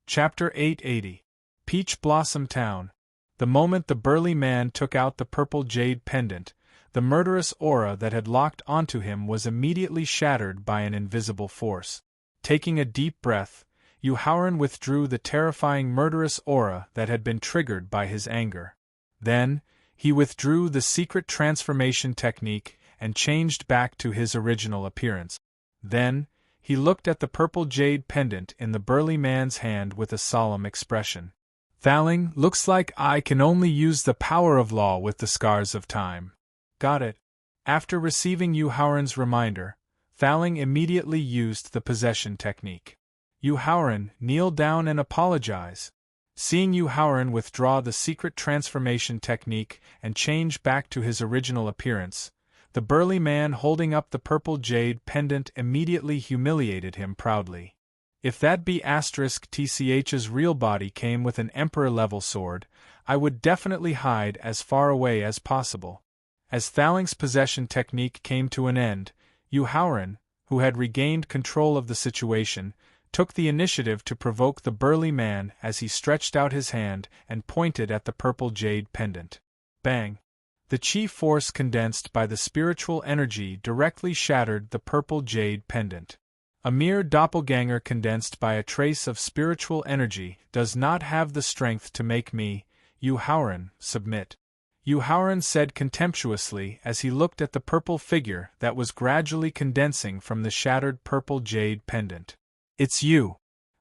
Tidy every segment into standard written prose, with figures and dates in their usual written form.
Chapter 880. Peach Blossom Town. The moment the burly man took out the purple jade pendant, the murderous aura that had locked onto him was immediately shattered by an invisible force. Taking a deep breath, Yuhauran withdrew the terrifying murderous aura that had been triggered by his anger. Then, he withdrew the secret transformation technique and changed back to his original appearance. Then, he looked at the purple jade pendant in the burly man's hand with a solemn expression. "Thaling, looks like I can only use the power of law with the scars of time." "Got it." After receiving Yuhauran's reminder, Thaling immediately used the possession technique. "Yuhauran, kneel down and apologize." Seeing Yuhauran withdraw the secret transformation technique and change back to his original appearance, the burly man holding up the purple jade pendant immediately humiliated him proudly. "If that be *TCH's real body came with an emperor-level sword, I would definitely hide as far away as possible." As Thaling's possession technique came to an end, Yuhauran, who had regained control of the situation, took the initiative to provoke the burly man as he stretched out his hand and pointed at the purple jade pendant. Bang! The chi force condensed by the spiritual energy directly shattered the purple jade pendant. A mere doppelganger condensed by a trace of spiritual energy does not have the strength to make me, Yuhauran, submit. Yuhauran said contemptuously as he looked at the purple figure that was gradually condensing from the shattered purple jade pendant. "It's you."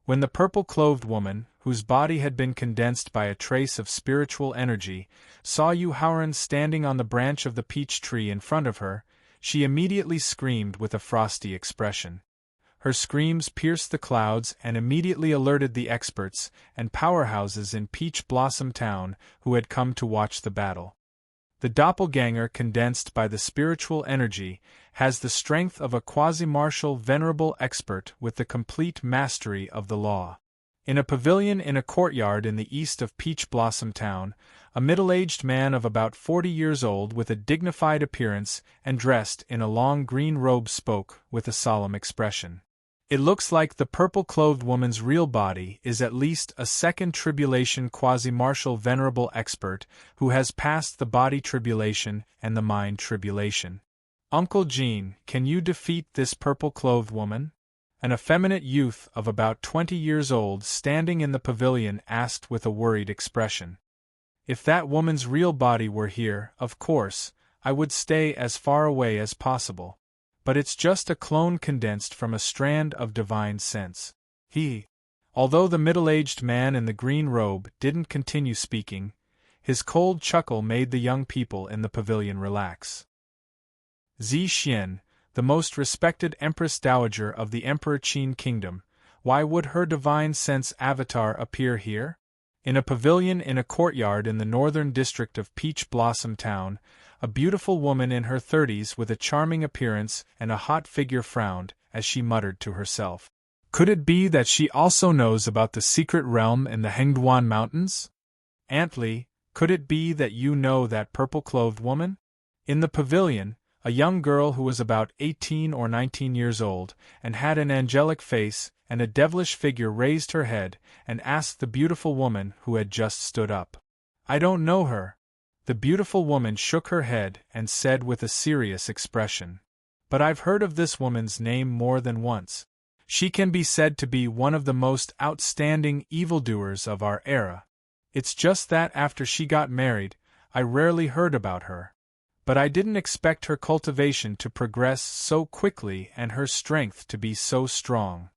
When the purple-clothed woman, whose body had been condensed by a trace of spiritual energy, saw Yuhauran standing on the branch of the peach tree in front of her, she immediately screamed with a frosty expression. Her screams pierced the clouds and immediately alerted the experts and powerhouses in Peach Blossom Town who had come to watch the battle. The doppelganger condensed by the spiritual energy has the strength of a quasi-martial venerable expert with the complete mastery of the law. In a pavilion in a courtyard in the east of Peach Blossom Town, a middle-aged man of about 40 years old with a dignified appearance and dressed in a long green robe spoke with a solemn expression. "It looks like the purple-clothed woman's real body is at least a second tribulation quasi-martial venerable expert who has passed the body tribulation and the mind tribulation. Uncle Gene, can you defeat this purple-clothed woman?" An effeminate youth of about 20 years old standing in the pavilion asked with a worried expression. "If that woman's real body were here, of course, I would stay as far away as possible. But it's just a clone condensed from a strand of divine sense." Although the middle-aged man in the green robe didn't continue speaking, his cold chuckle made the young people in the pavilion relax. "Zi Xian, the most respected Empress Dowager of the Emperor Qin Kingdom, why would her divine sense avatar appear here?" In a pavilion in a courtyard in the northern district of Peach Blossom Town, a beautiful woman in her 30s with a charming appearance and a hot figure frowned as she muttered to herself. "Could it be that she also knows about the secret realm in the Hengduan Mountains? Aunt Li, could it be that you know that purple-clothed woman?" In the pavilion, a young girl who was about 18 or 19 years old and had an angelic face and a devilish figure raised her head and asked the beautiful woman who had just stood up. "I don't know her." The beautiful woman shook her head and said with a serious expression, "But I've heard of this woman's name more than once. She can be said to be one of the most outstanding evildoers of our era. It's just that after she got married, I rarely heard about her. But I didn't expect her cultivation to progress so quickly and her strength to be so strong."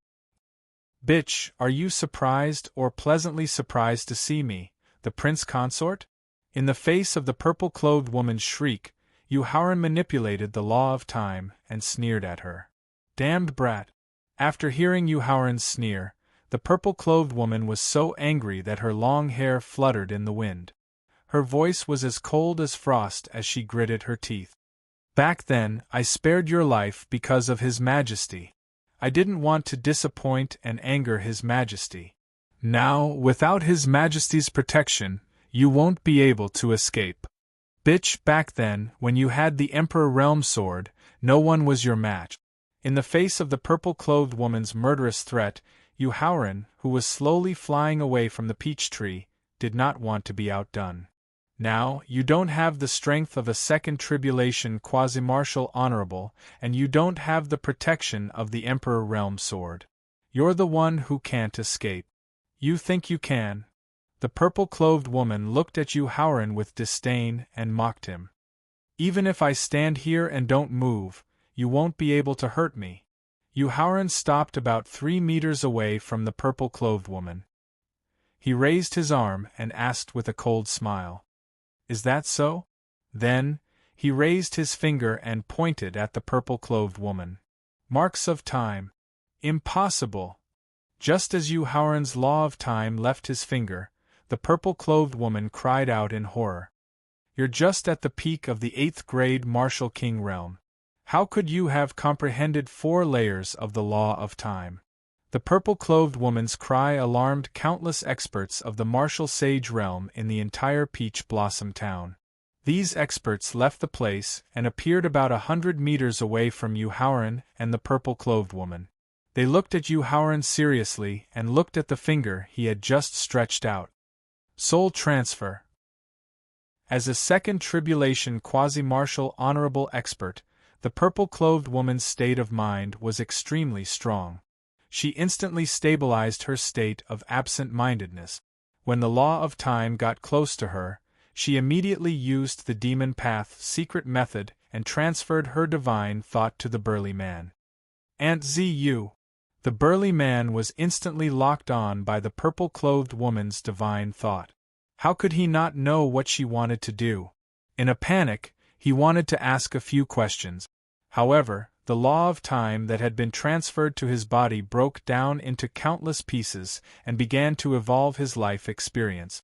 "Bitch, are you surprised or pleasantly surprised to see me, the prince consort?" In the face of the purple-clothed woman's shriek, Yuhauran manipulated the law of time and sneered at her. "Damned brat." After hearing Yuhauran's sneer, the purple-clothed woman was so angry that her long hair fluttered in the wind. Her voice was as cold as frost as she gritted her teeth. "Back then, I spared your life because of His Majesty. I didn't want to disappoint and anger His Majesty. Now, without His Majesty's protection, you won't be able to escape. Bitch, back then, when you had the Emperor Realm Sword, no one was your match." In the face of the purple-clothed woman's murderous threat, Yu Haoran, who was slowly flying away from the peach tree, did not want to be outdone. Now, you don't have the strength of a second tribulation quasi-martial honorable, and you don't have the protection of the Emperor Realm Sword. You're the one who can't escape. You think you can? The purple-clothed woman looked at Yu Haoran with disdain and mocked him. Even if I stand here and don't move, you won't be able to hurt me. Yu Haoran stopped about 3 meters away from the purple-clothed woman. He raised his arm and asked with a cold smile. Is that so? Then, he raised his finger and pointed at the purple-clothed woman. Marks of time. Impossible! Just as Yu Haoran's law of time left his finger, the purple-clothed woman cried out in horror. You're just at the peak of the 8th grade Martial King realm. How could you have comprehended 4 layers of the law of time? The purple-clothed woman's cry alarmed countless experts of the martial sage realm in the entire Peach Blossom town. These experts left the place and appeared about 100 meters away from Yu Haoran and the purple-clothed woman. They looked at Yu Haoran seriously and looked at the finger he had just stretched out. Soul transfer. As a second tribulation quasi-martial honorable expert, the purple-clothed woman's state of mind was extremely strong. She instantly stabilized her state of absent-mindedness. When the law of time got close to her, she immediately used the demon path secret method and transferred her divine thought to the burly man. Aunt Zu. The burly man was instantly locked on by the purple-clothed woman's divine thought. How could he not know what she wanted to do? In a panic, he wanted to ask a few questions. However, the law of time that had been transferred to his body broke down into countless pieces and began to evolve his life experience.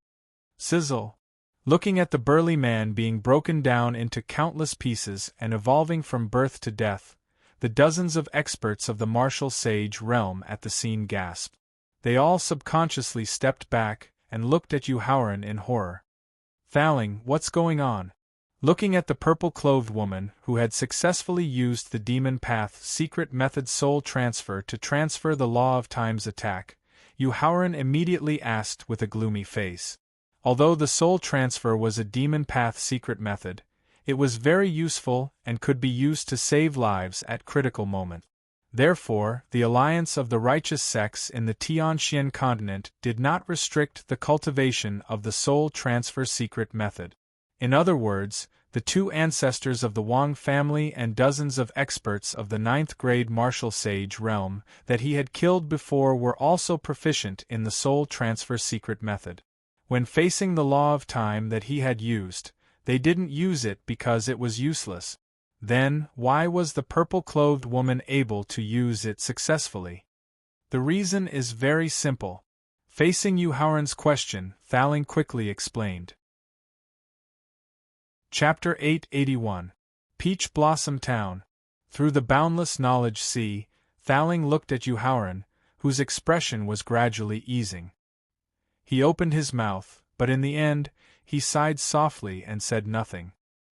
Sizzle. Looking at the burly man being broken down into countless pieces and evolving from birth to death, the dozens of experts of the martial sage realm at the scene gasped. They all subconsciously stepped back and looked at Yu Haoran in horror. Thaling, what's going on? Looking at the purple-clothed woman who had successfully used the demon path secret method soul transfer to transfer the law of time's attack, Yu Haoran immediately asked with a gloomy face. Although the soul transfer was a demon path secret method, it was very useful and could be used to save lives at critical moments. Therefore, the alliance of the righteous sects in the Tianxian continent did not restrict the cultivation of the soul transfer secret method. In other words, the 2 ancestors of the Wang family and dozens of experts of the 9th grade martial sage realm that he had killed before were also proficient in the soul transfer secret method. When facing the law of time that he had used, they didn't use it because it was useless. Then, why was the purple-clothed woman able to use it successfully? The reason is very simple. Facing Yu Haoran's question, Thaling quickly explained. Chapter 881. Peach Blossom Town. Through the boundless knowledge sea, Thaling looked at Yu Haoran, whose expression was gradually easing. He opened his mouth, but in the end, he sighed softly and said nothing.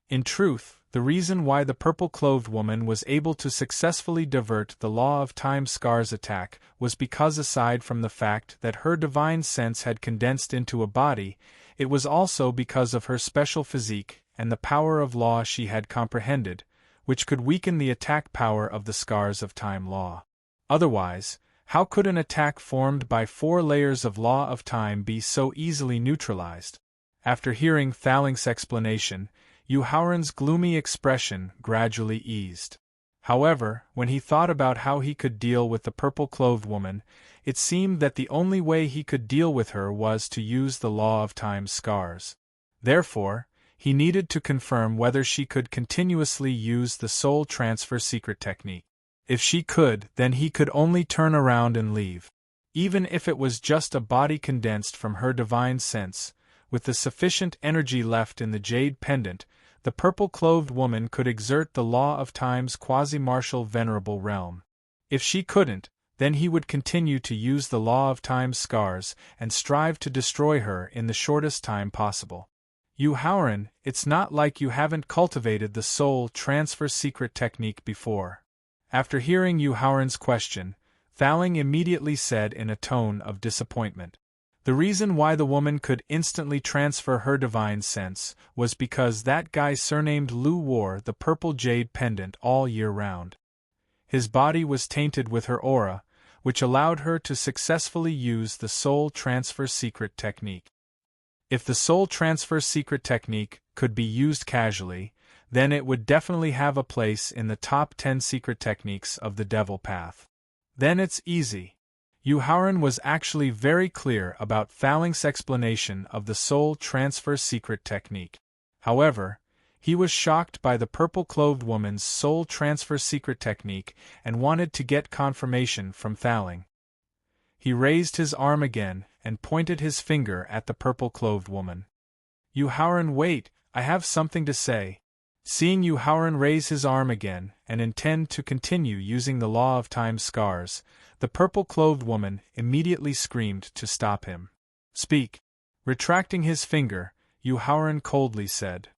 In truth, the reason why the purple-clothed woman was able to successfully divert the law of time scar's attack was because aside from the fact that her divine sense had condensed into a body, it was also because of her special physique and the power of law she had comprehended, which could weaken the attack power of the scars of time law. Otherwise, how could an attack formed by 4 layers of law of time be so easily neutralized? After hearing Thaling's explanation, Yu Haoran's gloomy expression gradually eased. However, when he thought about how he could deal with the purple-clothed woman, it seemed that the only way he could deal with her was to use the law of time's scars. Therefore, he needed to confirm whether she could continuously use the soul transfer secret technique. If she could, then he could only turn around and leave. Even if it was just a body condensed from her divine sense, with the sufficient energy left in the jade pendant, the purple-clothed woman could exert the law of time's quasi-martial venerable realm. If she couldn't, then he would continue to use the law of time's scars and strive to destroy her in the shortest time possible. Yu Haoran, it's not like you haven't cultivated the soul transfer secret technique before. After hearing Yu Haoran's question, Thowling immediately said in a tone of disappointment. The reason why the woman could instantly transfer her divine sense was because that guy surnamed Lou wore the purple jade pendant all year round. His body was tainted with her aura, which allowed her to successfully use the soul transfer secret technique. If the soul transfer secret technique could be used casually, then it would definitely have a place in the top 10 secret techniques of the devil path. Then it's easy. Yu Haoran was actually very clear about Thowling's explanation of the soul transfer secret technique. However, he was shocked by the purple-clothed woman's soul transfer secret technique and wanted to get confirmation from Thowling. He raised his arm again and pointed his finger at the purple-clothed woman. Yu Haoran, wait, I have something to say. Seeing Yu Haoran raise his arm again and intend to continue using the law of time scars, the purple-clothed woman immediately screamed to stop him. Speak. Retracting his finger, Yu Haoran coldly said.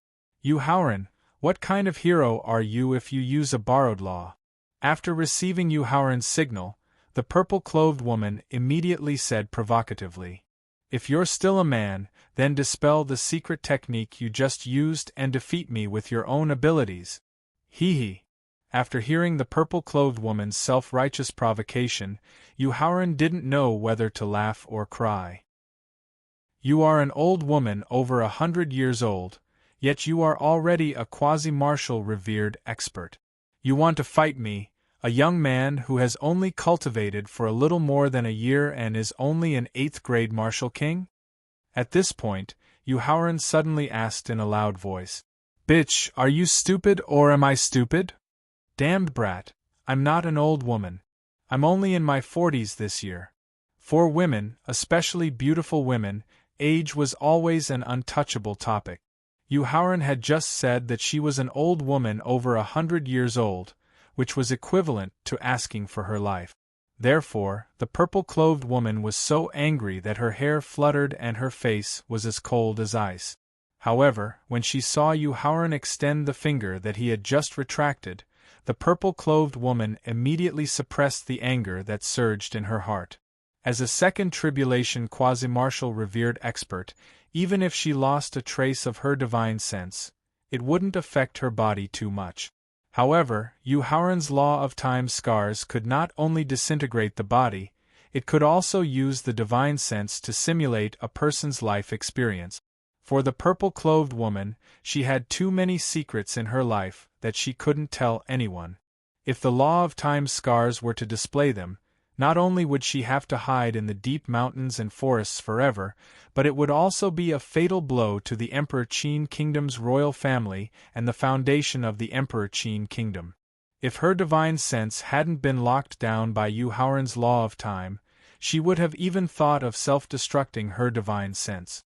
Yu Haoran, what kind of hero are you if you use a borrowed law? After receiving Yu Haoran's signal, the purple-clothed woman immediately said provocatively. If you're still a man, then dispel the secret technique you just used and defeat me with your own abilities. Hee. After hearing the purple-clothed woman's self-righteous provocation, Yu Haoran didn't know whether to laugh or cry. You are an old woman over 100 years old, yet you are already a quasi-martial revered expert. You want to fight me, a young man who has only cultivated for a little more than a year and is only an 8th grade martial king? At this point, Yu Haoran suddenly asked in a loud voice. Bitch, are you stupid or am I stupid? Damned brat, I'm not an old woman. I'm only in my 40s this year. For women, especially beautiful women, age was always an untouchable topic. Yu Haoran had just said that she was an old woman over 100 years old, which was equivalent to asking for her life. Therefore, the purple-clothed woman was so angry that her hair fluttered and her face was as cold as ice. However, when she saw Yu Haoran extend the finger that he had just retracted, the purple-clothed woman immediately suppressed the anger that surged in her heart. As a second tribulation quasi-martial revered expert, even if she lost a trace of her divine sense, it wouldn't affect her body too much. However, Yu Haoran's law of time scars could not only disintegrate the body, it could also use the divine sense to simulate a person's life experience. For the purple-clothed woman, she had too many secrets in her life that she couldn't tell anyone. If the law of time scars were to display them, not only would she have to hide in the deep mountains and forests forever, but it would also be a fatal blow to the Emperor Qin Kingdom's royal family and the foundation of the Emperor Qin Kingdom. If her divine sense hadn't been locked down by Yu Haoran's law of time, she would have even thought of self-destructing her divine sense.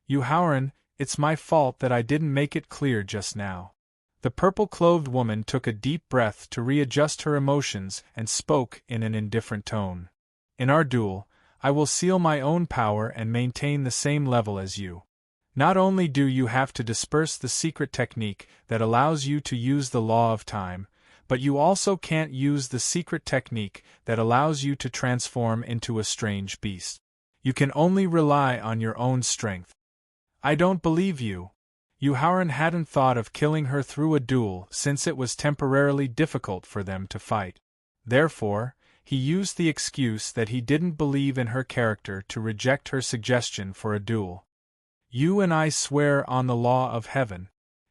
Yu Haoran, it's my fault that I didn't make it clear just now. The purple-clothed woman took a deep breath to readjust her emotions and spoke in an indifferent tone. In our duel, I will seal my own power and maintain the same level as you. Not only do you have to disperse the secret technique that allows you to use the law of time, but you also can't use the secret technique that allows you to transform into a strange beast. You can only rely on your own strength. I don't believe you. Yu Haoran hadn't thought of killing her through a duel since it was temporarily difficult for them to fight. Therefore, he used the excuse that he didn't believe in her character to reject her suggestion for a duel. You and I swear on the law of heaven.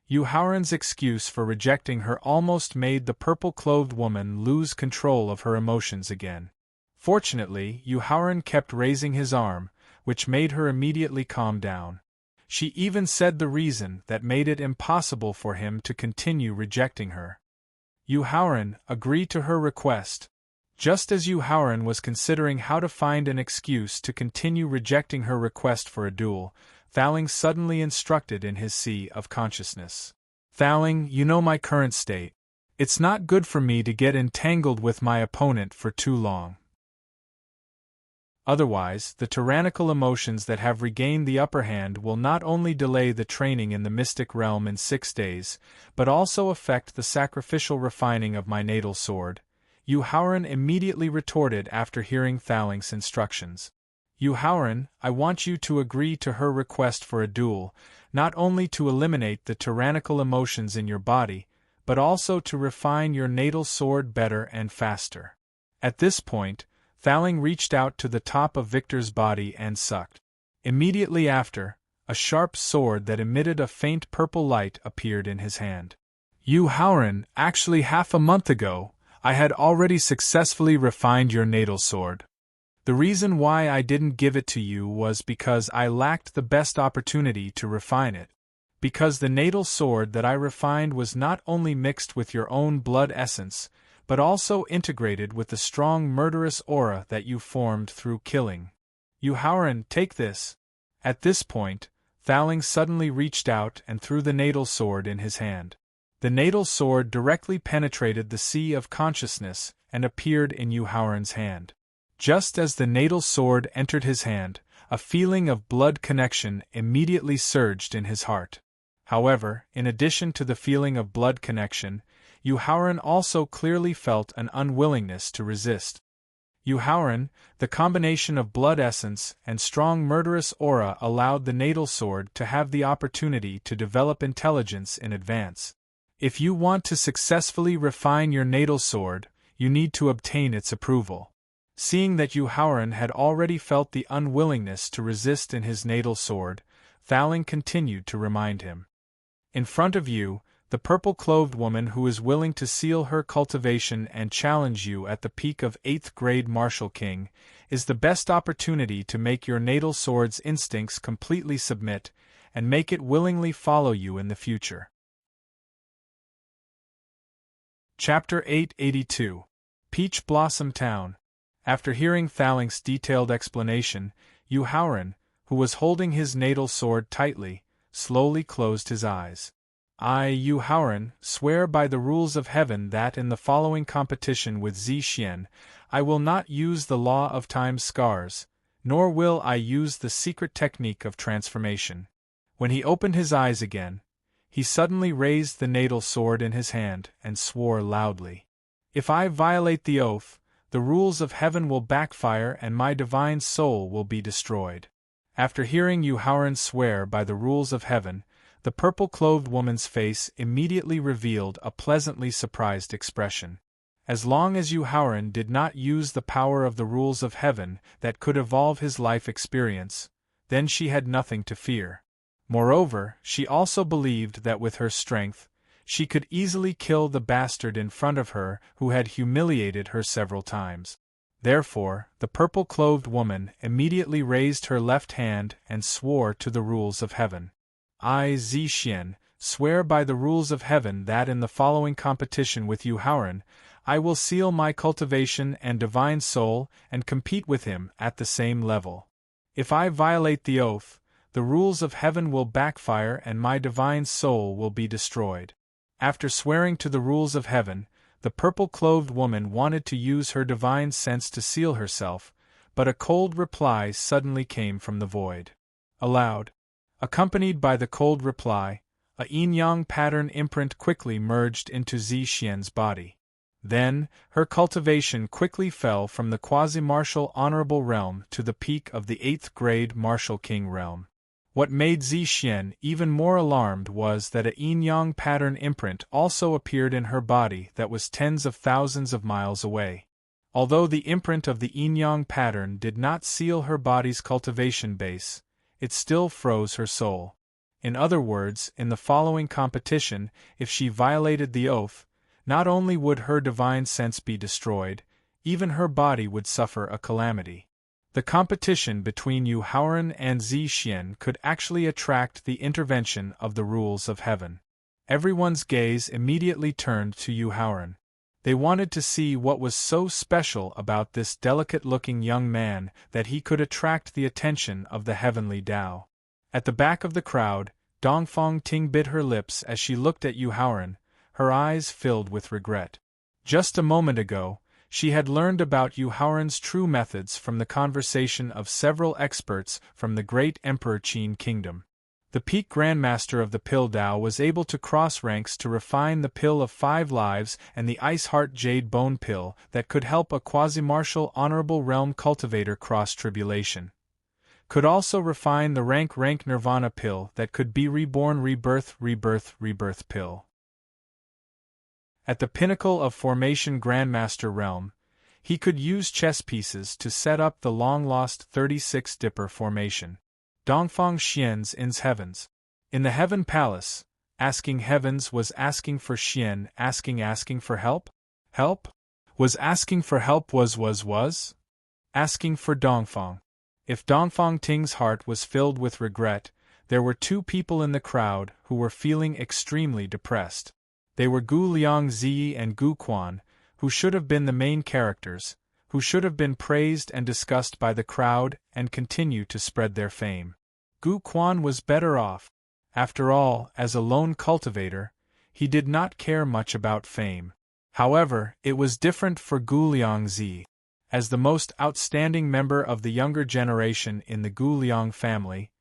Yu Haoran's excuse for rejecting her almost made the purple-clothed woman lose control of her emotions again. Fortunately, Yu Haoran kept raising his arm, which made her immediately calm down. She even said the reason that made it impossible for him to continue rejecting her. Yu Haoran agreed to her request. Just as Yu Haoran was considering how to find an excuse to continue rejecting her request for a duel, Thowling suddenly instructed in his sea of consciousness. Thowling, you know my current state. It's not good for me to get entangled with my opponent for too long. Otherwise, the tyrannical emotions that have regained the upper hand will not only delay the training in the mystic realm in 6 days, but also affect the sacrificial refining of my natal sword. Yu Haoran immediately retorted after hearing Thaling's instructions. Yu Haoran, I want you to agree to her request for a duel, not only to eliminate the tyrannical emotions in your body, but also to refine your natal sword better and faster. At this point, Thaling reached out to the top of Victor's body and sucked. Immediately after, a sharp sword that emitted a faint purple light appeared in his hand. Yu Haoran, actually half a month ago, I had already successfully refined your natal sword. The reason why I didn't give it to you was because I lacked the best opportunity to refine it. Because the natal sword that I refined was not only mixed with your own blood essence, but also integrated with the strong murderous aura that you formed through killing. Yu Haoran, take this. At this point, Thaling suddenly reached out and threw the natal sword in his hand. The natal sword directly penetrated the sea of consciousness and appeared in Yu Haoran's hand. Just as the natal sword entered his hand, a feeling of blood connection immediately surged in his heart. However, in addition to the feeling of blood connection, Yu Haoran also clearly felt an unwillingness to resist. Yu Haoran, the combination of blood essence and strong murderous aura allowed the natal sword to have the opportunity to develop intelligence in advance. If you want to successfully refine your natal sword, you need to obtain its approval. Seeing that Yu Haoran had already felt the unwillingness to resist in his natal sword, Thaling continued to remind him. In front of you, the purple-clothed woman who is willing to seal her cultivation and challenge you at the peak of 8th grade Martial King, is the best opportunity to make your natal sword's instincts completely submit, and make it willingly follow you in the future. Chapter 882. Peach Blossom Town. After hearing Thaling's detailed explanation, Yu Haoran, who was holding his natal sword tightly, slowly closed his eyes. I, Yu Haoran, swear by the rules of heaven that in the following competition with Zixian, I will not use the law of time's scars, nor will I use the secret technique of transformation. When he opened his eyes again, he suddenly raised the natal sword in his hand and swore loudly. If I violate the oath, the rules of heaven will backfire and my divine soul will be destroyed. After hearing Yu Haoran swear by the rules of heaven, the purple-clothed woman's face immediately revealed a pleasantly surprised expression. As long as Yu Haoran did not use the power of the rules of heaven that could evolve his life experience, then she had nothing to fear. Moreover, she also believed that with her strength, she could easily kill the bastard in front of her who had humiliated her several times. Therefore, the purple-clothed woman immediately raised her left hand and swore to the rules of heaven. I, Zixian, swear by the rules of heaven that in the following competition with Yu Haoran, I will seal my cultivation and divine soul and compete with him at the same level. If I violate the oath, the rules of heaven will backfire and my divine soul will be destroyed. After swearing to the rules of heaven, the purple-clothed woman wanted to use her divine sense to seal herself, but a cold reply suddenly came from the void. Aloud. Accompanied by the cold reply, a yin-yang pattern imprint quickly merged into Zixian's body. Then, her cultivation quickly fell from the quasi-martial honorable realm to the peak of the 8th grade Martial King realm. What made Zixian even more alarmed was that a yin-yang pattern imprint also appeared in her body that was tens of thousands of miles away. Although the imprint of the yin-yang pattern did not seal her body's cultivation base, it still froze her soul. In other words, in the following competition, if she violated the oath, not only would her divine sense be destroyed, even her body would suffer a calamity. The competition between Yu Haoran and Zixian could actually attract the intervention of the rules of heaven. Everyone's gaze immediately turned to Yu Haoran. They wanted to see what was so special about this delicate-looking young man that he could attract the attention of the heavenly Tao. At the back of the crowd, Dongfang Ting bit her lips as she looked at Yu Haoran, her eyes filled with regret. Just a moment ago, she had learned about Yu Haoran's true methods from the conversation of several experts from the great Emperor Qin Kingdom. The peak grandmaster of the Pill Dao was able to cross ranks to refine the Pill of 5 Lives and the Ice Heart Jade Bone Pill that could help a quasi-martial honorable realm cultivator cross tribulation. Could also refine the rank Nirvana Pill that could be reborn rebirth pill. At the pinnacle of formation grandmaster realm, he could use chess pieces to set up the long-lost 36 Dipper formation. Dongfang Xian's In's Heavens. In the Heaven Palace, asking heavens was asking for Xian, asking for help? Help? Was asking for help was? Asking for Dongfang. If Dongfang Ting's heart was filled with regret, there were 2 people in the crowd who were feeling extremely depressed. They were Gu Liangzi and Gu Quan, who should have been the main characters, who should have been praised and discussed by the crowd and continue to spread their fame. Gu Quan was better off. After all, as a lone cultivator, he did not care much about fame. However, it was different for Gu Liangzi. As the most outstanding member of the younger generation in the Gu Liang family,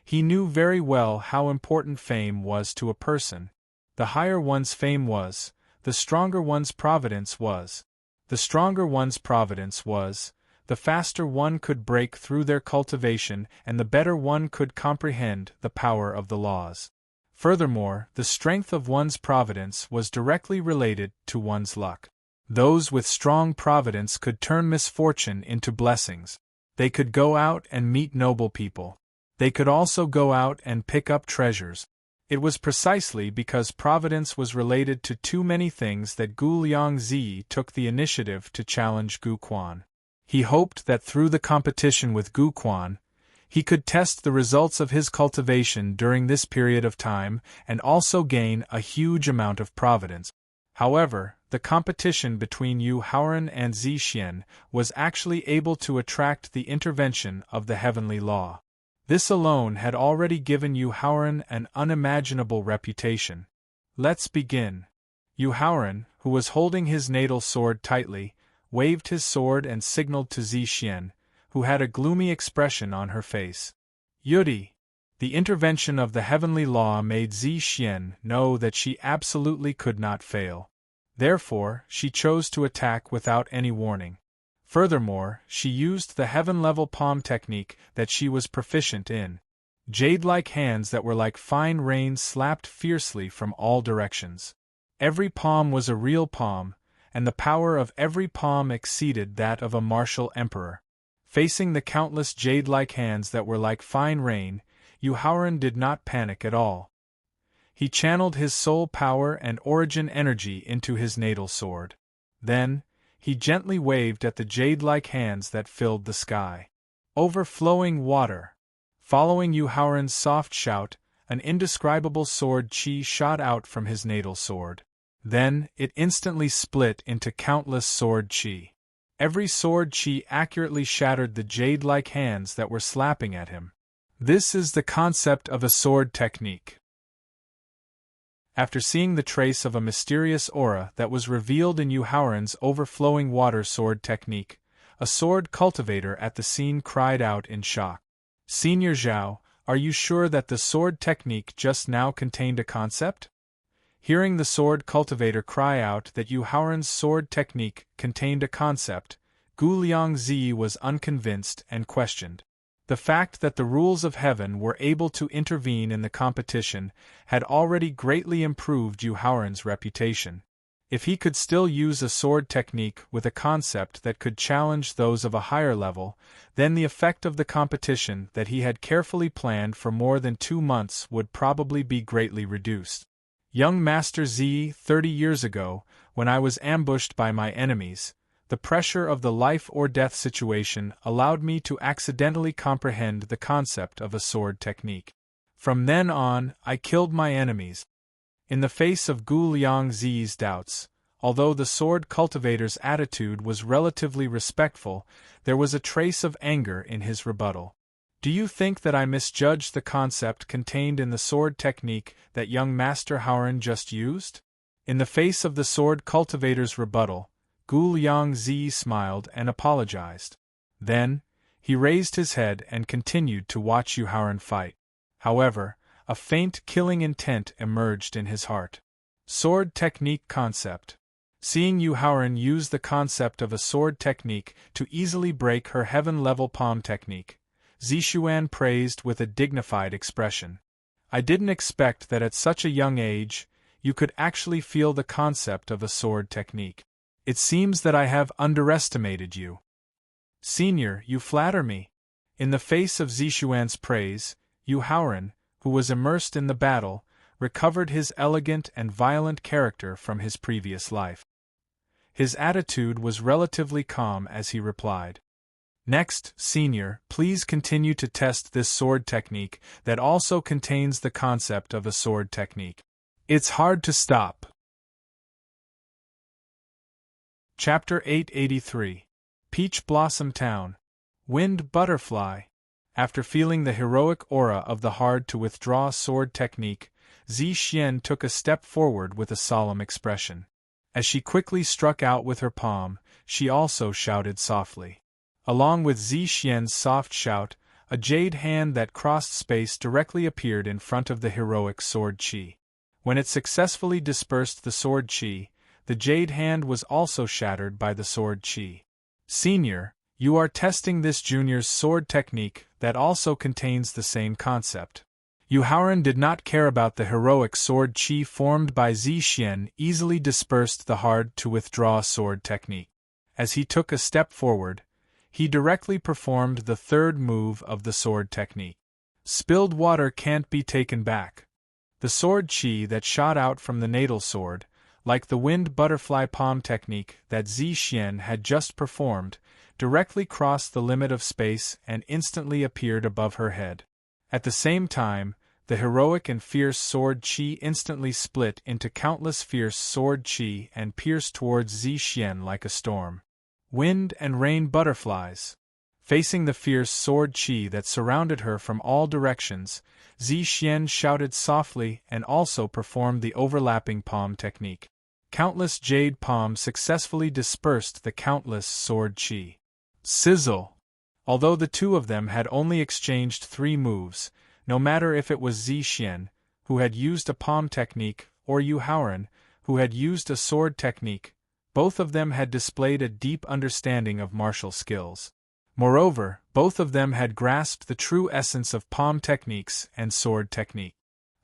he knew very well how important fame was to a person. The higher one's fame was, the stronger one's providence was. The stronger one's providence was, the faster one could break through their cultivation and the better one could comprehend the power of the laws. Furthermore, the strength of one's providence was directly related to one's luck. Those with strong providence could turn misfortune into blessings. They could go out and meet noble people. They could also go out and pick up treasures. It was precisely because providence was related to too many things that Gu Liangzi took the initiative to challenge Gu Quan. He hoped that through the competition with Gu Quan, he could test the results of his cultivation during this period of time and also gain a huge amount of providence. However, the competition between Yu Haoran and Zi Xian was actually able to attract the intervention of the heavenly law. This alone had already given Yu Haoran an unimaginable reputation. Let's begin. Yu Haoran, who was holding his natal sword tightly, waved his sword and signaled to Zi Xian, who had a gloomy expression on her face. Yudi! The intervention of the heavenly law made Zi Xian know that she absolutely could not fail. Therefore, she chose to attack without any warning. Furthermore, she used the heaven-level palm technique that she was proficient in. Jade-like hands that were like fine rain slapped fiercely from all directions. Every palm was a real palm, and the power of every palm exceeded that of a martial emperor. Facing the countless jade-like hands that were like fine rain, Yu Haoran did not panic at all. He channeled his soul power and origin energy into his natal sword. Then, he gently waved at the jade-like hands that filled the sky. Overflowing water. Following Yu Haoran's soft shout, an indescribable sword chi shot out from his natal sword. Then, it instantly split into countless sword chi. Every sword chi accurately shattered the jade-like hands that were slapping at him. This is the concept of a sword technique. After seeing the trace of a mysterious aura that was revealed in Yu Haoran's overflowing water sword technique, a sword cultivator at the scene cried out in shock. Senior Zhao, are you sure that the sword technique just now contained a concept? Hearing the sword cultivator cry out that Yu Haoran's sword technique contained a concept, Gu Liangzi was unconvinced and questioned. The fact that the rules of heaven were able to intervene in the competition had already greatly improved Yu Haoran's reputation. If he could still use a sword technique with a concept that could challenge those of a higher level, then the effect of the competition that he had carefully planned for more than 2 months would probably be greatly reduced. Young Master Z, 30 years ago, when I was ambushed by my enemies, the pressure of the life-or-death situation allowed me to accidentally comprehend the concept of a sword technique. From then on, I killed my enemies. In the face of Gu Liangzi's doubts, although the sword cultivator's attitude was relatively respectful, there was a trace of anger in his rebuttal. Do you think that I misjudged the concept contained in the sword technique that young Master Haoran just used? In the face of the sword cultivator's rebuttal, Gu Liangzi smiled and apologized. Then, he raised his head and continued to watch Yu Haoran fight. However, A faint killing intent emerged in his heart. Sword technique concept. Seeing Yu Haoran use the concept of a sword technique to easily break her heaven-level palm technique, Zixuan praised with a dignified expression. I didn't expect that at such a young age, you could actually feel the concept of a sword technique. It seems that I have underestimated you. Senior, you flatter me. In the face of Zixuan's praise, Yu Haoran, who was immersed in the battle, recovered his elegant and violent character from his previous life. His attitude was relatively calm as he replied. Next, Senior, please continue to test this sword technique that also contains the concept of a sword technique. It's hard to stop. Chapter 883. Peach Blossom Town. Wind Butterfly. After feeling the heroic aura of the hard-to-withdraw sword technique, Zixuan took a step forward with a solemn expression. As she quickly struck out with her palm, she also shouted softly. Along with Zixuan's soft shout, a jade hand that crossed space directly appeared in front of the heroic sword chi. When it successfully dispersed the sword chi, the jade hand was also shattered by the sword chi. Senior, you are testing this junior's sword technique that also contains the same concept. Yu Haoran did not care about the heroic sword chi formed by Zixuan easily dispersed the hard-to-withdraw sword technique. As he took a step forward, he directly performed the third move of the sword technique. Spilled water can't be taken back. The sword chi that shot out from the natal sword, like the wind butterfly palm technique that Zixuan had just performed, directly crossed the limit of space and instantly appeared above her head. At the same time, the heroic and fierce sword chi instantly split into countless fierce sword chi and pierced towards Zixuan like a storm. Wind and rain butterflies. Facing the fierce sword chi that surrounded her from all directions, Zixuan shouted softly and also performed the overlapping palm technique. Countless jade palms successfully dispersed the countless sword chi. Sizzle! Although the two of them had only exchanged 3 moves, no matter if it was Zixuan, who had used a palm technique, or Yu Haoran, who had used a sword technique, both of them had displayed a deep understanding of martial skills. Moreover, both of them had grasped the true essence of palm techniques and sword technique.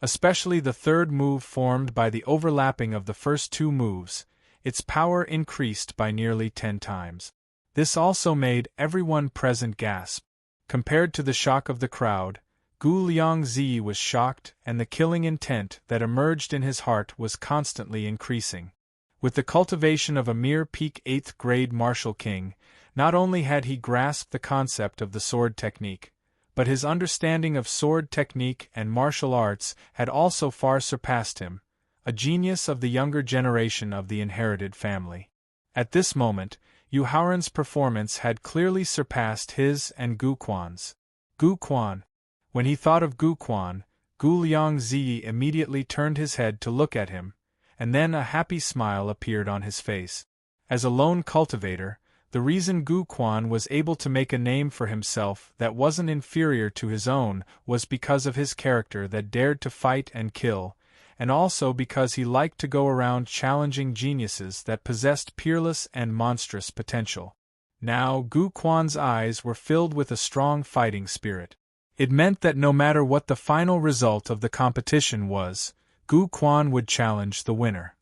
Especially the third move formed by the overlapping of the first 2 moves, its power increased by nearly 10 times. This also made everyone present gasp. Compared to the shock of the crowd, Gu Liangzi was shocked, and the killing intent that emerged in his heart was constantly increasing. With the cultivation of a mere peak 8th grade martial king, not only had he grasped the concept of the sword technique, but his understanding of sword technique and martial arts had also far surpassed him, a genius of the younger generation of the inherited family. At this moment, Yu Haoran's performance had clearly surpassed his and Gu Quan's. Gu Quan. When he thought of Gu Quan, Gu Liangzi immediately turned his head to look at him, and then a happy smile appeared on his face. As a lone cultivator, the reason Gu Quan was able to make a name for himself that wasn't inferior to his own was because of his character that dared to fight and kill, and also because he liked to go around challenging geniuses that possessed peerless and monstrous potential. Now Gu Quan's eyes were filled with a strong fighting spirit. It meant that no matter what the final result of the competition was, Gu Quan would challenge the winner.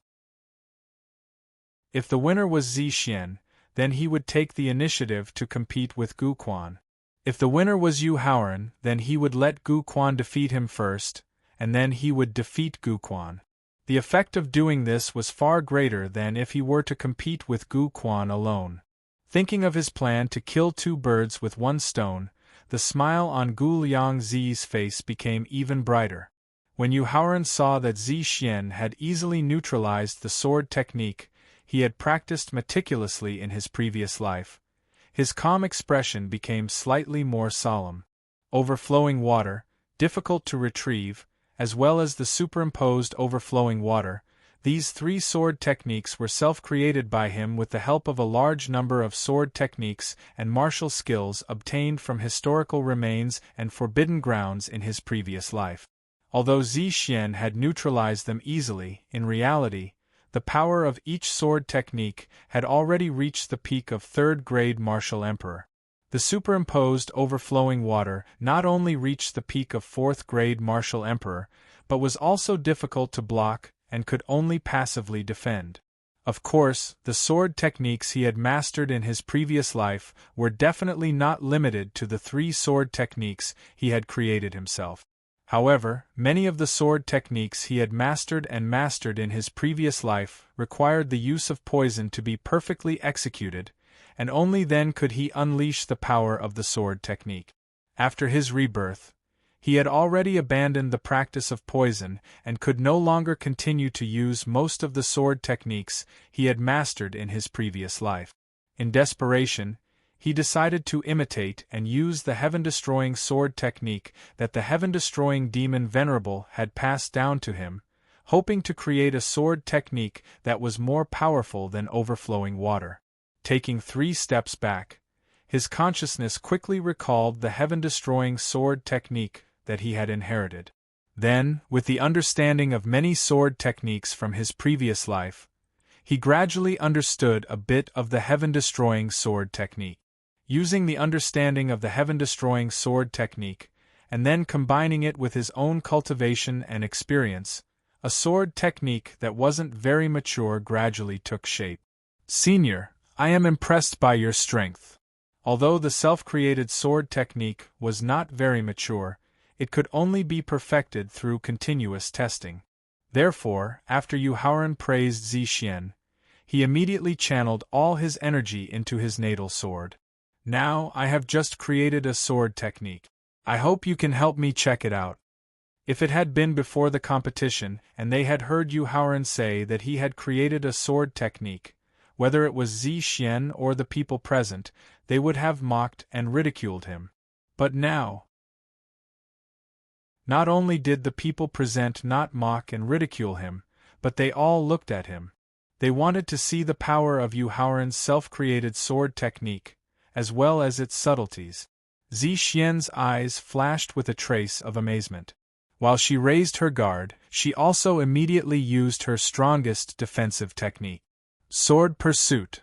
If the winner was Zixuan, then he would take the initiative to compete with Gu Quan. If the winner was Yu Haoran, then he would let Gu Quan defeat him first, and then he would defeat Gu Quan. The effect of doing this was far greater than if he were to compete with Gu Quan alone. Thinking of his plan to kill 2 birds with 1 stone, the smile on Gu Liangzi's face became even brighter. When Yu Haoran saw that Zixuan had easily neutralized the sword technique he had practiced meticulously in his previous life, his calm expression became slightly more solemn. Overflowing water, difficult to retrieve, as well as the superimposed overflowing water, these 3 sword techniques were self-created by him with the help of a large number of sword techniques and martial skills obtained from historical remains and forbidden grounds in his previous life. Although Zixian had neutralized them easily, in reality, the power of each sword technique had already reached the peak of third-grade martial emperor. The superimposed overflowing water not only reached the peak of fourth-grade martial emperor, but was also difficult to block and could only passively defend. Of course, the sword techniques he had mastered in his previous life were definitely not limited to the 3 sword techniques he had created himself. However, many of the sword techniques he had mastered in his previous life required the use of poison to be perfectly executed, and only then could he unleash the power of the sword technique. After his rebirth, he had already abandoned the practice of poison and could no longer continue to use most of the sword techniques he had mastered in his previous life. In desperation, he decided to imitate and use the heaven-destroying sword technique that the heaven-destroying demon Venerable had passed down to him, hoping to create a sword technique that was more powerful than overflowing water. Taking 3 steps back, his consciousness quickly recalled the heaven-destroying sword technique that he had inherited. Then, with the understanding of many sword techniques from his previous life, he gradually understood a bit of the heaven-destroying sword technique. Using the understanding of the heaven-destroying sword technique, and then combining it with his own cultivation and experience, a sword technique that wasn't very mature gradually took shape. Senior, I am impressed by your strength. Although the self-created sword technique was not very mature, it could only be perfected through continuous testing. Therefore, after Yu Haoran praised Zixian, he immediately channeled all his energy into his natal sword. Now I have just created a sword technique. I hope you can help me check it out. If it had been before the competition and they had heard Yu Haoran say that he had created a sword technique, whether it was Zixian or the people present, they would have mocked and ridiculed him. But now, not only did the people present not mock and ridicule him, but they all looked at him. They wanted to see the power of Yu Haoran's self-created sword technique, as well as its subtleties. Zixian's eyes flashed with a trace of amazement. While she raised her guard, she also immediately used her strongest defensive technique. Sword Pursuit.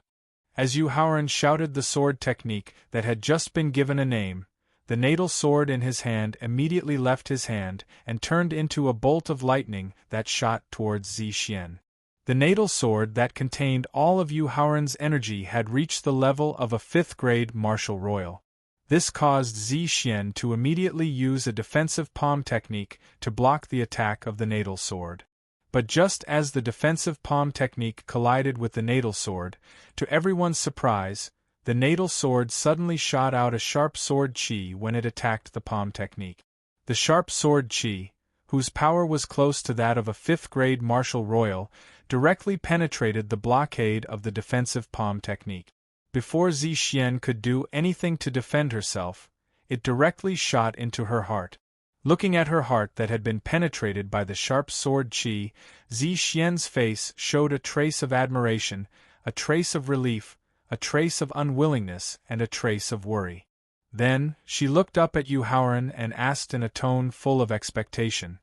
As Yu Haoran shouted the sword technique that had just been given a name, the natal sword in his hand immediately left his hand and turned into a bolt of lightning that shot towards Zixian. The natal sword that contained all of Yu Haoran's energy had reached the level of a 5th-grade martial royal. This caused Zixian to immediately use a defensive palm technique to block the attack of the natal sword. But just as the defensive palm technique collided with the natal sword, to everyone's surprise, the natal sword suddenly shot out a sharp sword chi when it attacked the palm technique. The sharp sword chi, whose power was close to that of a 5th-grade martial royal, directly penetrated the blockade of the defensive palm technique. Before Zixian could do anything to defend herself, it directly shot into her heart. Looking at her heart that had been penetrated by the sharp sword chi, Zixian's face showed a trace of admiration, a trace of relief, a trace of unwillingness, and a trace of worry. Then, she looked up at Yu Haoran and asked in a tone full of expectation,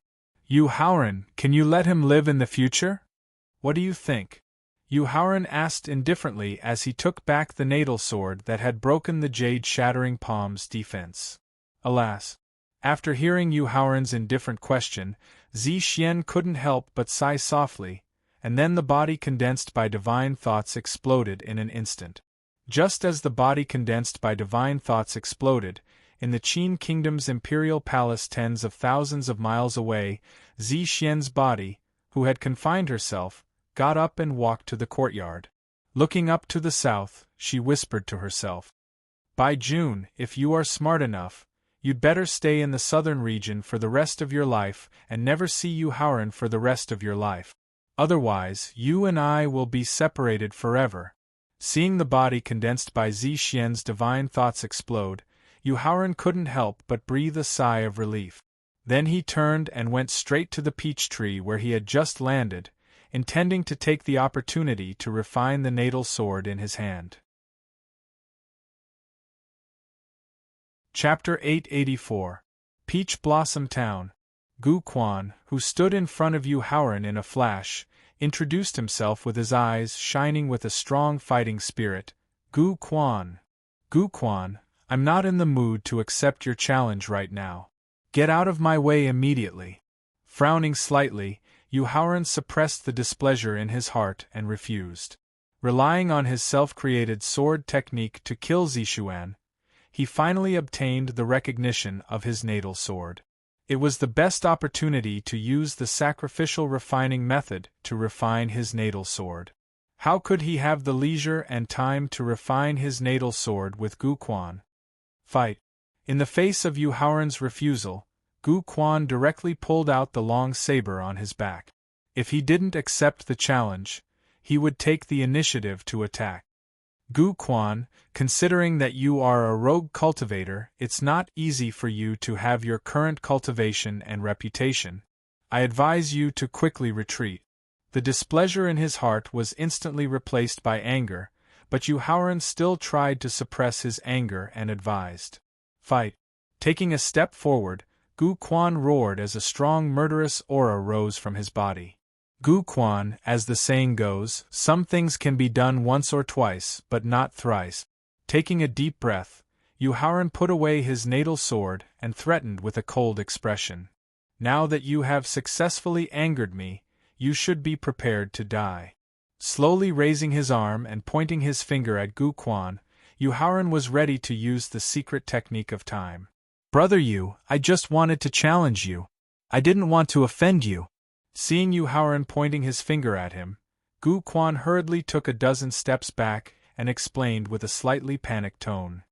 "Yu Haoran, can you let him live in the future? What do you think?" Yu Haoran asked indifferently as he took back the natal sword that had broken the jade-shattering palm's defense. Alas! After hearing Yu Haoran's indifferent question, Zixian couldn't help but sigh softly, and then the body condensed by divine thoughts exploded in an instant. Just as the body condensed by divine thoughts exploded, in the Qin Kingdom's imperial palace tens of thousands of miles away, Zixian's body, who had confined herself, got up and walked to the courtyard. Looking up to the south, she whispered to herself, "By June, if you are smart enough, you'd better stay in the southern region for the rest of your life and never see Yu Haoran for the rest of your life. Otherwise, you and I will be separated forever." Seeing the body condensed by Zixian's divine thoughts explode, Yu Haoran couldn't help but breathe a sigh of relief. Then he turned and went straight to the peach tree where he had just landed, intending to take the opportunity to refine the natal sword in his hand. Chapter 884. Peach Blossom Town. Gu Quan, who stood in front of Yu Haoran in a flash, introduced himself with his eyes shining with a strong fighting spirit. Gu Quan. Gu Quan, I'm not in the mood to accept your challenge right now. Get out of my way immediately. Frowning slightly, Yu Haoran suppressed the displeasure in his heart and refused. Relying on his self-created sword technique to kill Zishuan, he finally obtained the recognition of his natal sword. It was the best opportunity to use the sacrificial refining method to refine his natal sword. How could he have the leisure and time to refine his natal sword with Gu Quan? Fight. In the face of Yu Haoran's refusal, Gu Quan directly pulled out the long saber on his back. If he didn't accept the challenge, he would take the initiative to attack. Gu Quan, considering that you are a rogue cultivator, it's not easy for you to have your current cultivation and reputation. I advise you to quickly retreat. The displeasure in his heart was instantly replaced by anger, but Yu Haoran still tried to suppress his anger and advised. Fight. Taking a step forward, Gu Quan roared as a strong murderous aura rose from his body. Gu Quan, as the saying goes, some things can be done once or twice, but not thrice. Taking a deep breath, Yu Haoran put away his natal sword and threatened with a cold expression. Now that you have successfully angered me, you should be prepared to die. Slowly raising his arm and pointing his finger at Gu Quan, Yu Haoran was ready to use the secret technique of time. Brother Yu, I just wanted to challenge you. I didn't want to offend you. Seeing Yu Haoran pointing his finger at him, Gu Quan hurriedly took a dozen steps back and explained with a slightly panicked tone.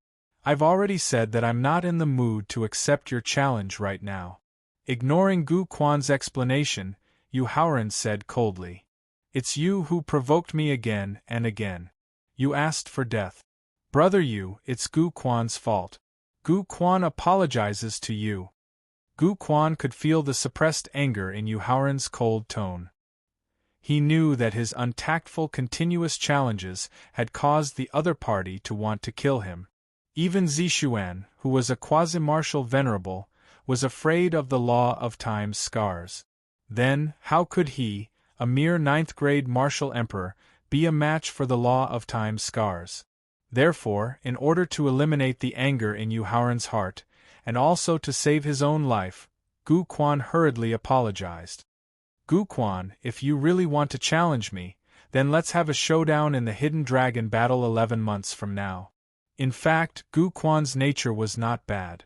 I've already said that I'm not in the mood to accept your challenge right now. Ignoring Gu Quan's explanation, Yu Haoran said coldly. It's you who provoked me again and again. You asked for death. Brother Yu, it's Gu Quan's fault. Gu Quan apologizes to you. Gu Quan could feel the suppressed anger in Yu Haoran's cold tone. He knew that his untactful continuous challenges had caused the other party to want to kill him. Even Zishuan, who was a quasi-martial venerable, was afraid of the law of time's scars. Then, how could he, a mere 9th-grade martial emperor, be a match for the law of time's scars? Therefore, in order to eliminate the anger in Yu Haoran's heart, and also to save his own life, Gu Quan hurriedly apologized. Gu Quan, if you really want to challenge me, then let's have a showdown in the Hidden Dragon battle 11 months from now. In fact, Gu Quan's nature was not bad.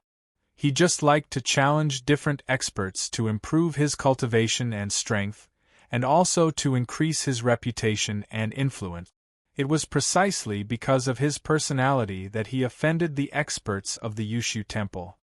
He just liked to challenge different experts to improve his cultivation and strength, and also to increase his reputation and influence. It was precisely because of his personality that he offended the experts of the Yushu Temple.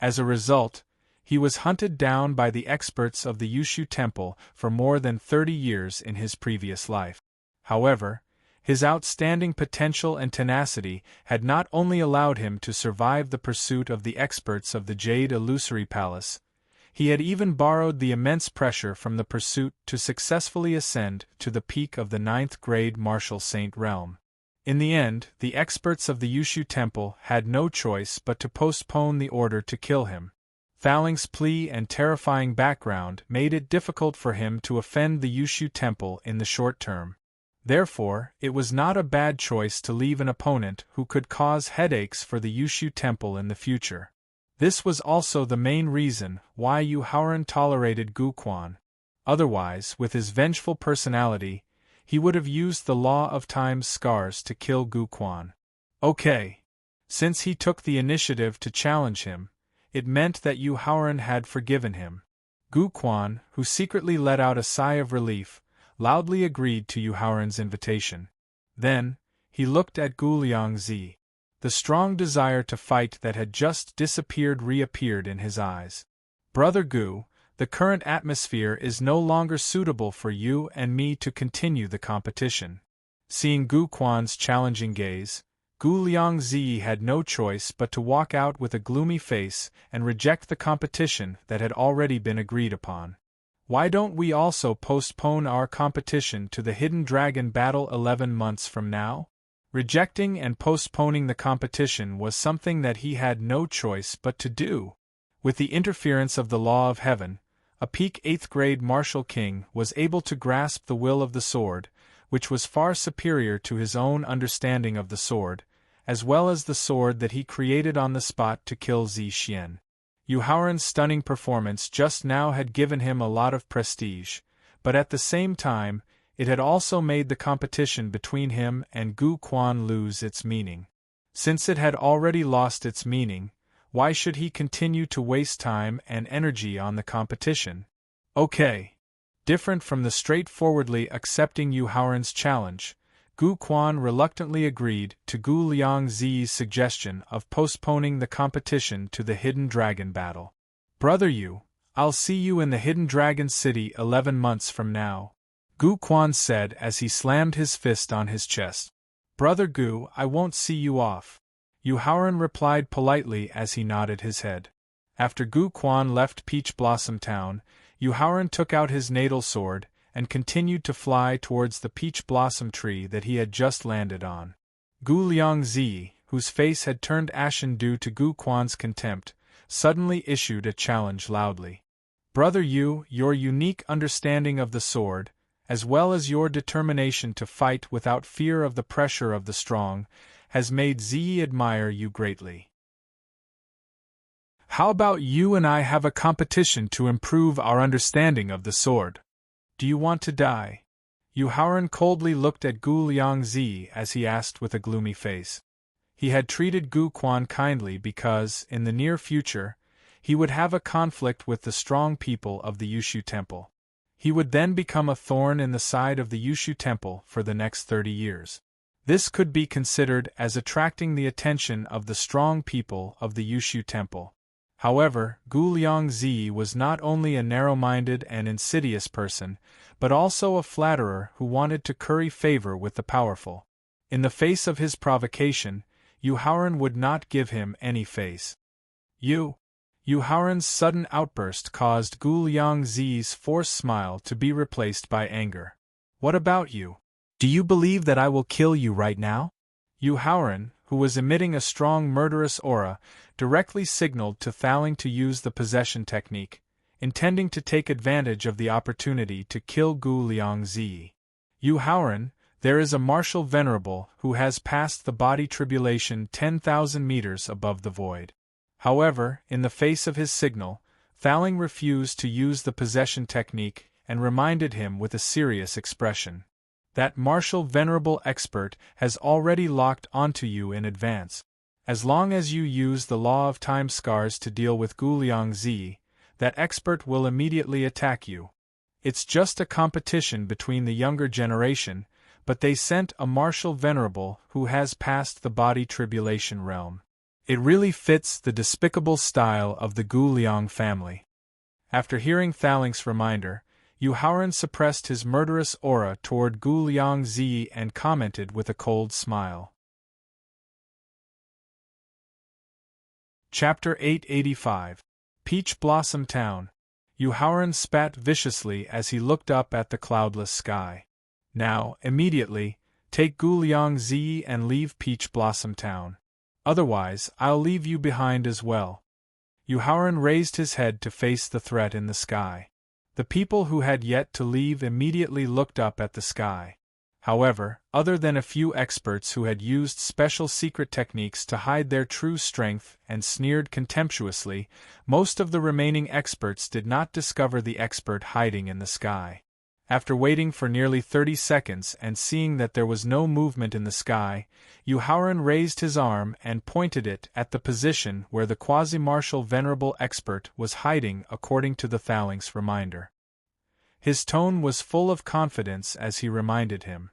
As a result, he was hunted down by the experts of the Yushu Temple for more than 30 years in his previous life. However, his outstanding potential and tenacity had not only allowed him to survive the pursuit of the experts of the Jade Illusory Palace, he had even borrowed the immense pressure from the pursuit to successfully ascend to the peak of the 9th-grade martial saint realm. In the end, the experts of the Yushu Temple had no choice but to postpone the order to kill him. Thaling's plea and terrifying background made it difficult for him to offend the Yushu Temple in the short term. Therefore, it was not a bad choice to leave an opponent who could cause headaches for the Yushu Temple in the future. This was also the main reason why Yu Haoran tolerated Gu Quan. Otherwise, with his vengeful personality, he would have used the law of time's scars to kill Gu Quan. Okay. Since he took the initiative to challenge him, it meant that Yu Haoran had forgiven him. Gu Quan, who secretly let out a sigh of relief, loudly agreed to Yu Haoran's invitation. Then, he looked at Gu Liangzi. The strong desire to fight that had just disappeared reappeared in his eyes. Brother Gu, the current atmosphere is no longer suitable for you and me to continue the competition. Seeing Gu Quan's challenging gaze, Gu Liangzi had no choice but to walk out with a gloomy face and reject the competition that had already been agreed upon. Why don't we also postpone our competition to the Hidden Dragon battle 11 months from now? Rejecting and postponing the competition was something that he had no choice but to do. With the interference of the law of heaven, a peak 8th grade martial king was able to grasp the will of the sword, which was far superior to his own understanding of the sword, as well as the sword that he created on the spot to kill Zi Xian. Yu Haoran's stunning performance just now had given him a lot of prestige, but at the same time, it had also made the competition between him and Gu Quan lose its meaning. Since it had already lost its meaning, why should he continue to waste time and energy on the competition? Okay. Different from the straightforwardly accepting Yu Haoran's challenge, Gu Quan reluctantly agreed to Gu Liangzi's suggestion of postponing the competition to the Hidden Dragon battle. Brother Yu, I'll see you in the Hidden Dragon City 11 months from now, Gu Quan said as he slammed his fist on his chest. Brother Gu, I won't see you off, Yu Haoran replied politely as he nodded his head. After Gu Quan left Peach Blossom Town, Yu Haoran took out his natal sword and continued to fly towards the peach blossom tree that he had just landed on. Gu Liangzi, whose face had turned ashen due to Gu Quan's contempt, suddenly issued a challenge loudly. Brother Yu, your unique understanding of the sword, as well as your determination to fight without fear of the pressure of the strong, has made Ziyi admire you greatly. How about you and I have a competition to improve our understanding of the sword? Do you want to die? Yu Haoran coldly looked at Gu Liangzi as he asked with a gloomy face. He had treated Gu Quan kindly because, in the near future, he would have a conflict with the strong people of the Yushu Temple. He would then become a thorn in the side of the Yushu Temple for the next 30 years. This could be considered as attracting the attention of the strong people of the Yushu Temple. However, Gu Liangzi was not only a narrow-minded and insidious person, but also a flatterer who wanted to curry favor with the powerful. In the face of his provocation, Yu Haoran would not give him any face. Yu Haoran's sudden outburst caused Gu Liangzi's forced smile to be replaced by anger. What about you? Do you believe that I will kill you right now? Yu Haoran, who was emitting a strong murderous aura, directly signaled to Thaling to use the possession technique, intending to take advantage of the opportunity to kill Gu Liangzi. Yu Haoran, there is a martial venerable who has passed the body tribulation 10,000 meters above the void. However, in the face of his signal, Thaling refused to use the possession technique and reminded him with a serious expression. That martial venerable expert has already locked onto you in advance. As long as you use the law of time scars to deal with Gu Liangzi, that expert will immediately attack you. It's just a competition between the younger generation, but they sent a martial venerable who has passed the body tribulation realm. It really fits the despicable style of the Gu Liang family. After hearing Thaling's reminder, Yu Haoran suppressed his murderous aura toward Gu Liangzi and commented with a cold smile. Chapter 885. Peach Blossom Town. Yu Haoran spat viciously as he looked up at the cloudless sky. Now, immediately, take Gu Liangzi and leave Peach Blossom Town. Otherwise, I'll leave you behind as well. Yu Haoran raised his head to face the threat in the sky. The people who had yet to leave immediately looked up at the sky. However, other than a few experts who had used special secret techniques to hide their true strength and sneered contemptuously, most of the remaining experts did not discover the expert hiding in the sky. After waiting for nearly 30 seconds and seeing that there was no movement in the sky, Yu Haoran raised his arm and pointed it at the position where the quasi-martial venerable expert was hiding according to the Thaling's reminder. His tone was full of confidence as he reminded him.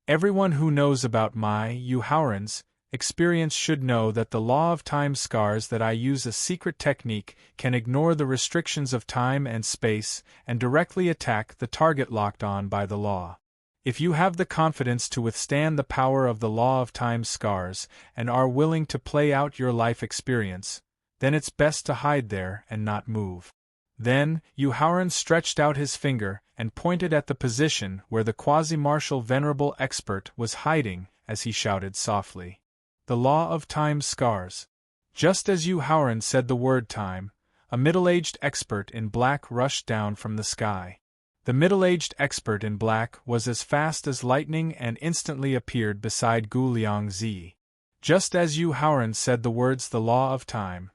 Everyone who knows about my, Yu Haoran's, experience should know that the law of time scars that I use a secret technique can ignore the restrictions of time and space and directly attack the target locked on by the law. If you have the confidence to withstand the power of the law of time scars and are willing to play out your life experience, then it's best to hide there and not move. Then, Yu Haoran stretched out his finger and pointed at the position where the quasi-martial venerable expert was hiding as he shouted softly. The law of time scars. Just as Yu Haoran said the word time, a middle-aged expert in black rushed down from the sky. The middle-aged expert in black was as fast as lightning and instantly appeared beside Gu Liangzi. Just as Yu Haoran said the words "the law of time,"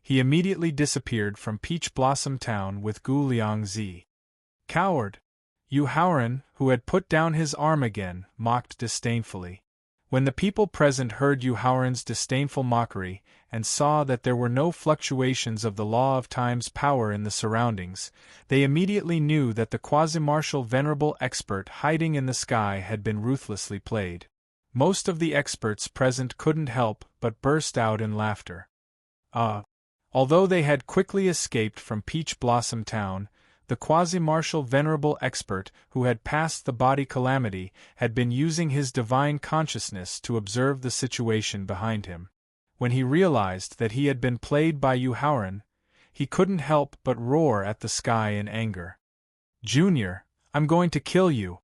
he immediately disappeared from Peach Blossom Town with Gu Liangzi. Coward! Yu Haoran, who had put down his arm again, mocked disdainfully. When the people present heard Yu Haoran's disdainful mockery, and saw that there were no fluctuations of the law of time's power in the surroundings, they immediately knew that the quasi-martial venerable expert hiding in the sky had been ruthlessly played. Most of the experts present couldn't help but burst out in laughter. Although they had quickly escaped from Peach Blossom Town, the quasi-martial venerable expert who had passed the body calamity had been using his divine consciousness to observe the situation behind him. When he realized that he had been played by Yu Haoran, he couldn't help but roar at the sky in anger. "Junior, I'm going to kill you!"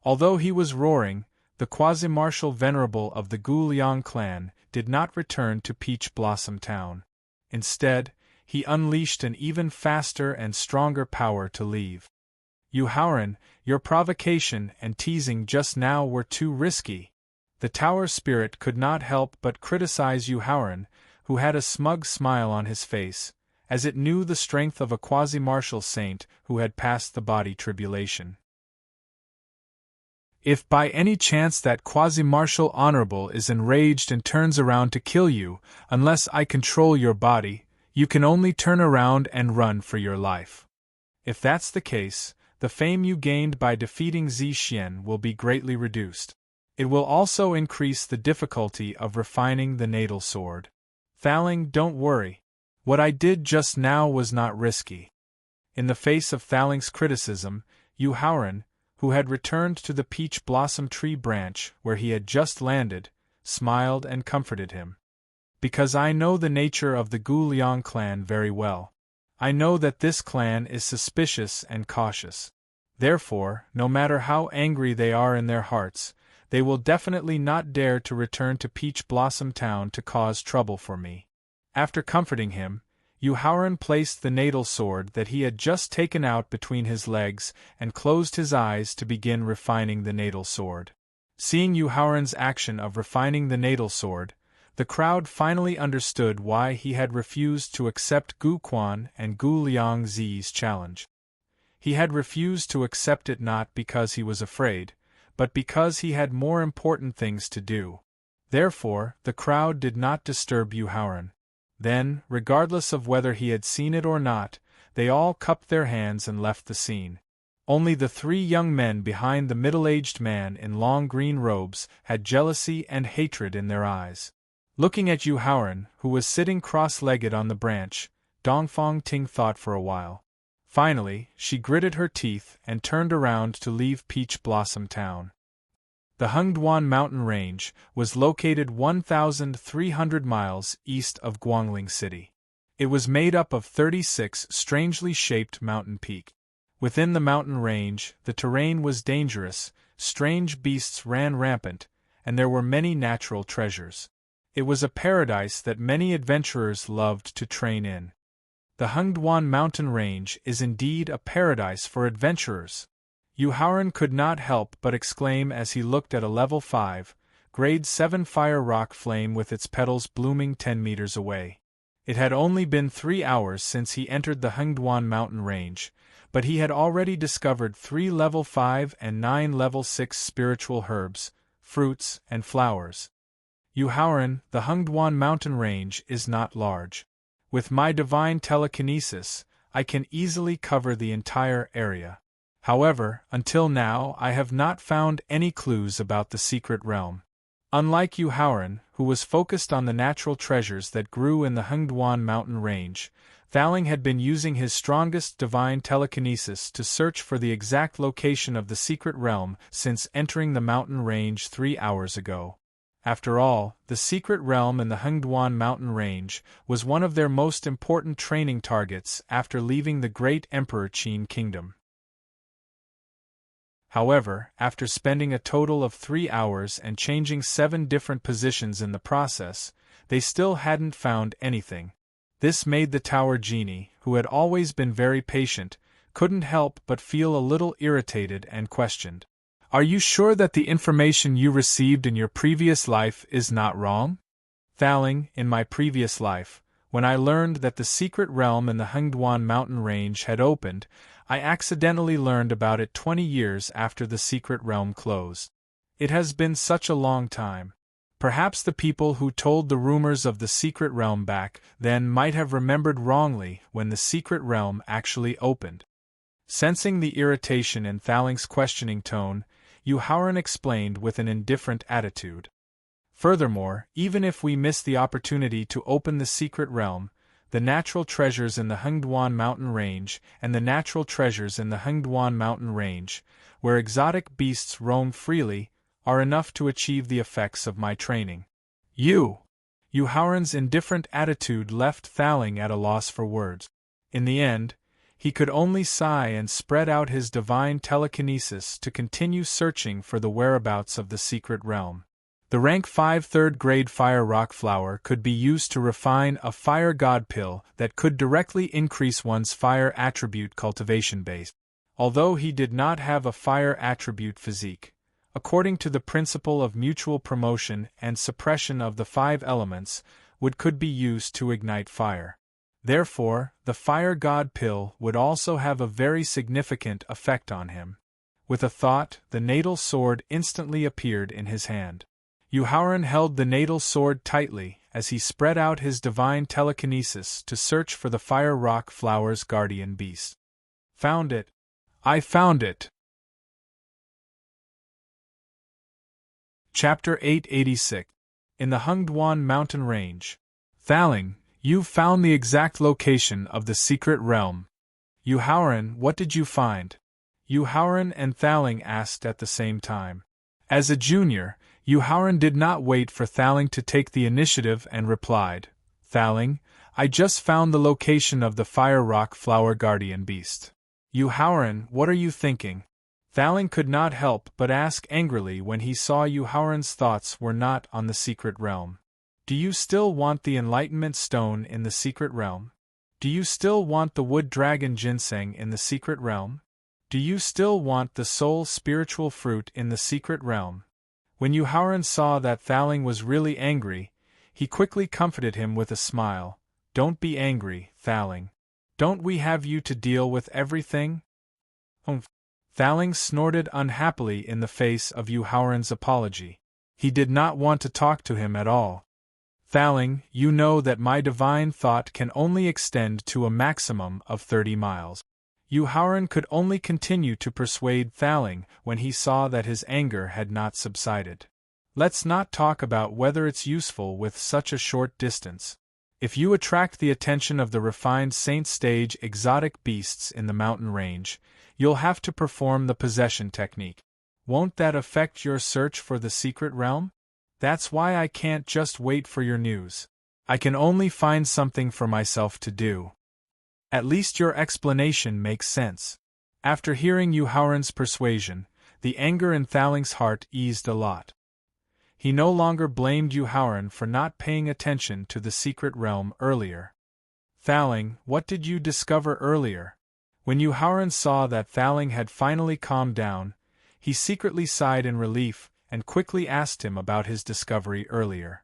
Although he was roaring, the quasi-martial venerable of the Gu Liang clan did not return to Peach Blossom Town. Instead, he unleashed an even faster and stronger power to leave. "Yu Haoran, your provocation and teasing just now were too risky." The tower spirit could not help but criticize Yu Haoran, who had a smug smile on his face, as it knew the strength of a quasi-martial saint who had passed the body tribulation. "If by any chance that quasi-martial honorable is enraged and turns around to kill you, unless I control your body, you can only turn around and run for your life. If that's the case, the fame you gained by defeating Zi Xian will be greatly reduced. It will also increase the difficulty of refining the natal sword. Thaling, don't worry. What I did just now was not risky." In the face of Thaling's criticism, Yu Haoran, who had returned to the peach blossom tree branch where he had just landed, smiled and comforted him. "Because I know the nature of the Gu Liang clan very well. I know that this clan is suspicious and cautious. Therefore, no matter how angry they are in their hearts, they will definitely not dare to return to Peach Blossom Town to cause trouble for me." After comforting him, Yu Haoran placed the natal sword that he had just taken out between his legs and closed his eyes to begin refining the natal sword. Seeing Yu Haoran's action of refining the natal sword, the crowd finally understood why he had refused to accept Gu Quan and Gu Liangzi's challenge. He had refused to accept it not because he was afraid, but because he had more important things to do. Therefore, the crowd did not disturb Yu Haoran. Then, regardless of whether he had seen it or not, they all cupped their hands and left the scene. Only the three young men behind the middle-aged man in long green robes had jealousy and hatred in their eyes. Looking at Yu Haoran, who was sitting cross-legged on the branch, Dongfang Ting thought for a while. Finally, she gritted her teeth and turned around to leave Peach Blossom Town. The Hengduan mountain range was located 1,300 miles east of Guangling City. It was made up of 36 strangely shaped mountain peaks. Within the mountain range, the terrain was dangerous, strange beasts ran rampant, and there were many natural treasures. It was a paradise that many adventurers loved to train in. The Hengduan mountain range is indeed a paradise for adventurers. Yu Haoran could not help but exclaim as he looked at a level 5, grade 7 fire rock flame with its petals blooming 10 meters away. It had only been 3 hours since he entered the Hengduan mountain range, but he had already discovered 3 level 5 and 9 level 6 spiritual herbs, fruits, and flowers. Yu Haoran, the Hengduan mountain range is not large. With my divine telekinesis, I can easily cover the entire area. However, until now I have not found any clues about the secret realm. Unlike Yu Haoran, who was focused on the natural treasures that grew in the Hengduan mountain range, Thaling had been using his strongest divine telekinesis to search for the exact location of the secret realm since entering the mountain range 3 hours ago. After all, the secret realm in the Hengduan mountain range was one of their most important training targets after leaving the great Emperor Qin kingdom. However, after spending a total of 3 hours and changing 7 different positions in the process, they still hadn't found anything. This made the tower genie, who had always been very patient, couldn't help but feel a little irritated and questioned. "Are you sure that the information you received in your previous life is not wrong?" "Thaling, in my previous life, when I learned that the secret realm in the Hengduan mountain range had opened, I accidentally learned about it 20 years after the secret realm closed. It has been such a long time. Perhaps the people who told the rumors of the secret realm back then might have remembered wrongly when the secret realm actually opened." Sensing the irritation in Thaling's questioning tone, Yuhauran explained with an indifferent attitude. "Furthermore, even if we miss the opportunity to open the secret realm, the natural treasures in the Hengduan mountain range and the natural treasures in the Hengduan mountain range, where exotic beasts roam freely, are enough to achieve the effects of my training." Yuhauran's indifferent attitude left Thaling at a loss for words. In the end, he could only sigh and spread out his divine telekinesis to continue searching for the whereabouts of the secret realm. The rank 5 third-grade fire rock flower could be used to refine a fire god pill that could directly increase one's fire attribute cultivation base. Although he did not have a fire attribute physique, according to the principle of mutual promotion and suppression of the 5 elements, wood could be used to ignite fire. Therefore, the fire god pill would also have a very significant effect on him. With a thought, the natal sword instantly appeared in his hand. Yuhauran held the natal sword tightly as he spread out his divine telekinesis to search for the fire rock flower's guardian beast. "Found it! I found it!" Chapter 886. In the Hengduan mountain range. "Thaling, you've found the exact location of the secret realm." "Yuhauran, what did you find?" Yuhauran and Thaling asked at the same time. As a junior, Yuhauran did not wait for Thaling to take the initiative and replied, "Thaling, I just found the location of the fire rock flower guardian beast." "Yuhauran, what are you thinking?" Thaling could not help but ask angrily when he saw Yuhauran's thoughts were not on the secret realm. "Do you still want the enlightenment stone in the secret realm? Do you still want the wood dragon ginseng in the secret realm? Do you still want the soul spiritual fruit in the secret realm?" When Yuhauran saw that Thaling was really angry, he quickly comforted him with a smile. "Don't be angry, Thaling. Don't we have you to deal with everything?" "Humph." Thaling snorted unhappily in the face of Yuhauran's apology. He did not want to talk to him at all. "Thaling, you know that my divine thought can only extend to a maximum of 30 miles. Yuhauran could only continue to persuade Thaling when he saw that his anger had not subsided. "Let's not talk about whether it's useful with such a short distance. If you attract the attention of the refined saint stage exotic beasts in the mountain range, you'll have to perform the possession technique. Won't that affect your search for the secret realm? That's why I can't just wait for your news. I can only find something for myself to do." "At least your explanation makes sense." After hearing Yuhauran's persuasion, the anger in Thaling's heart eased a lot. He no longer blamed Yuhauran for not paying attention to the secret realm earlier. "Thaling, what did you discover earlier?" When Yuhauran saw that Thaling had finally calmed down, he secretly sighed in relief and quickly asked him about his discovery earlier.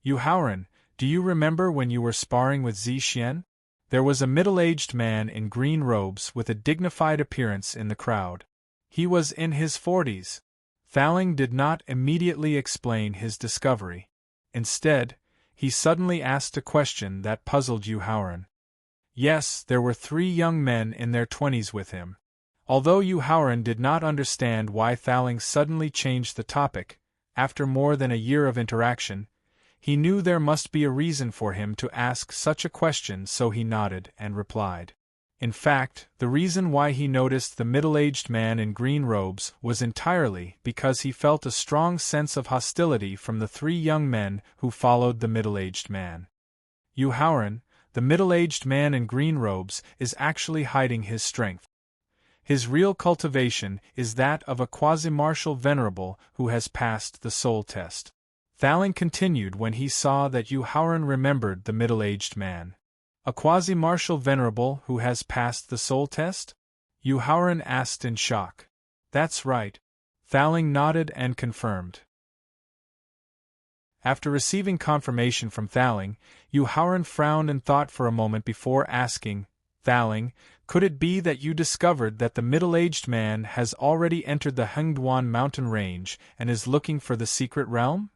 "Yuhauran, do you remember when you were sparring with Xian? There was a middle-aged man in green robes with a dignified appearance in the crowd. He was in his 40s. Thaling did not immediately explain his discovery. Instead, he suddenly asked a question that puzzled Yuhauran. Yes, there were 3 young men in their 20s with him. Although Yuhauran did not understand why Thaling suddenly changed the topic, after more than a year of interaction, he knew there must be a reason for him to ask such a question, so he nodded and replied. In fact, the reason why he noticed the middle-aged man in green robes was entirely because he felt a strong sense of hostility from the 3 young men who followed the middle-aged man. Yuhauran, the middle-aged man in green robes, is actually hiding his strength. His real cultivation is that of a quasi-martial venerable who has passed the soul test. Thaling continued when he saw that Yuhauran remembered the middle-aged man. A quasi-martial venerable who has passed the soul test? Yuhauran asked in shock. That's right. Thaling nodded and confirmed. After receiving confirmation from Thaling, Yuhauran frowned and thought for a moment before asking, Thaling, could it be that you discovered that the middle-aged man has already entered the Hengduan mountain range and is looking for the secret realm?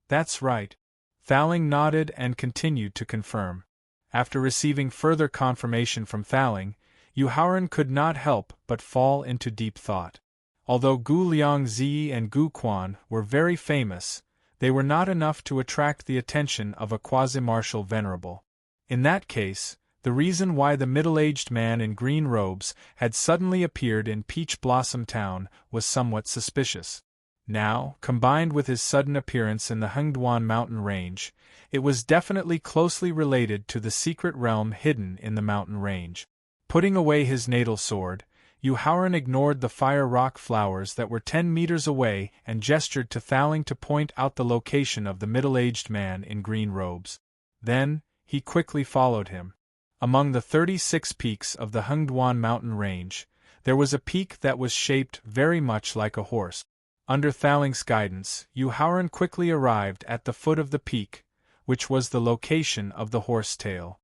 That's right. Thaling nodded and continued to confirm. After receiving further confirmation from Thaling, Yuhauran could not help but fall into deep thought. Although Gu Liangzi and Gu Quan were very famous, they were not enough to attract the attention of a quasi-martial venerable. In that case, the reason why the middle-aged man in green robes had suddenly appeared in Peach Blossom Town was somewhat suspicious. Now, combined with his sudden appearance in the Hengduan mountain range, it was definitely closely related to the secret realm hidden in the mountain range. Putting away his natal sword, Yuhauran ignored the fire rock flowers that were 10 meters away and gestured to Thaling to point out the location of the middle-aged man in green robes. Then, he quickly followed him. Among the 36 peaks of the Hengduan mountain range, there was a peak that was shaped very much like a horse. Under Thaling's guidance, Yuhauran quickly arrived at the foot of the peak, which was the location of the horse tail.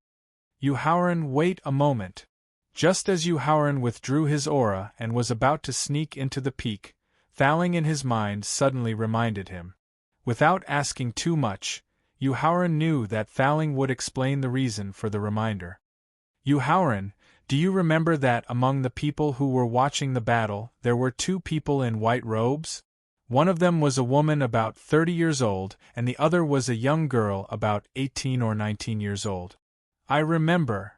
Yuhauran, wait a moment. Just as Yuhauran withdrew his aura and was about to sneak into the peak, Thaling in his mind suddenly reminded him. Without asking too much, Yuhauran knew that Thaling would explain the reason for the reminder. Yuhauran, do you remember that among the people who were watching the battle there were 2 people in white robes? One of them was a woman about 30 years old and the other was a young girl about 18 or 19 years old. I remember.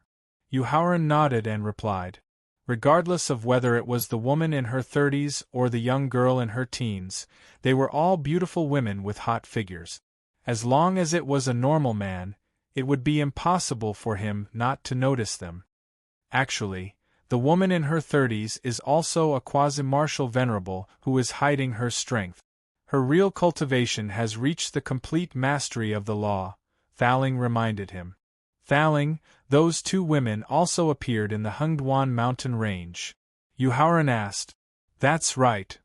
Yuhauran nodded and replied. Regardless of whether it was the woman in her 30s or the young girl in her teens, they were all beautiful women with hot figures. As long as it was a normal man, it would be impossible for him not to notice them. Actually, the woman in her 30s is also a quasi-martial venerable who is hiding her strength. Her real cultivation has reached the complete mastery of the law, Thaling reminded him. Thaling, those 2 women also appeared in the Hengduan mountain range. Yuhauran asked. That's right.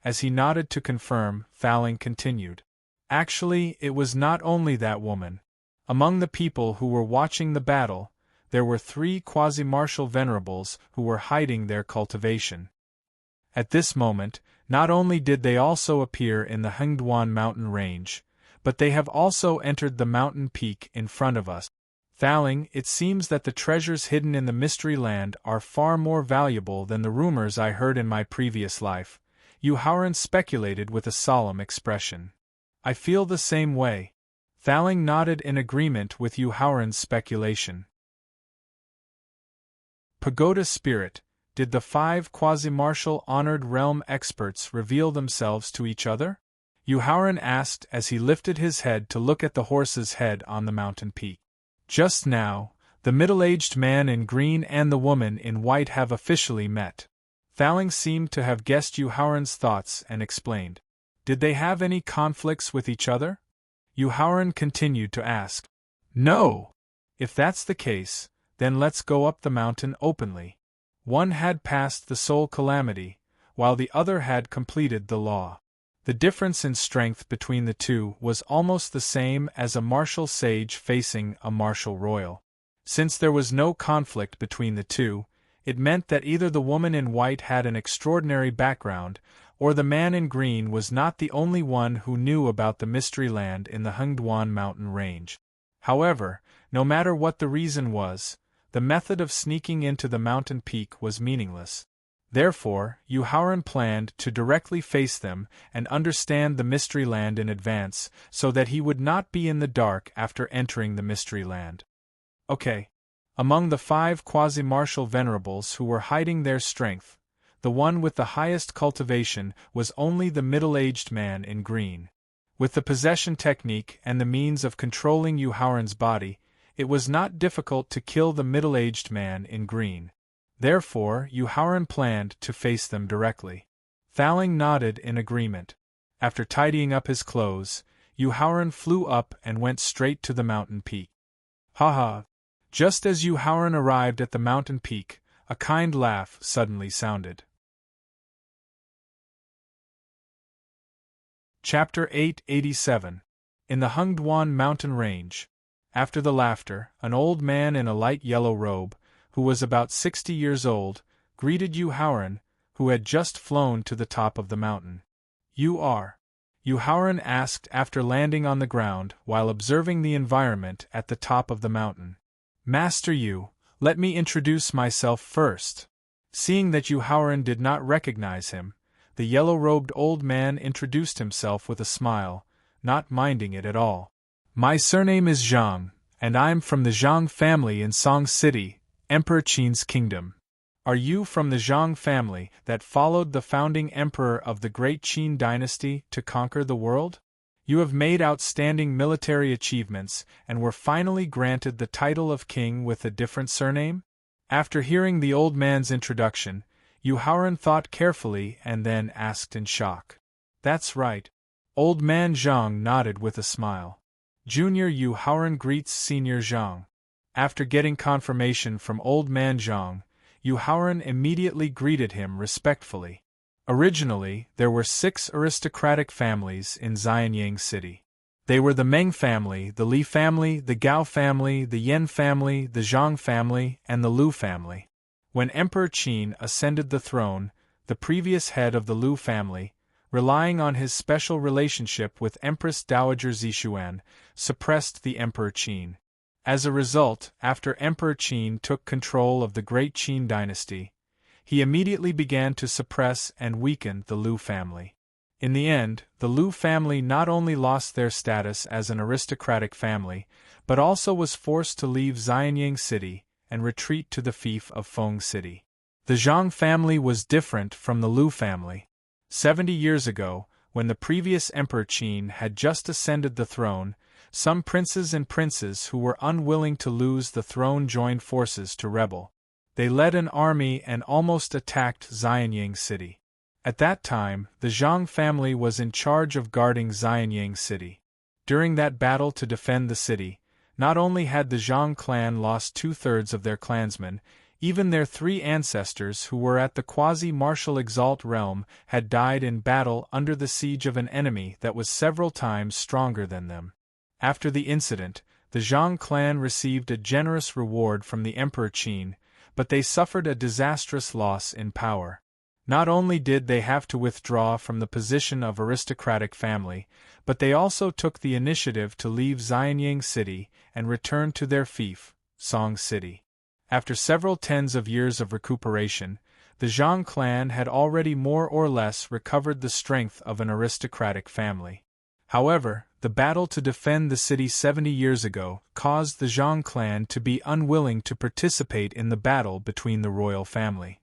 As he nodded to confirm, Thaling continued. Actually, it was not only that woman. Among the people who were watching the battle, there were 3 quasi-martial venerables who were hiding their cultivation. At this moment, not only did they also appear in the Hengduan mountain range, but they have also entered the mountain peak in front of us. Thaling, it seems that the treasures hidden in the Mystery Land are far more valuable than the rumors I heard in my previous life, Yuhauran speculated with a solemn expression. I feel the same way. Thaling nodded in agreement with Yuhauran's speculation. Pagoda Spirit, did the 5 quasi-martial honored realm experts reveal themselves to each other? Yuhauran asked as he lifted his head to look at the horse's head on the mountain peak. Just now, the middle-aged man in green and the woman in white have officially met. Thaling seemed to have guessed Yuhauran's thoughts and explained. Did they have any conflicts with each other? Yuhauran continued to ask. No! If that's the case, then let's go up the mountain openly. One had passed the soul calamity, while the other had completed the law. The difference in strength between the 2 was almost the same as a martial sage facing a martial royal. Since there was no conflict between the 2, it meant that either the woman in white had an extraordinary background, or the man in green was not the only one who knew about the Mystery Land in the Hengduan mountain range. However, no matter what the reason was, the method of sneaking into the mountain peak was meaningless. Therefore, Yuhauran planned to directly face them and understand the Mystery Land in advance so that he would not be in the dark after entering the Mystery Land. Okay. Among the 5 quasi-martial venerables who were hiding their strength, the one with the highest cultivation was only the middle-aged man in green. With the possession technique and the means of controlling Yuhauran's body, it was not difficult to kill the middle-aged man in green. Therefore, Yuhauran planned to face them directly. Thaling nodded in agreement. After tidying up his clothes, Yuhauran flew up and went straight to the mountain peak. Haha! Just as Yu Haoran arrived at the mountain peak, a kind laugh suddenly sounded. Chapter 887. In the Hengduan mountain range. After the laughter, an old man in a light yellow robe, who was about 60 years old, greeted Yu Haoran, who had just flown to the top of the mountain. "You are?" Yu Haoran asked after landing on the ground while observing the environment at the top of the mountain. "Master Yu, let me introduce myself first." Seeing that Yu Haoran did not recognize him, the yellow-robed old man introduced himself with a smile, not minding it at all. "My surname is Zhang, and I'm from the Zhang family in Song City, Emperor Qin's kingdom. Are you from the Zhang family that followed the founding emperor of the great Qin dynasty to conquer the world? You have made outstanding military achievements and were finally granted the title of king with a different surname?" After hearing the old man's introduction, Yu Haoran thought carefully and then asked in shock. "That's right." Old man Zhang nodded with a smile. Junior Yu Haoran greets Senior Zhang. After getting confirmation from old man Zhang, Yu Haoran immediately greeted him respectfully. Originally, there were 6 aristocratic families in Xianyang City. They were the Meng family, the Li family, the Gao family, the Yan family, the Zhang family, and the Lu family. When Emperor Qin ascended the throne, the previous head of the Lu family, relying on his special relationship with Empress Dowager Zixuan, suppressed the Emperor Qin. As a result, after Emperor Qin took control of the great Qin dynasty, he immediately began to suppress and weaken the Lu family. In the end, the Lu family not only lost their status as an aristocratic family, but also was forced to leave Xianyang City and retreat to the fief of Feng City. The Zhang family was different from the Lu family. 70 years ago, when the previous Emperor Qin had just ascended the throne, some princes and princes who were unwilling to lose the throne joined forces to rebel. They led an army and almost attacked Xianyang City. At that time, the Zhang family was in charge of guarding Xianyang City. During that battle to defend the city, not only had the Zhang clan lost 2/3 of their clansmen, even their 3 ancestors who were at the quasi-martial exalt realm had died in battle under the siege of an enemy that was several times stronger than them. After the incident, the Zhang clan received a generous reward from the Emperor Qin, but they suffered a disastrous loss in power. Not only did they have to withdraw from the position of aristocratic family, but they also took the initiative to leave Xianyang City and return to their fief, Song City. After several tens of years of recuperation, the Zhang clan had already more or less recovered the strength of an aristocratic family. However, the battle to defend the city 70 years ago caused the Zhang clan to be unwilling to participate in the battle between the royal family.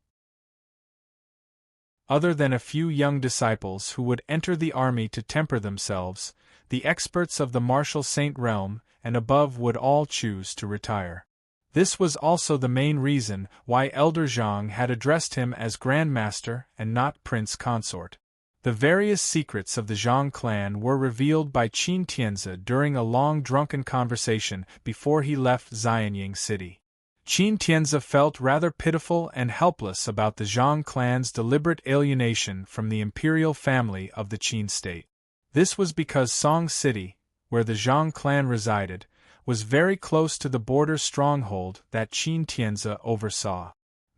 Other than a few young disciples who would enter the army to temper themselves, the experts of the martial saint realm and above would all choose to retire. This was also the main reason why Elder Zhang had addressed him as Grand Master and not Prince Consort. The various secrets of the Zhang clan were revealed by Qin Tianzi during a long drunken conversation before he left Xianyang City. Qin Tianzi felt rather pitiful and helpless about the Zhang clan's deliberate alienation from the imperial family of the Qin state. This was because Song City, where the Zhang clan resided, was very close to the border stronghold that Qin Tianzi oversaw.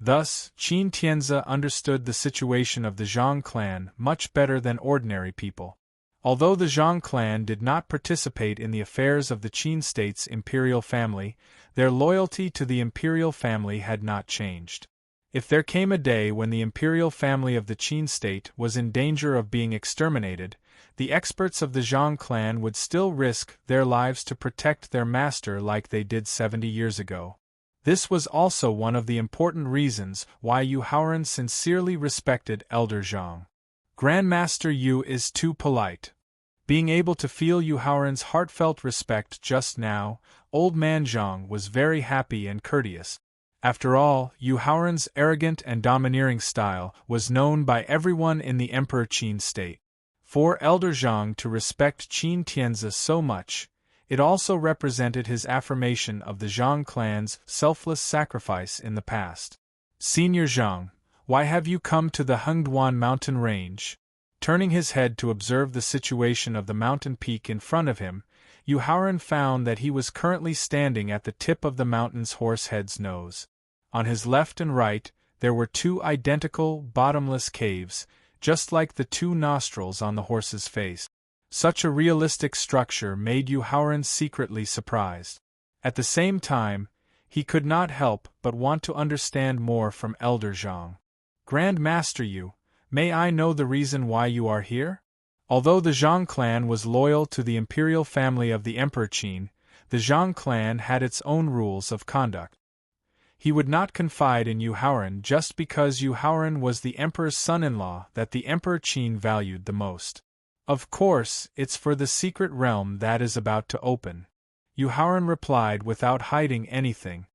Thus, Qin Tianzi understood the situation of the Zhang clan much better than ordinary people. Although the Zhang clan did not participate in the affairs of the Qin state's imperial family, their loyalty to the imperial family had not changed. If there came a day when the imperial family of the Qin state was in danger of being exterminated, the experts of the Zhang clan would still risk their lives to protect their master like they did 70 years ago. This was also one of the important reasons why Yu Haoran sincerely respected Elder Zhang. Grandmaster Yu is too polite. Being able to feel Yu Haoran's heartfelt respect just now, Old Man Zhang was very happy and courteous. After all, Yu Haoran's arrogant and domineering style was known by everyone in the Emperor Qin state. For Elder Zhang to respect Qin Tianzi so much, It also represented his affirmation of the Zhang clan's selfless sacrifice in the past. Senior Zhang, why have you come to the Hengduan mountain range? Turning his head to observe the situation of the mountain peak in front of him, Yu Haoran found that he was currently standing at the tip of the mountain's horsehead's nose. On his left and right, there were two identical, bottomless caves, just like the two nostrils on the horse's face. Such a realistic structure made Yu Haoran secretly surprised. At the same time, he could not help but want to understand more from Elder Zhang. Grand Master Yu, may I know the reason why you are here? Although the Zhang clan was loyal to the imperial family of the Emperor Qin, the Zhang clan had its own rules of conduct. He would not confide in Yu Haoran just because Yu Haoran was the Emperor's son-in-law that the Emperor Qin valued the most. Of course, it's for the secret realm that is about to open. Yu Haoran replied without hiding anything.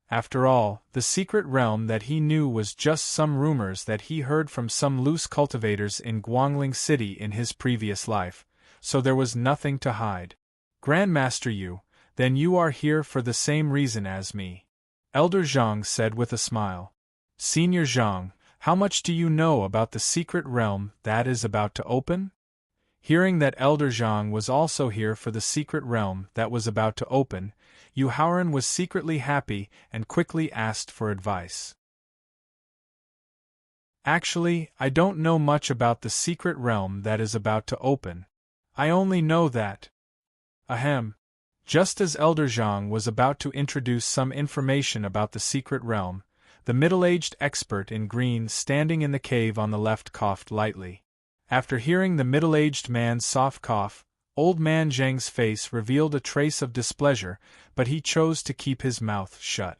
After all, the secret realm that he knew was just some rumors that he heard from some loose cultivators in Guangling City in his previous life, so there was nothing to hide. Grandmaster Yu, then you are here for the same reason as me. Elder Zhang said with a smile. Senior Zhang, how much do you know about the secret realm that is about to open? Hearing that Elder Zhang was also here for the secret realm that was about to open, Yu Haoran was secretly happy and quickly asked for advice. Actually, I don't know much about the secret realm that is about to open. I only know that. Ahem. Just as Elder Zhang was about to introduce some information about the secret realm, the middle-aged expert in green standing in the cave on the left coughed lightly. After hearing the middle-aged man's soft cough, Old Man Zheng's face revealed a trace of displeasure, but he chose to keep his mouth shut.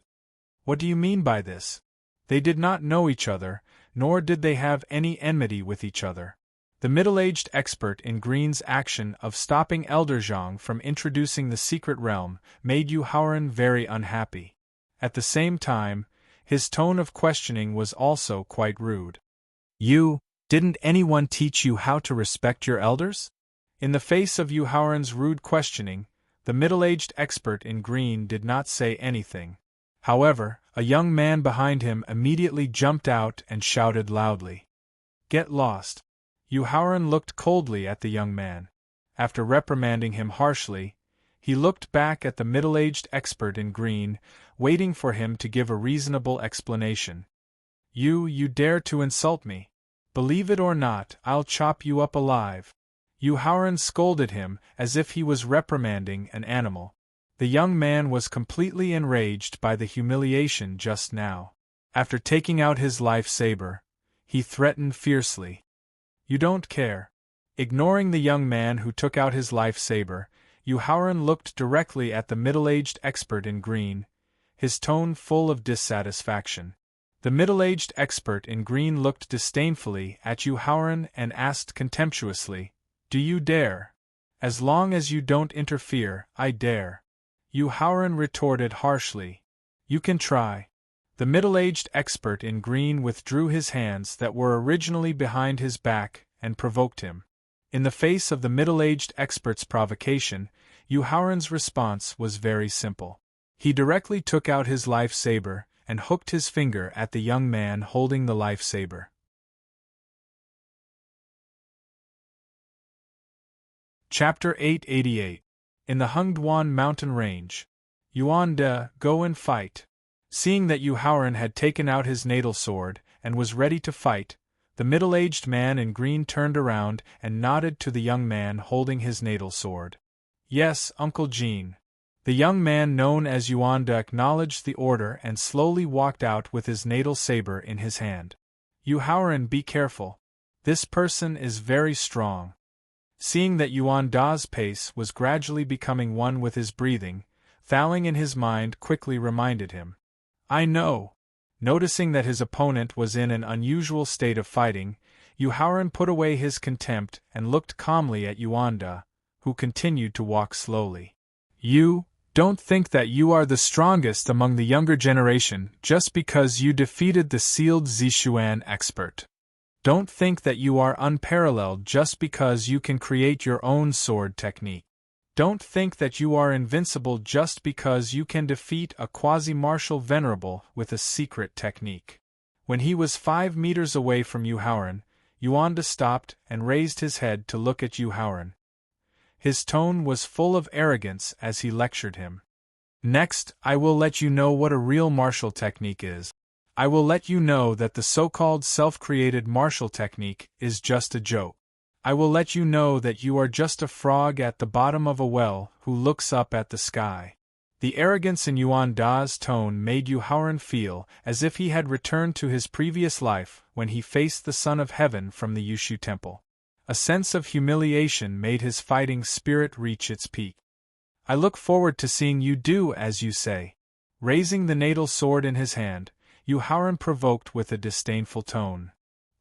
What do you mean by this? They did not know each other, nor did they have any enmity with each other. The middle-aged expert in green's action of stopping Elder Zhang from introducing the secret realm made Yu Haoran very unhappy. At the same time, his tone of questioning was also quite rude. Didn't anyone teach you how to respect your elders? In the face of Yu Haoran's rude questioning, the middle-aged expert in green did not say anything. However, a young man behind him immediately jumped out and shouted loudly. Get lost! Yu Haoran looked coldly at the young man. After reprimanding him harshly, he looked back at the middle-aged expert in green, waiting for him to give a reasonable explanation. You dare to insult me? Believe it or not, I'll chop you up alive. Yu Haoran scolded him as if he was reprimanding an animal. The young man was completely enraged by the humiliation just now. After taking out his life saber, he threatened fiercely. You don't care. Ignoring the young man who took out his life saber, Yu Haoran looked directly at the middle-aged expert in green, his tone full of dissatisfaction. The middle-aged expert in green looked disdainfully at Yu Haoran and asked contemptuously, Do you dare? As long as you don't interfere, I dare. Yu Haoran retorted harshly. You can try. The middle-aged expert in green withdrew his hands that were originally behind his back and provoked him. In the face of the middle-aged expert's provocation, Yu Haoran's response was very simple. He directly took out his life saber and hooked his finger at the young man holding the life saber. Chapter 888. In the Hengduan mountain range. Yuan De, go and fight. Seeing that Yu Haoran had taken out his natal sword and was ready to fight, the middle-aged man in green turned around and nodded to the young man holding his natal sword. Yes, Uncle Jean. The young man known as Yuan De acknowledged the order and slowly walked out with his natal saber in his hand. Yu Haoran, be careful. This person is very strong. Seeing that Yuan Da's pace was gradually becoming one with his breathing, Thowing in his mind quickly reminded him. I know. Noticing that his opponent was in an unusual state of fighting, Yu Haoran put away his contempt and looked calmly at Yuan Da, who continued to walk slowly. You don't think that you are the strongest among the younger generation just because you defeated the sealed Zishuan expert. Don't think that you are unparalleled just because you can create your own sword technique. Don't think that you are invincible just because you can defeat a quasi-martial venerable with a secret technique. When he was 5 meters away from Yuhauran, Yuanda stopped and raised his head to look at Yuhauran. His tone was full of arrogance as he lectured him. Next, I will let you know what a real martial technique is. I will let you know that the so-called self-created martial technique is just a joke. I will let you know that you are just a frog at the bottom of a well who looks up at the sky. The arrogance in Yuan Da's tone made Yuhauran feel as if he had returned to his previous life when he faced the Son of Heaven from the Yushu Temple. A sense of humiliation made his fighting spirit reach its peak. I look forward to seeing you do as you say. Raising the natal sword in his hand, Yuhauran provoked with a disdainful tone.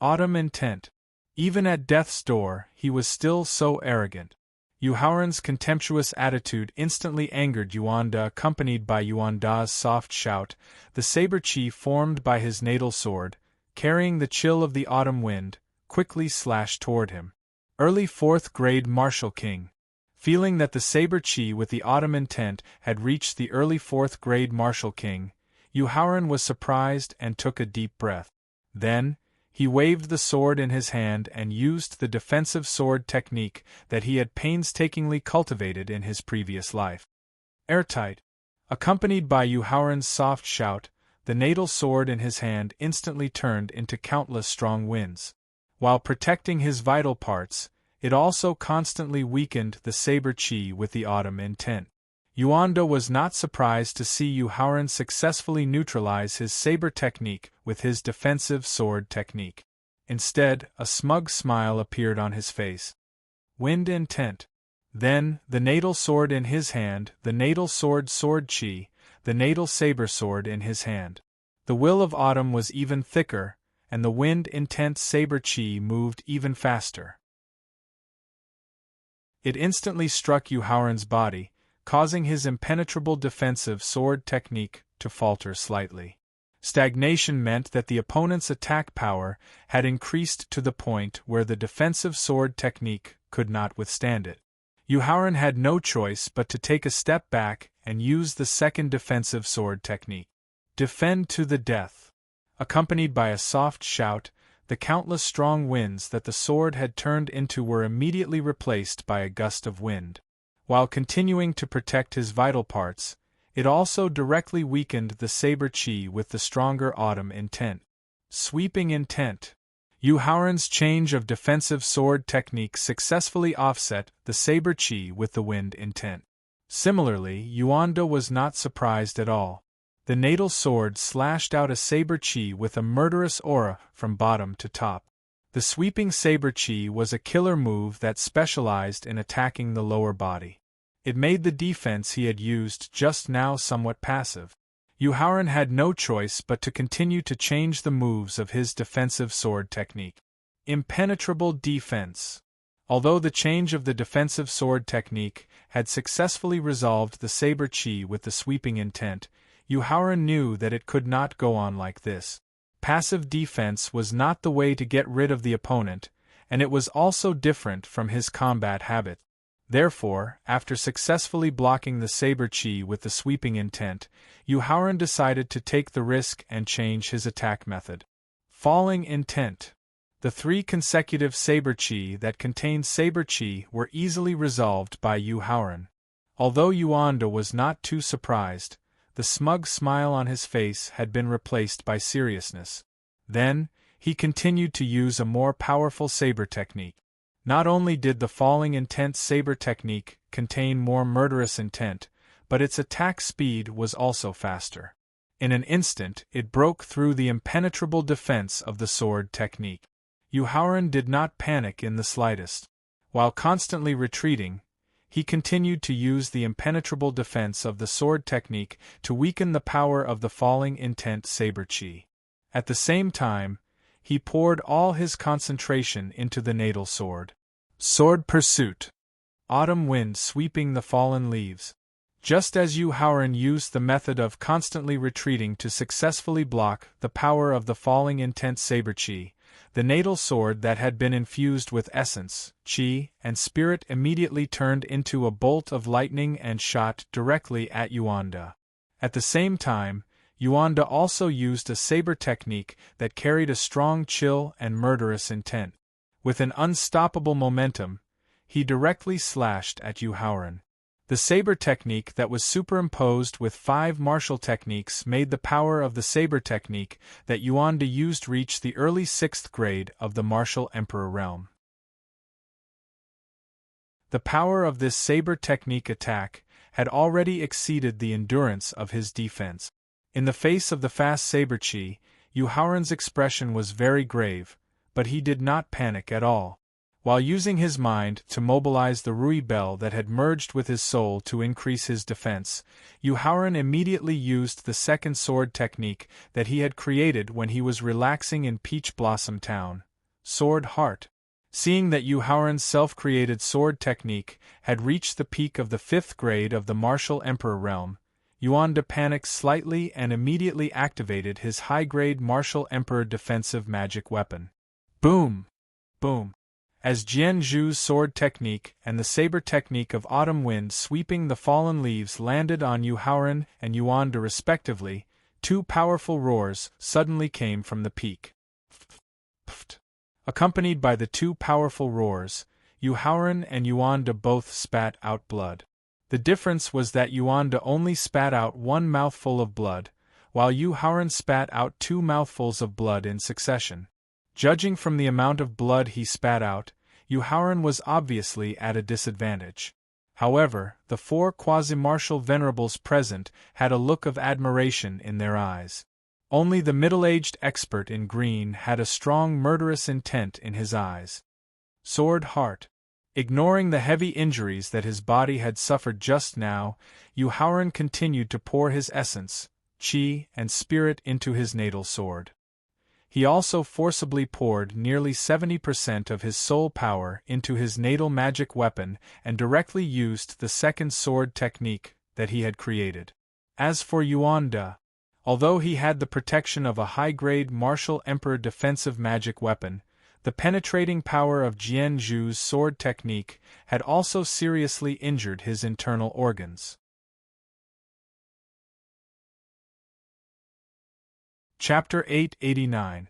Autumn intent. Even at death's door, he was still so arrogant. Yuhauran's contemptuous attitude instantly angered Yuanda, accompanied by Yuanda's soft shout. The saber chi formed by his natal sword, carrying the chill of the autumn wind, quickly slashed toward him. Early 4th grade martial king. Feeling that the saber chi with the autumn intent had reached the early 4th grade martial king, Yuhauran was surprised and took a deep breath. Then, he waved the sword in his hand and used the defensive sword technique that he had painstakingly cultivated in his previous life. Airtight. Accompanied by Yuhauran's soft shout, the natal sword in his hand instantly turned into countless strong winds. While protecting his vital parts, it also constantly weakened the saber chi with the autumn intent. Yuanda was not surprised to see Yuhauran successfully neutralize his saber technique with his defensive sword technique. Instead, a smug smile appeared on his face. Wind intent. Then, the natal sword in his hand, the natal sword chi, the natal saber sword in his hand. The will of autumn was even thicker, and the wind intent saber chi moved even faster. It instantly struck Yuhauran's body, causing his impenetrable defensive sword technique to falter slightly. Stagnation meant that the opponent's attack power had increased to the point where the defensive sword technique could not withstand it. Yuhauran had no choice but to take a step back and use the second defensive sword technique. Defend to the death. Accompanied by a soft shout, the countless strong winds that the sword had turned into were immediately replaced by a gust of wind. While continuing to protect his vital parts, it also directly weakened the saber chi with the stronger autumn intent. Sweeping intent. Yuhauran's change of defensive sword technique successfully offset the saber chi with the wind intent. Similarly, Yuanda was not surprised at all. The natal sword slashed out a saber chi with a murderous aura from bottom to top. The sweeping saber chi was a killer move that specialized in attacking the lower body. It made the defense he had used just now somewhat passive. Yuhauran had no choice but to continue to change the moves of his defensive sword technique. Impenetrable defense. Although the change of the defensive sword technique had successfully resolved the saber chi with the sweeping intent, Yuhauran knew that it could not go on like this. Passive defense was not the way to get rid of the opponent, and it was also different from his combat habit. Therefore, after successfully blocking the saber chi with the sweeping intent, Yuhauran decided to take the risk and change his attack method. Falling intent. The 3 consecutive saber chi that contained saber chi were easily resolved by Yuhauran. Although Yuanda was not too surprised, the smug smile on his face had been replaced by seriousness. Then, he continued to use a more powerful saber technique. Not only did the falling intent saber technique contain more murderous intent, but its attack speed was also faster. In an instant, it broke through the impenetrable defense of the sword technique. Yuhauran did not panic in the slightest. While constantly retreating, he continued to use the impenetrable defense of the sword technique to weaken the power of the falling intent saber chi. At the same time, he poured all his concentration into the natal sword. Sword pursuit. Autumn wind sweeping the fallen leaves. Just as Yuhauran used the method of constantly retreating to successfully block the power of the falling intent saber chi, The natal sword that had been infused with essence, chi, and spirit immediately turned into a bolt of lightning and shot directly at Yuanda. At the same time, Yuanda also used a saber technique that carried a strong chill and murderous intent. With an unstoppable momentum, he directly slashed at Yu Haoran. The saber technique that was superimposed with 5 martial techniques made the power of the saber technique that Yuanda used reach the early 6th grade of the martial emperor realm. The power of this saber technique attack had already exceeded the endurance of his defense. In the face of the fast saber chi, Yu Haoran's expression was very grave, but he did not panic at all. While using his mind to mobilize the Rui Bell that had merged with his soul to increase his defense, Yu Haoran immediately used the second sword technique that he had created when he was relaxing in Peach Blossom Town, Sword Heart. Seeing that Yu Haoran's self-created sword technique had reached the peak of the 5th grade of the martial emperor realm, Yuanda panicked slightly and immediately activated his high-grade martial emperor defensive magic weapon. Boom! Boom! As Jian Zhu's sword technique and the saber technique of autumn wind sweeping the fallen leaves landed on Yu Haoran and Yuanda respectively, 2 powerful roars suddenly came from the peak. Accompanied by the 2 powerful roars, Yu Haoran and Yuanda both spat out blood. The difference was that Yuanda only spat out 1 mouthful of blood, while Yu Haoran spat out 2 mouthfuls of blood in succession. Judging from the amount of blood he spat out, Yu Haoran was obviously at a disadvantage. However, the 4 quasi-martial venerables present had a look of admiration in their eyes. Only the middle-aged expert in green had a strong murderous intent in his eyes. Sword Heart. Ignoring the heavy injuries that his body had suffered just now, Yu Haoran continued to pour his essence, chi, and spirit into his natal sword. He also forcibly poured nearly 70% of his soul power into his natal magic weapon and directly used the second sword technique that he had created. As for Yuanda, although he had the protection of a high-grade martial emperor defensive magic weapon, the penetrating power of Jian Zhu's sword technique had also seriously injured his internal organs. Chapter 889.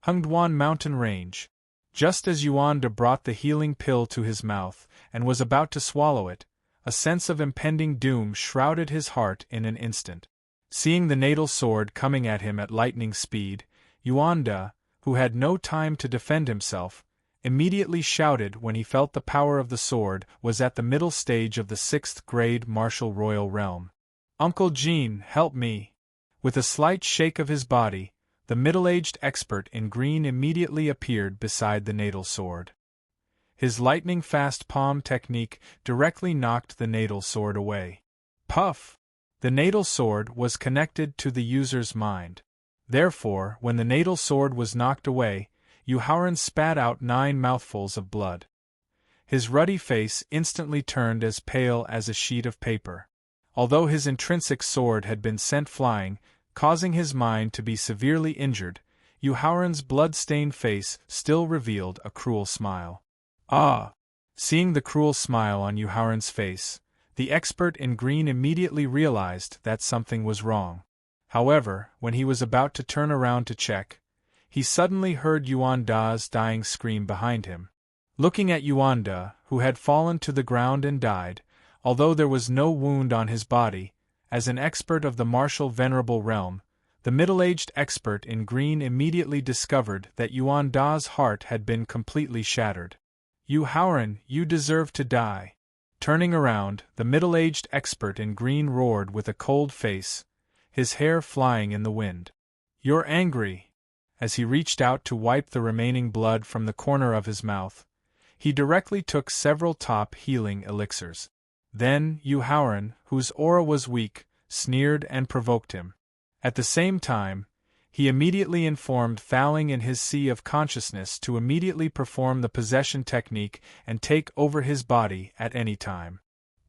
Hengduan Mountain Range. Just as Yuanda brought the healing pill to his mouth and was about to swallow it, a sense of impending doom shrouded his heart in an instant. Seeing the natal sword coming at him at lightning speed, Yuanda, who had no time to defend himself, immediately shouted when he felt the power of the sword was at the middle stage of the 6th grade martial royal realm. "Uncle Jean, help me!" With a slight shake of his body, the middle-aged expert in green immediately appeared beside the natal sword. His lightning-fast palm technique directly knocked the natal sword away. Puff! The natal sword was connected to the user's mind. Therefore, when the natal sword was knocked away, Yu Haoran spat out 9 mouthfuls of blood. His ruddy face instantly turned as pale as a sheet of paper. Although his intrinsic sword had been sent flying, causing his mind to be severely injured, Yu Haoran's blood-stained face still revealed a cruel smile. Ah! Seeing the cruel smile on Yu Haoran's face, the expert in green immediately realized that something was wrong. However, when he was about to turn around to check, he suddenly heard Yuanda's dying scream behind him. Looking at Yuanda, who had fallen to the ground and died, although there was no wound on his body, as an expert of the martial venerable realm, the middle-aged expert in green immediately discovered that Yuanda's heart had been completely shattered. "Yu Haoran, you deserve to die." Turning around, the middle-aged expert in green roared with a cold face, his hair flying in the wind. "You're angry." As he reached out to wipe the remaining blood from the corner of his mouth, he directly took several top healing elixirs. Then, Yu Haoran, whose aura was weak, sneered and provoked him. At the same time, he immediately informed Thaling in his sea of consciousness to immediately perform the possession technique and take over his body at any time.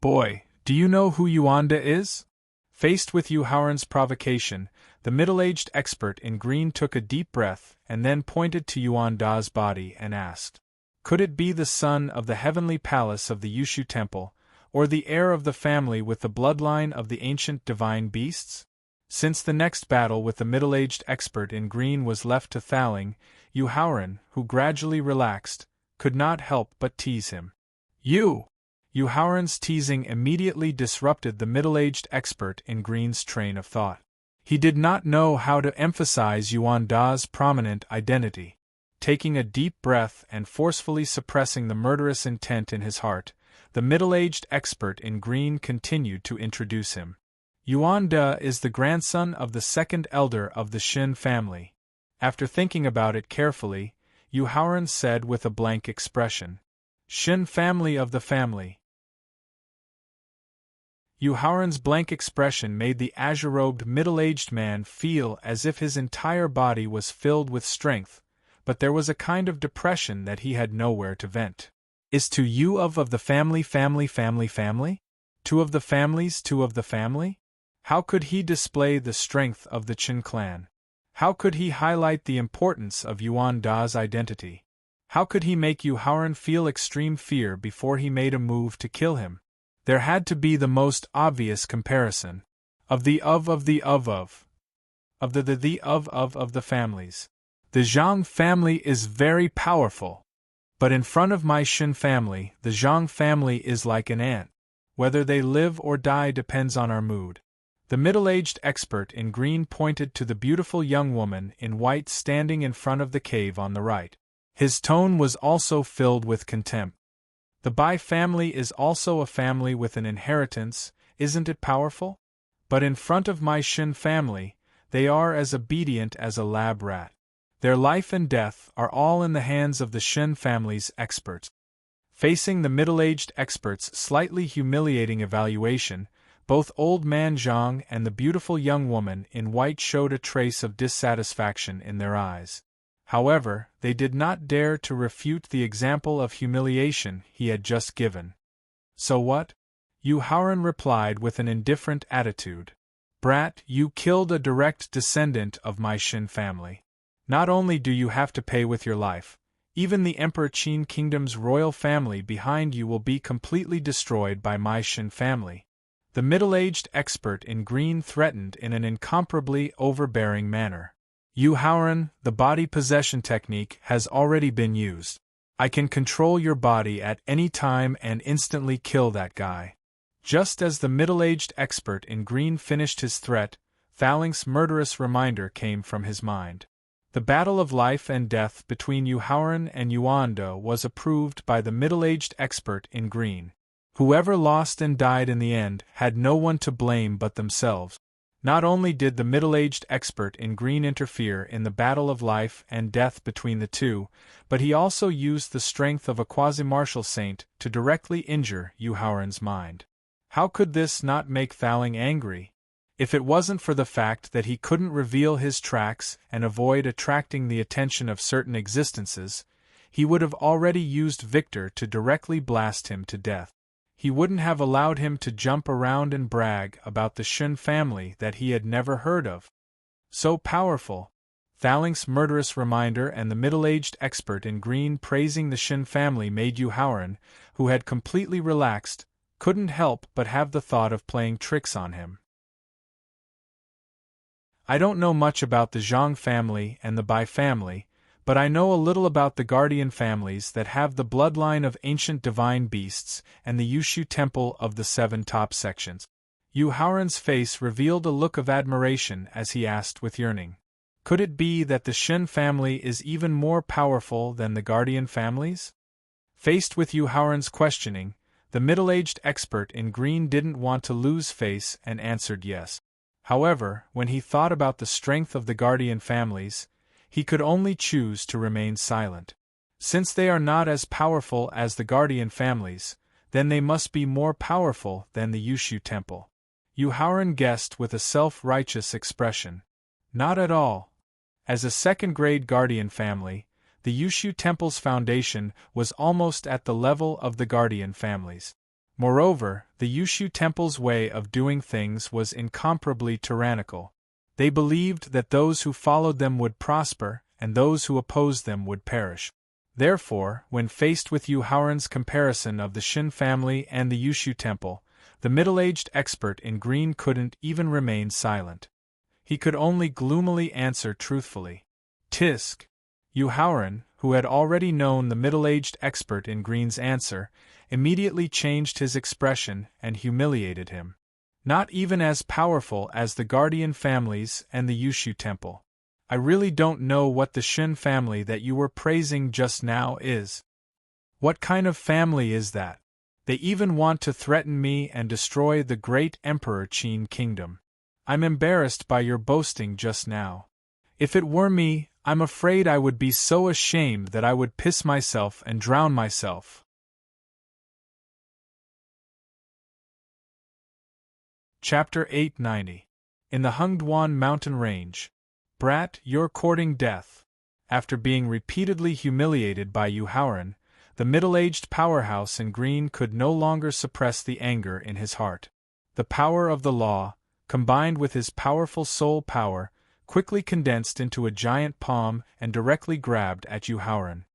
"Boy, do you know who Yuanda is?" Faced with Yu Haoran's provocation, The middle-aged expert in green took a deep breath and then pointed to Yuan Da's body and asked, "Could it be the son of the heavenly palace of the Yushu temple, or the heir of the family with the bloodline of the ancient divine beasts?" Since the next battle with the middle-aged expert in green was left to Thaling, Yu Haoran, who gradually relaxed, could not help but tease him. Yu Haoran's teasing immediately disrupted the middle-aged expert in green's train of thought. He did not know how to emphasize Yuan Da's prominent identity. Taking a deep breath and forcefully suppressing the murderous intent in his heart, the middle-aged expert in green continued to introduce him. Yuan Da is the grandson of the second elder of the Shin family. After thinking about it carefully, Yu Haoran said with a blank expression, "Shin family of the family." Yu Haoran's blank expression made the azure-robed middle-aged man feel as if his entire body was filled with strength, but there was a kind of depression that he had nowhere to vent. "Is to you of the family? Two of the family? How could he display the strength of the Qin clan? How could he highlight the importance of Yuan Da's identity? How could he make Yu Haoran feel extreme fear before he made a move to kill him? There had to be the most obvious comparison. Of the families. The Zhang family is very powerful. But in front of my Shin family, the Zhang family is like an ant. Whether they live or die depends on our mood." The middle-aged expert in green pointed to the beautiful young woman in white standing in front of the cave on the right. His tone was also filled with contempt. "The Bai family is also a family with an inheritance, isn't it powerful? But in front of my Shin family, they are as obedient as a lab rat. Their life and death are all in the hands of the Shin family's experts." Facing the middle-aged expert's slightly humiliating evaluation, both old man Zhang and the beautiful young woman in white showed a trace of dissatisfaction in their eyes. However, they did not dare to refute the example of humiliation he had just given. "So what?" Yu Haoran replied with an indifferent attitude. "Brat, you killed a direct descendant of my Shin family. Not only do you have to pay with your life, even the Emperor Qin Kingdom's royal family behind you will be completely destroyed by my Shin family." The middle-aged expert in green threatened in an incomparably overbearing manner. "Yu Haoran, the body possession technique has already been used. I can control your body at any time and instantly kill that guy." Just as the middle-aged expert in green finished his threat, Thaling's murderous reminder came from his mind. The battle of life and death between Yu Haoran and Yuan Da was approved by the middle-aged expert in green. Whoever lost and died in the end had no one to blame but themselves. Not only did the middle-aged expert in green interfere in the battle of life and death between the two, but he also used the strength of a quasi-martial saint to directly injure Yu Haoran's mind. How could this not make Thaling angry? If it wasn't for the fact that he couldn't reveal his tracks and avoid attracting the attention of certain existences, he would have already used Victor to directly blast him to death. He wouldn't have allowed him to jump around and brag about the Shin family that he had never heard of. So powerful. Thaling's murderous reminder and the middle-aged expert in green praising the Shin family made Yu Haoran, who had completely relaxed, couldn't help but have the thought of playing tricks on him. "I don't know much about the Zhang family and the Bai family, but I know a little about the guardian families that have the bloodline of ancient divine beasts and the Yushu temple of the 7 top sections." Yu Haoran's face revealed a look of admiration as he asked with yearning, "Could it be that the Shin family is even more powerful than the guardian families?" Faced with Yu Haoran's questioning, the middle-aged expert in green didn't want to lose face and answered yes. However, when he thought about the strength of the guardian families, he could only choose to remain silent. Since they are not as powerful as the guardian families, then they must be more powerful than the Yushu temple. Yu Haoran guessed with a self-righteous expression. Not at all. As a second-grade guardian family, the Yushu temple's foundation was almost at the level of the guardian families. Moreover, the Yushu temple's way of doing things was incomparably tyrannical. They believed that those who followed them would prosper, and those who opposed them would perish. Therefore, when faced with Yu Haoran's comparison of the Shin family and the Yushu temple, the middle-aged expert in green couldn't even remain silent. He could only gloomily answer truthfully. Tisk. Yu Haoran, who had already known the middle-aged expert in green's answer, immediately changed his expression and humiliated him. Not even as powerful as the guardian families and the Yushu temple. I really don't know what the Shin family that you were praising just now is. What kind of family is that? They even want to threaten me and destroy the great Emperor Qin kingdom. I'm embarrassed by your boasting just now. If it were me, I'm afraid I would be so ashamed that I would piss myself and drown myself. Chapter 890. In the Hengduan mountain range. Brat, you're courting death. After being repeatedly humiliated by Yu Haoran, the middle-aged powerhouse in green could no longer suppress the anger in his heart. The power of the law, combined with his powerful soul power, quickly condensed into a giant palm and directly grabbed at Yu Haoran.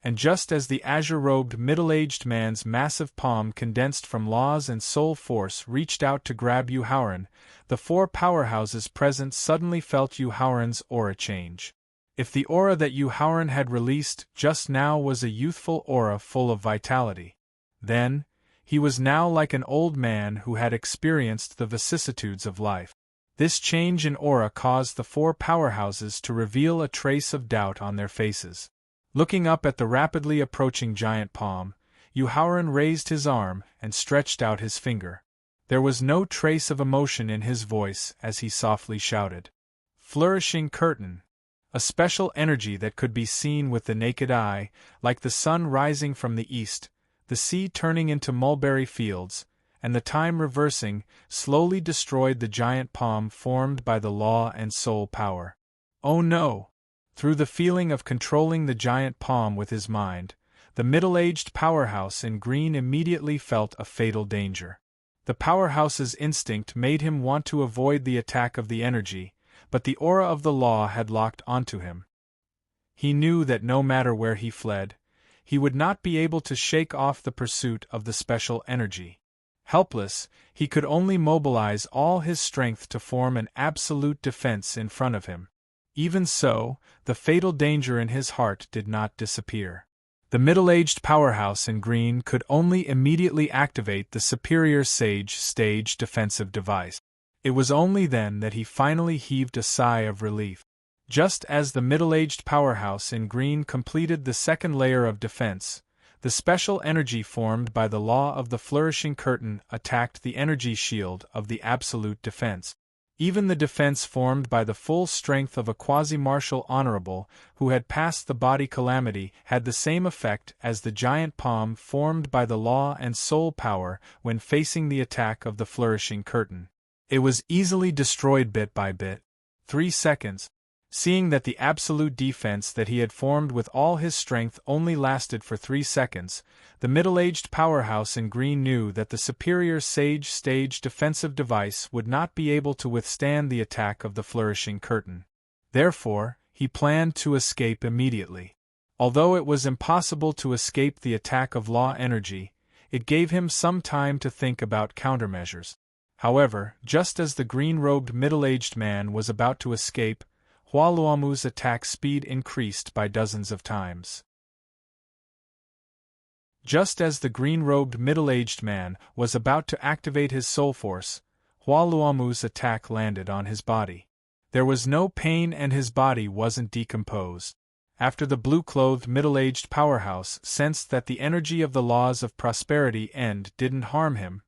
And just as the azure-robed middle-aged man's massive palm condensed from laws and soul force reached out to grab Yu Haoran, the four powerhouses present suddenly felt Yu Haoran's aura change. If the aura that Yu Haoran had released just now was a youthful aura full of vitality, then, he was now like an old man who had experienced the vicissitudes of life. This change in aura caused the four powerhouses to reveal a trace of doubt on their faces. Looking up at the rapidly approaching giant palm, Yu Haoran raised his arm and stretched out his finger. There was no trace of emotion in his voice as he softly shouted. Flourishing curtain. A special energy that could be seen with the naked eye, like the sun rising from the east, the sea turning into mulberry fields, and the time reversing, slowly destroyed the giant palm formed by the law and soul power. Oh no! Through the feeling of controlling the giant palm with his mind, the middle-aged powerhouse in green immediately felt a fatal danger. The powerhouse's instinct made him want to avoid the attack of the energy, but the aura of the law had locked onto him. He knew that no matter where he fled, he would not be able to shake off the pursuit of the special energy. Helpless, he could only mobilize all his strength to form an absolute defense in front of him. Even so, the fatal danger in his heart did not disappear. The middle-aged powerhouse in green could only immediately activate the superior sage stage defensive device. It was only then that he finally heaved a sigh of relief. Just as the middle-aged powerhouse in green completed the second layer of defense, the special energy formed by the law of the flourishing curtain attacked the energy shield of the absolute defense. Even the defense formed by the full strength of a quasi-martial honorable who had passed the body calamity had the same effect as the giant palm formed by the law and soul power when facing the attack of the flourishing curtain. It was easily destroyed bit by bit. 3 seconds. Seeing that the absolute defense that he had formed with all his strength only lasted for 3 seconds, the middle-aged powerhouse in green knew that the superior sage stage defensive device would not be able to withstand the attack of the flourishing curtain. Therefore, he planned to escape immediately. Although it was impossible to escape the attack of law energy, it gave him some time to think about countermeasures. However, just as the green-robed middle-aged man was about to escape, Hualuomu's attack speed increased by dozens of times. Just as the green-robed middle-aged man was about to activate his soul force, Hualuomu's attack landed on his body. There was no pain and his body wasn't decomposed. After the blue-clothed middle-aged powerhouse sensed that the energy of the laws of prosperity didn't harm him,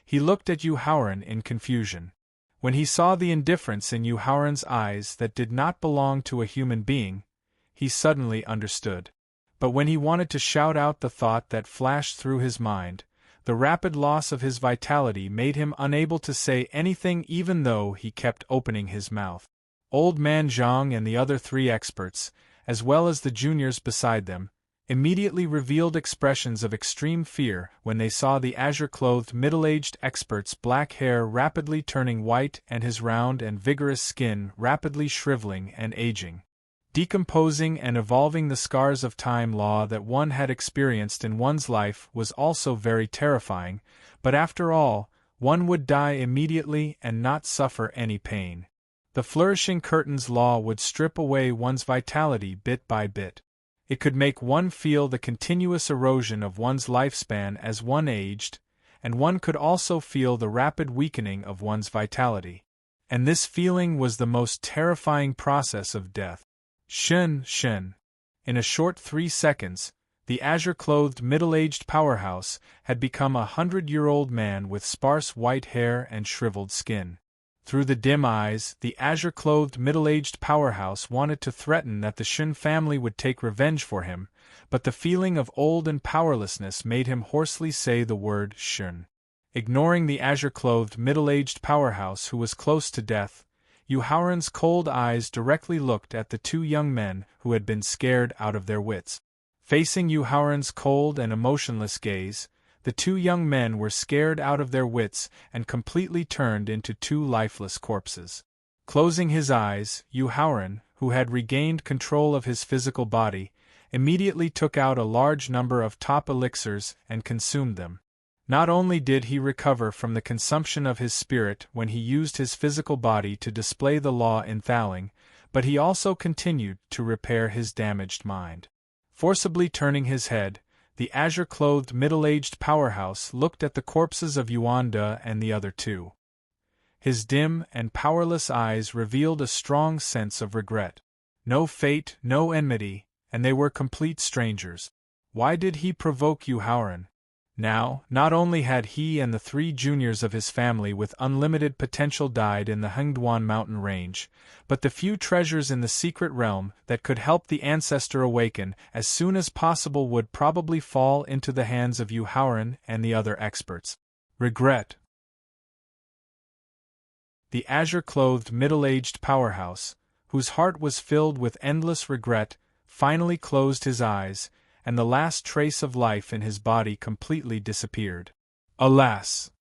he looked at Yu Haoran in confusion. When he saw the indifference in Yu Haoran's eyes that did not belong to a human being, he suddenly understood. But when he wanted to shout out the thought that flashed through his mind, the rapid loss of his vitality made him unable to say anything even though he kept opening his mouth. Old Man Zhang and the other 3 experts, as well as the juniors beside them, immediately revealed expressions of extreme fear when they saw the azure-clothed middle-aged expert's black hair rapidly turning white and his round and vigorous skin rapidly shriveling and aging, decomposing and evolving. The scars of time law that one had experienced in one's life was also very terrifying, but after all, one would die immediately and not suffer any pain. The flourishing curtains law would strip away one's vitality bit by bit. It could make one feel the continuous erosion of one's lifespan as one aged, and one could also feel the rapid weakening of one's vitality. And this feeling was the most terrifying process of death. Shen. In a short 3 seconds, the azure-clothed middle-aged powerhouse had become a 100-year-old man with sparse white hair and shriveled skin. Through the dim eyes, the azure-clothed middle-aged powerhouse wanted to threaten that the Shen family would take revenge for him, but the feeling of old and powerlessness made him hoarsely say the word Shen. Ignoring the azure-clothed middle-aged powerhouse who was close to death, Yu Haoran's cold eyes directly looked at the two young men who had been scared out of their wits. Facing Yu Haoran's cold and emotionless gaze, the two young men were scared out of their wits and completely turned into two lifeless corpses. Closing his eyes, Yu Haoran, who had regained control of his physical body, immediately took out a large number of top elixirs and consumed them. Not only did he recover from the consumption of his spirit when he used his physical body to display the law in Thaling, but he also continued to repair his damaged mind. Forcibly turning his head, the azure-clothed middle-aged powerhouse looked at the corpses of Yuanda and the other two. His dim and powerless eyes revealed a strong sense of regret. No fate, no enmity, and they were complete strangers. Why did he provoke Yu Haoran? Now, not only had he and the 3 juniors of his family with unlimited potential died in the Hengduan mountain range, but the few treasures in the secret realm that could help the ancestor awaken as soon as possible would probably fall into the hands of Yu Haoran and the other experts. Regret. The azure-clothed middle-aged powerhouse, whose heart was filled with endless regret, finally closed his eyes, and the last trace of life in his body completely disappeared. Alas!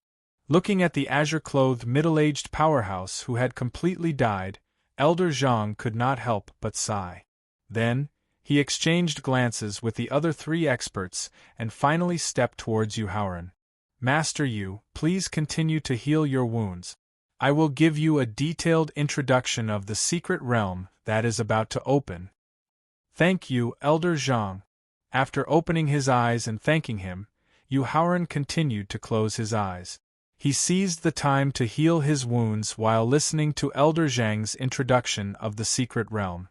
Looking at the azure-clothed middle-aged powerhouse who had completely died, Elder Zhang could not help but sigh. Then, he exchanged glances with the other 3 experts and finally stepped towards Yu Haoran. Master Yu, please continue to heal your wounds. I will give you a detailed introduction of the secret realm that is about to open. Thank you, Elder Zhang. After opening his eyes and thanking him, Yu Haoran continued to close his eyes. He seized the time to heal his wounds while listening to Elder Zhang's introduction of the secret realm.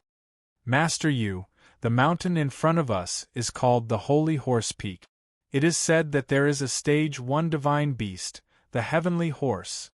Master Yu, the mountain in front of us is called the Holy Horse Peak. It is said that there is a stage 1 divine beast, the Heavenly Horse.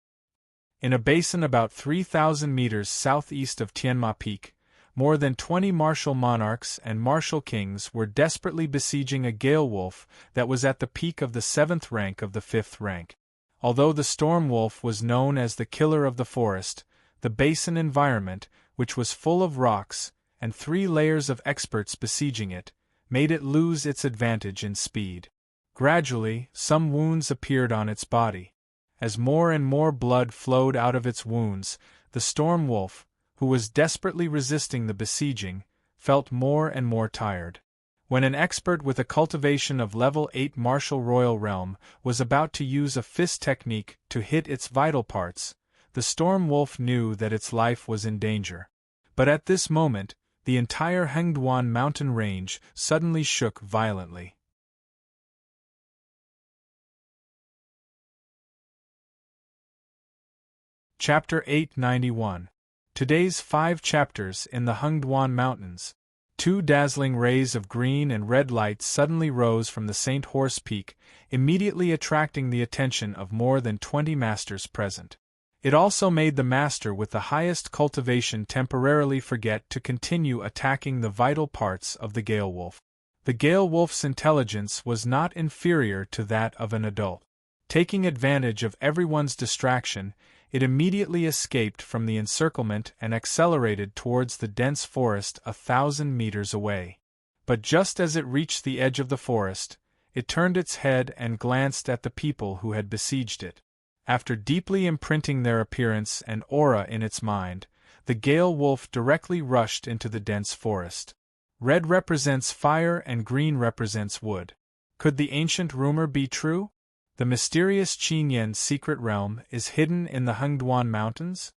In a basin about 3,000 meters southeast of Tianma Peak, more than 20 martial monarchs and martial kings were desperately besieging a gale wolf that was at the peak of the 7th rank of the 5th rank. Although the storm wolf was known as the killer of the forest, the basin environment, which was full of rocks, and 3 layers of experts besieging it, made it lose its advantage in speed. Gradually, some wounds appeared on its body. As more and more blood flowed out of its wounds, the storm wolf, who was desperately resisting the besieging, felt more and more tired. When an expert with a cultivation of level 8 martial royal realm was about to use a fist technique to hit its vital parts, the storm wolf knew that its life was in danger. But at this moment, the entire Hengduan mountain range suddenly shook violently. Chapter 891. Today's 5 chapters in the Hengduan Mountains. 2 dazzling rays of green and red light suddenly rose from the St. Horse Peak, immediately attracting the attention of more than 20 masters present. It also made the master with the highest cultivation temporarily forget to continue attacking the vital parts of the Gale Wolf. The Gale Wolf's intelligence was not inferior to that of an adult. Taking advantage of everyone's distraction, it immediately escaped from the encirclement and accelerated towards the dense forest 1,000 meters away. But just as it reached the edge of the forest, it turned its head and glanced at the people who had besieged it. After deeply imprinting their appearance and aura in its mind, the Gale Wolf directly rushed into the dense forest. Red represents fire and green represents wood. Could the ancient rumor be true? The mysterious Qinyan secret realm is hidden in the Hengduan Mountains?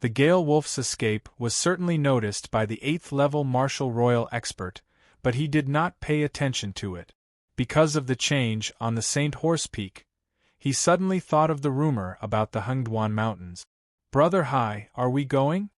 The Gale Wolf's escape was certainly noticed by the 8th-level martial royal expert, but he did not pay attention to it. Because of the change on the St. Horse Peak, he suddenly thought of the rumor about the Hengduan Mountains. "Brother Hai, are we going?"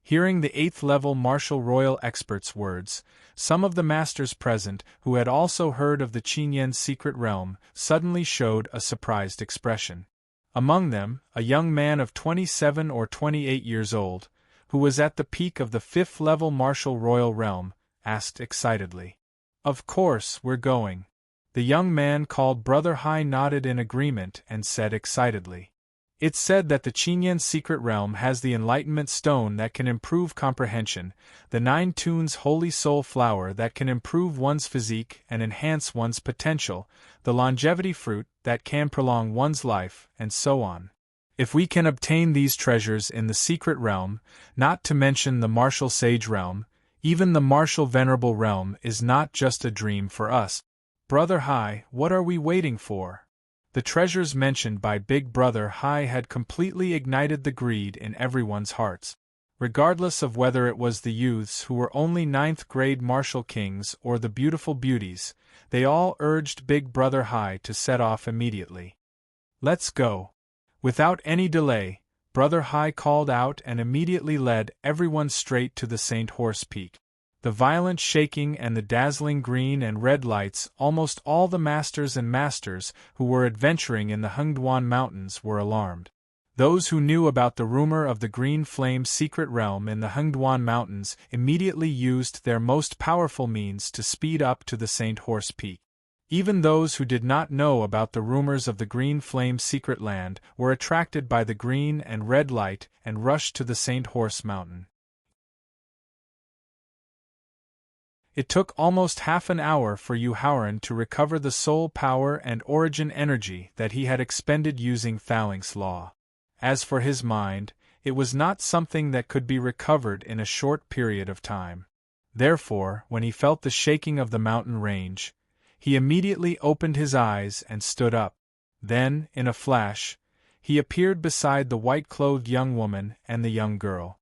Hearing the 8th-level martial royal expert's words, some of the masters present, who had also heard of the Qinyan secret realm, suddenly showed a surprised expression. Among them, a young man of 27 or 28 years old, who was at the peak of the 5th-level martial royal realm, asked excitedly, "Of course, we're going." The young man called Brother Hai nodded in agreement and said excitedly, "It's said that the Qinyan secret realm has the enlightenment stone that can improve comprehension, the 9 tunes holy soul flower that can improve one's physique and enhance one's potential, the longevity fruit that can prolong one's life, and so on. If we can obtain these treasures in the secret realm, not to mention the martial sage realm, even the martial venerable realm is not just a dream for us. Brother Hai, what are we waiting for?" The treasures mentioned by Big Brother Hai had completely ignited the greed in everyone's hearts. Regardless of whether it was the youths who were only 9th-grade martial kings or the beautiful beauties, they all urged Big Brother Hai to set off immediately. "Let's go." Without any delay, Brother Hai called out and immediately led everyone straight to the St. Horse Peak. The violent shaking and the dazzling green and red lights, almost all the masters and masters who were adventuring in the Hengduan Mountains were alarmed. Those who knew about the rumor of the Green Flame secret realm in the Hengduan Mountains immediately used their most powerful means to speed up to the St. Horse Peak. Even those who did not know about the rumors of the Green Flame secret land were attracted by the green and red light and rushed to the St. Horse Mountain. It took almost half an hour for Yu Haoran to recover the soul power and origin energy that he had expended using Phalanx Law. As for his mind, it was not something that could be recovered in a short period of time. Therefore, when he felt the shaking of the mountain range, he immediately opened his eyes and stood up. Then, in a flash, he appeared beside the white-clothed young woman and the young girl.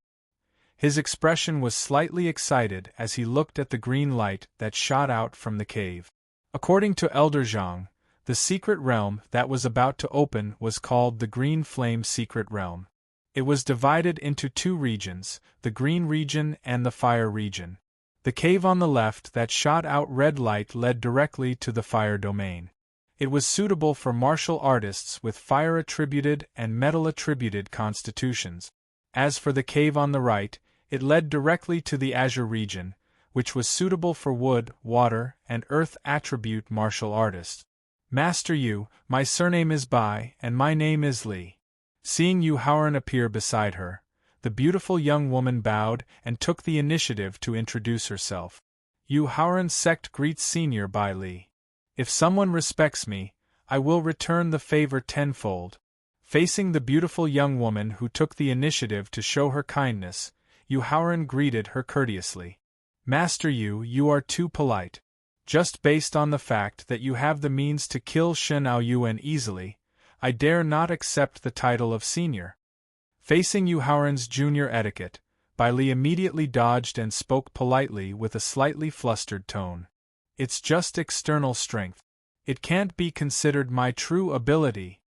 His expression was slightly excited as he looked at the green light that shot out from the cave. According to Elder Zhang, the secret realm that was about to open was called the Green Flame Secret Realm. It was divided into 2 regions, the Green Region and the Fire Region. The cave on the left that shot out red light led directly to the Fire Domain. It was suitable for martial artists with fire-attributed and metal-attributed constitutions. As for the cave on the right, it led directly to the Azure region, which was suitable for wood, water, and earth attribute martial artists. "Master Yu, my surname is Bai, and my name is Li." Seeing Yu Haoran appear beside her, the beautiful young woman bowed and took the initiative to introduce herself. "Yu Haoran's sect greets Senior Bai Li. If someone respects me, I will return the favor tenfold." Facing the beautiful young woman who took the initiative to show her kindness, Yu Haoran greeted her courteously. "Master Yu, you are too polite. Just based on the fact that you have the means to kill Shen Aoyuan easily, I dare not accept the title of senior." Facing Yu Haoran's junior etiquette, Bai Li immediately dodged and spoke politely with a slightly flustered tone. "It's just external strength. It can't be considered my true ability."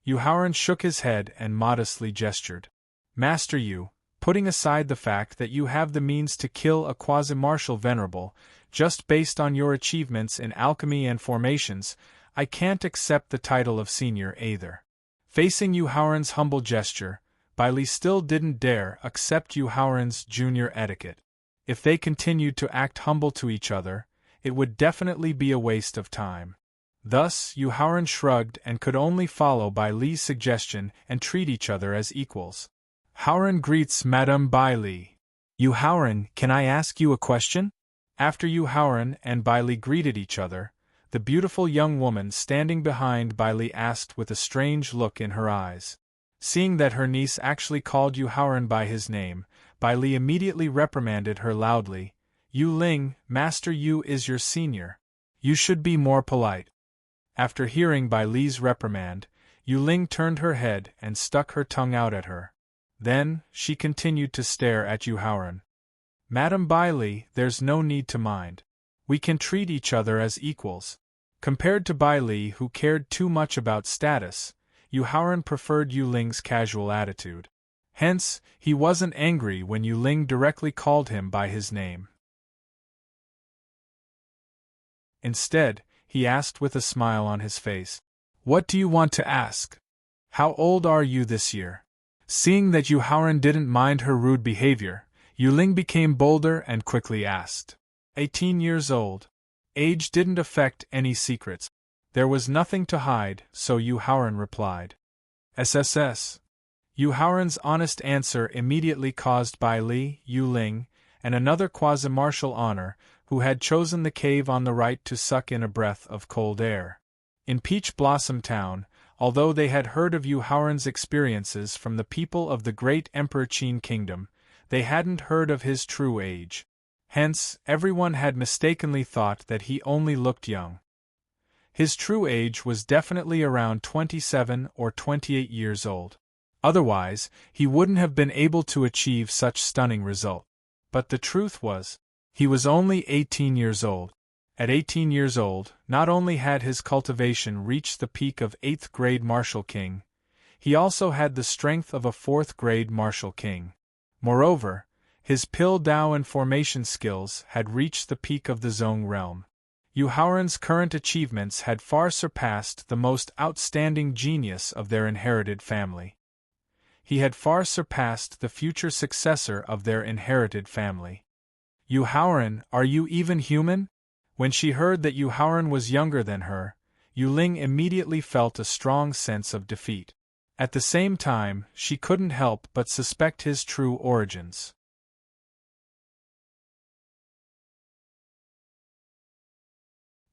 Yu Haoran shook his head and modestly gestured. "Master Yu, putting aside the fact that you have the means to kill a quasi-martial venerable, just based on your achievements in alchemy and formations, I can't accept the title of senior either." Facing Yu Haoran's humble gesture, Bai Li still didn't dare accept Yu Haoran's junior etiquette. If they continued to act humble to each other, it would definitely be a waste of time. Thus, Yu Haoran shrugged and could only follow Bai Li's suggestion and treat each other as equals. Haoran greets Madame Bai Li. "Yu Haoran, can I ask you a question?" After Yu Haoran and Bai Li greeted each other, the beautiful young woman standing behind Bai Li asked with a strange look in her eyes. Seeing that her niece actually called Yu Haoran by his name, Bai Li immediately reprimanded her loudly. Yu Ling, Master Yu is your senior. You should be more polite. After hearing Bai Li's reprimand, Yu Ling turned her head and stuck her tongue out at her. Then, she continued to stare at Yu Haoran. Madam Bai Li, there's no need to mind. We can treat each other as equals. Compared to Bai Li, who cared too much about status, Yu Haoran preferred Yu Ling's casual attitude. Hence, he wasn't angry when Yu Ling directly called him by his name. Instead, he asked with a smile on his face, "What do you want to ask? How old are you this year?" Seeing that Yu Haoran didn't mind her rude behavior, Yu Ling became bolder and quickly asked. 18 years old. Age didn't affect any secrets. There was nothing to hide, so Yu Haoran replied. SSS. Yu Haoran's honest answer immediately caused Bai Li, Yu Ling, and another quasi-martial honor, who had chosen the cave on the right to suck in a breath of cold air. In Peach Blossom Town, although they had heard of Yu Haoran's experiences from the people of the great Emperor Qin Kingdom, they hadn't heard of his true age. Hence, everyone had mistakenly thought that he only looked young. His true age was definitely around 27 or 28 years old. Otherwise, he wouldn't have been able to achieve such stunning result. But the truth was, he was only 18 years old. At 18 years old, not only had his cultivation reached the peak of 8th grade Martial King, he also had the strength of a 4th grade Martial King. Moreover, his Pill Dao and formation skills had reached the peak of the Zong realm. Yu Haoran's current achievements had far surpassed the most outstanding genius of their inherited family. He had far surpassed the future successor of their inherited family. Yu Haoran, are you even human? When she heard that Yu Haoran was younger than her, Yu Ling immediately felt a strong sense of defeat. At the same time, she couldn't help but suspect his true origins.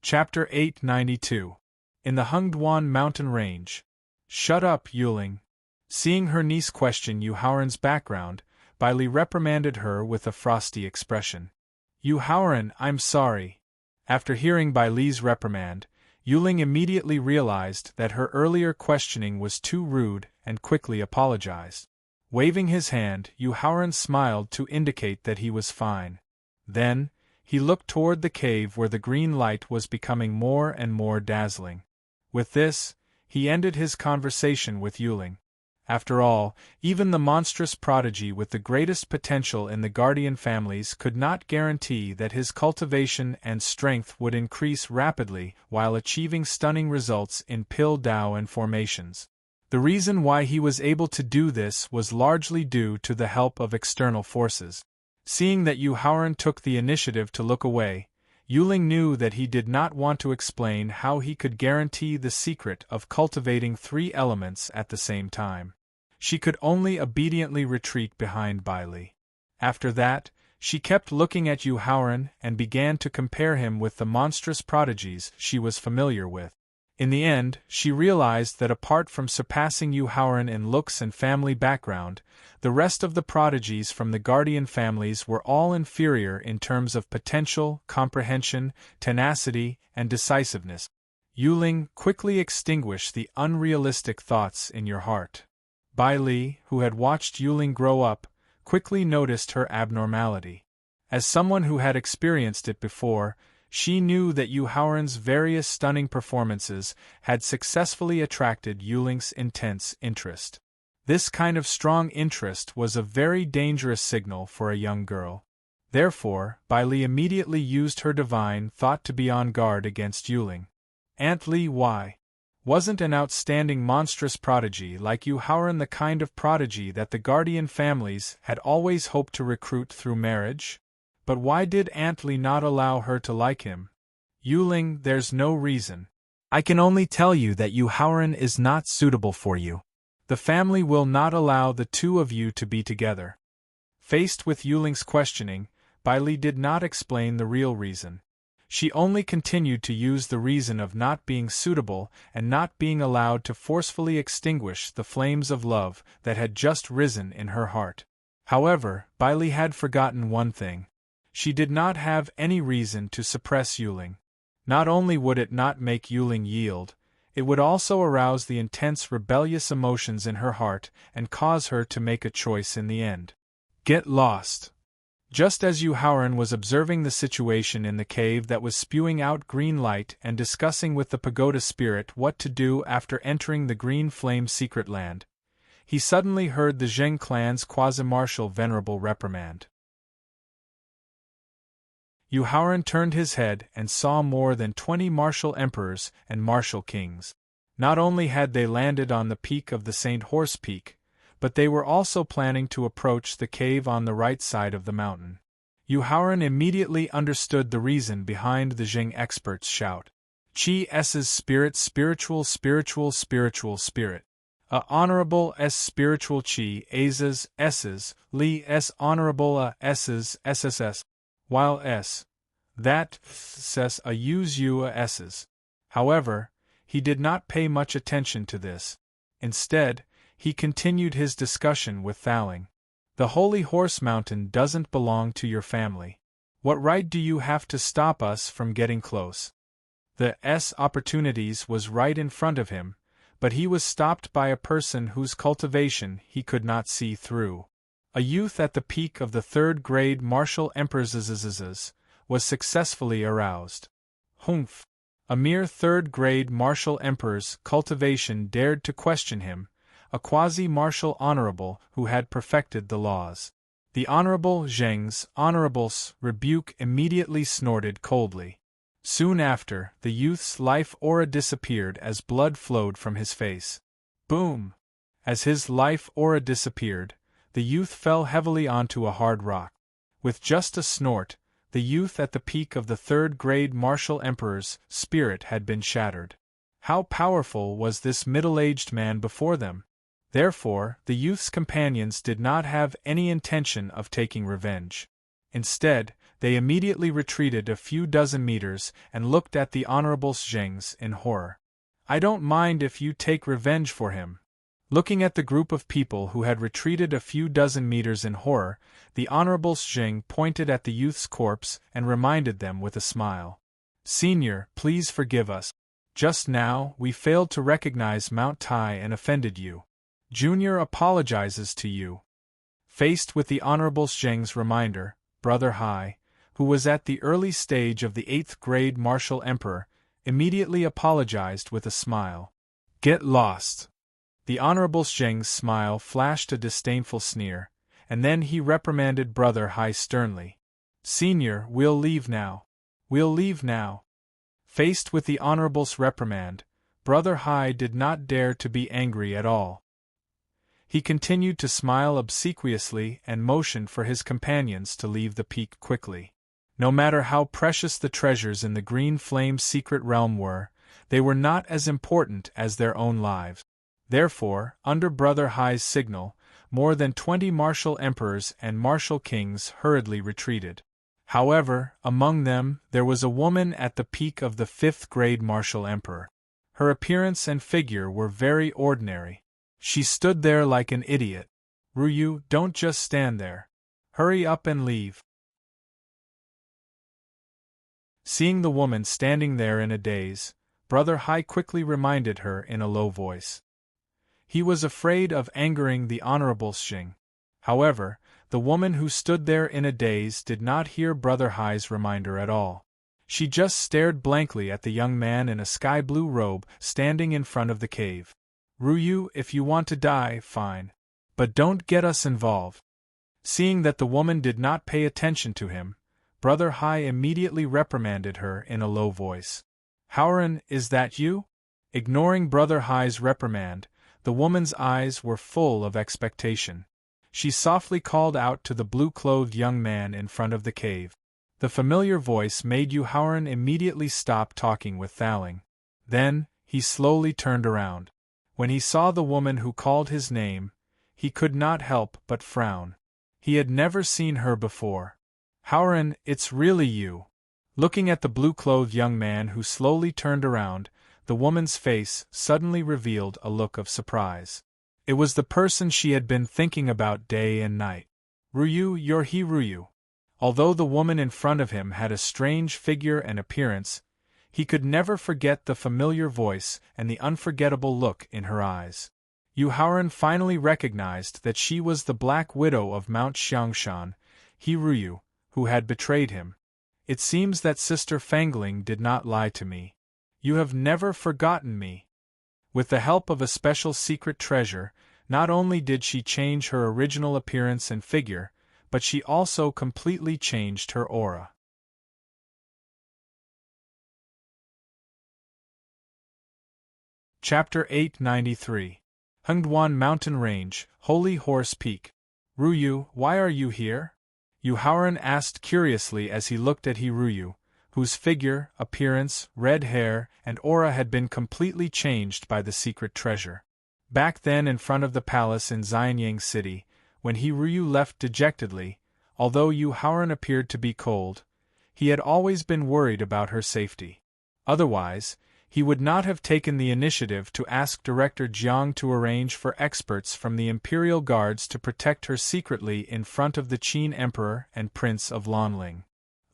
Chapter 892. In the Hengduan Mountain Range. Shut up, Yuling. Seeing her niece question Yu Haoran's background, Bai Li reprimanded her with a frosty expression. Yu Haoran, I'm sorry. After hearing Bai Li's reprimand, Yuling immediately realized that her earlier questioning was too rude and quickly apologized. Waving his hand, Yu Haoran smiled to indicate that he was fine. Then, he looked toward the cave where the green light was becoming more and more dazzling. With this, he ended his conversation with Yuling. After all, even the monstrous prodigy with the greatest potential in the guardian families could not guarantee that his cultivation and strength would increase rapidly while achieving stunning results in Pill Dao and formations. The reason why he was able to do this was largely due to the help of external forces. Seeing that Yu Haoran took the initiative to look away, Yuling knew that he did not want to explain how he could guarantee the secret of cultivating 3 elements at the same time. She could only obediently retreat behind Bai Li. After that, she kept looking at Yu Haoran and began to compare him with the monstrous prodigies she was familiar with. In the end, she realized that apart from surpassing Yu Haoran in looks and family background, the rest of the prodigies from the guardian families were all inferior in terms of potential, comprehension, tenacity, and decisiveness. Yuling, quickly extinguish the unrealistic thoughts in your heart. Bai Li, who had watched Yuling grow up, quickly noticed her abnormality. As someone who had experienced it before, she knew that Yu Haoran's various stunning performances had successfully attracted Yuling's intense interest. This kind of strong interest was a very dangerous signal for a young girl. Therefore, Bai Li immediately used her divine thought to be on guard against Yuling. Aunt Li, why? Wasn't an outstanding monstrous prodigy like Yu Haoran the kind of prodigy that the guardian families had always hoped to recruit through marriage? But why did Aunt Li not allow her to like him? Yuling, there's no reason. I can only tell you that Yu Haoran is not suitable for you. The family will not allow the two of you to be together. Faced with Yuling's questioning, Bailey did not explain the real reason. She only continued to use the reason of not being suitable and not being allowed to forcefully extinguish the flames of love that had just risen in her heart. However, Bailey had forgotten one thing. She did not have any reason to suppress Yuling. Not only would it not make Yuling yield, it would also arouse the intense rebellious emotions in her heart and cause her to make a choice in the end. Get lost. Just as Yu Haoran was observing the situation in the cave that was spewing out green light and discussing with the pagoda spirit what to do after entering the Green Flame secret land, he suddenly heard the Zheng clan's quasi-martial venerable reprimand. Yu Haoran turned his head and saw more than 20 martial emperors and martial kings. Not only had they landed on the peak of the St. Horse Peak, but they were also planning to approach the cave on the right side of the mountain. Yu Haoran immediately understood the reason behind the Zheng expert's shout. Qi S's spirit, spiritual, spiritual, spiritual spirit. A honorable S spiritual Qi A's S's, Li S honorable A S's SSS, while S, that S a U's U a S's. However, he did not pay much attention to this. Instead, he continued his discussion with Thaling. The Holy Horse Mountain doesn't belong to your family. What right do you have to stop us from getting close? The S opportunities was right in front of him, but he was stopped by a person whose cultivation he could not see through. A youth at the peak of the third-grade martial emperors was successfully aroused. Humph! A mere third-grade martial emperor's cultivation dared to question him, a quasi-martial honorable who had perfected the laws. The Honorable Zheng's honorable's rebuke immediately snorted coldly. Soon after, the youth's life aura disappeared as blood flowed from his face. Boom! As his life aura disappeared, the youth fell heavily onto a hard rock. With just a snort, the youth at the peak of the third-grade martial emperor's spirit had been shattered. How powerful was this middle-aged man before them? Therefore, the youth's companions did not have any intention of taking revenge. Instead, they immediately retreated a few dozen meters and looked at the Honorable Zhengs in horror. I don't mind if you take revenge for him. Looking at the group of people who had retreated a few dozen meters in horror, the Honorable Zheng pointed at the youth's corpse and reminded them with a smile. Senior, please forgive us. Just now, we failed to recognize Mount Tai and offended you. Junior apologizes to you. Faced with the Honorable Zheng's reminder, Brother Hai, who was at the early stage of the 8th grade martial emperor, immediately apologized with a smile. Get lost. The Honorable Zheng's smile flashed a disdainful sneer, and then he reprimanded Brother Hai sternly. Senior, we'll leave now. We'll leave now. Faced with the Honorable's reprimand, Brother Hai did not dare to be angry at all. He continued to smile obsequiously and motioned for his companions to leave the peak quickly. No matter how precious the treasures in the Green Flame secret realm were, they were not as important as their own lives. Therefore, under Brother Hai's signal, more than 20 martial emperors and martial kings hurriedly retreated. However, among them, there was a woman at the peak of the 5th grade martial emperor. Her appearance and figure were very ordinary. She stood there like an idiot. Ruyu, don't just stand there. Hurry up and leave. Seeing the woman standing there in a daze, Brother Hai quickly reminded her in a low voice. He was afraid of angering the Honorable Zheng. However, the woman who stood there in a daze did not hear Brother Hai's reminder at all. She just stared blankly at the young man in a sky-blue robe standing in front of the cave. Ruyu, if you want to die, fine. But don't get us involved. Seeing that the woman did not pay attention to him, Brother Hai immediately reprimanded her in a low voice. Haoran, is that you? Ignoring Brother Hai's reprimand, the woman's eyes were full of expectation. She softly called out to the blue-clothed young man in front of the cave. The familiar voice made Yu Haoran immediately stop talking with Thaling. Then, he slowly turned around. When he saw the woman who called his name, he could not help but frown. He had never seen her before. Howren, it's really you. Looking at the blue-clothed young man who slowly turned around, the woman's face suddenly revealed a look of surprise. It was the person she had been thinking about day and night. Ryu, you're he Ryu. Although the woman in front of him had a strange figure and appearance, he could never forget the familiar voice and the unforgettable look in her eyes. Yu Haoran finally recognized that she was the Black Widow of Mount Xiangshan, he Ryu, who had betrayed him. It seems that Sister Fangling did not lie to me. You have never forgotten me. With the help of a special secret treasure, not only did she change her original appearance and figure, but she also completely changed her aura. Chapter 893. Hengduan Mountain Range, Holy Horse Peak. Ryu, why are you here? Yu Haoran asked curiously as he looked at he Ryu, whose figure, appearance, red hair, and aura had been completely changed by the secret treasure. Back then in front of the palace in Xianyang City, when he Ryu left dejectedly, although Yu Haoran appeared to be cold, he had always been worried about her safety. Otherwise, he would not have taken the initiative to ask Director Jiang to arrange for experts from the Imperial Guards to protect her secretly in front of the Qin Emperor and Prince of Lanling.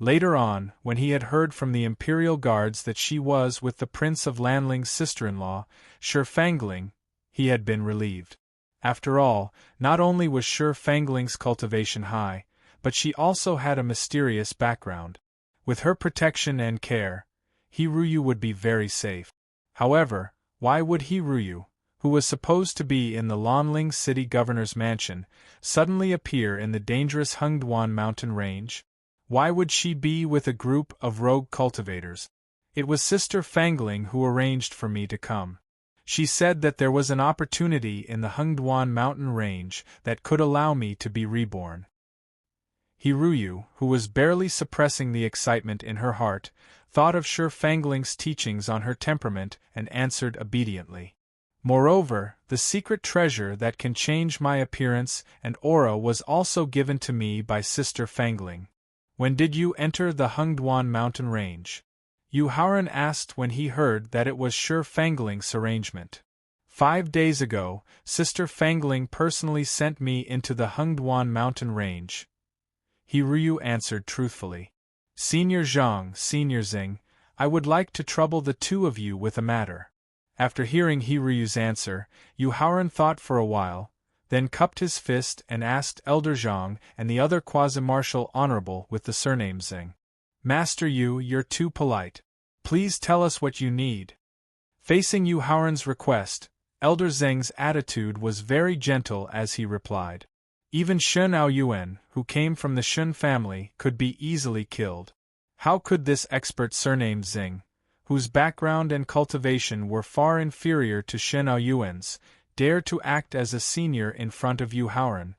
Later on, when he had heard from the Imperial Guards that she was with the Prince of Lanling's sister-in-law, Shi Fangling, he had been relieved. After all, not only was Shi Fangling's cultivation high, but she also had a mysterious background. With her protection and care, he Ryu would be very safe. However, why would he Ryu, who was supposed to be in the Lanling city governor's mansion, suddenly appear in the dangerous Hengduan mountain range? Why would she be with a group of rogue cultivators? It was Sister Fangling who arranged for me to come. She said that there was an opportunity in the Hengduan mountain range that could allow me to be reborn. He Ryu, who was barely suppressing the excitement in her heart, thought of Shi Fangling's teachings on her temperament and answered obediently. Moreover, the secret treasure that can change my appearance and aura was also given to me by Sister Fangling. When did you enter the Hengduan mountain range? Yu Haoran asked when he heard that it was Shi Fangling's arrangement. 5 days ago, Sister Fangling personally sent me into the Hengduan mountain range. He Ryu answered truthfully. Senior Zhang, Senior Xing, I would like to trouble the two of you with a matter. After hearing he Ryu's answer, Yu Haoran thought for a while, then cupped his fist and asked Elder Zhang and the other quasi-marshal honorable with the surname Xing. Master Yu, you're too polite. Please tell us what you need. Facing Yu Haoran's request, Elder Zheng's attitude was very gentle as he replied. Even Shun Aoyuan, who came from the Shun family, could be easily killed. How could this expert surnamed Xing, whose background and cultivation were far inferior to Shun Aoyuan's, dare to act as a senior in front of Yu Haoran?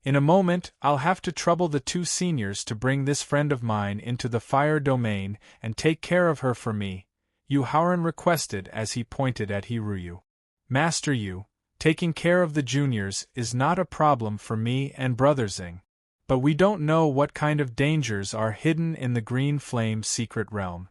In a moment, I'll have to trouble the two seniors to bring this friend of mine into the fire domain and take care of her for me, Yu Haoran requested as he pointed at he Ryu. Master Yu, taking care of the juniors is not a problem for me and Brother Xing. But we don't know what kind of dangers are hidden in the Green Flame secret realm.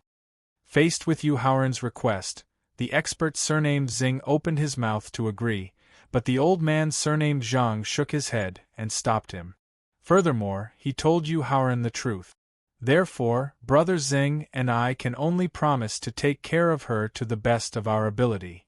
Faced with Yu Haoran's request, the expert surnamed Xing opened his mouth to agree, but the old man surnamed Zhang shook his head and stopped him. Furthermore, he told Yu Haoran the truth. Therefore, Brother Xing and I can only promise to take care of her to the best of our ability.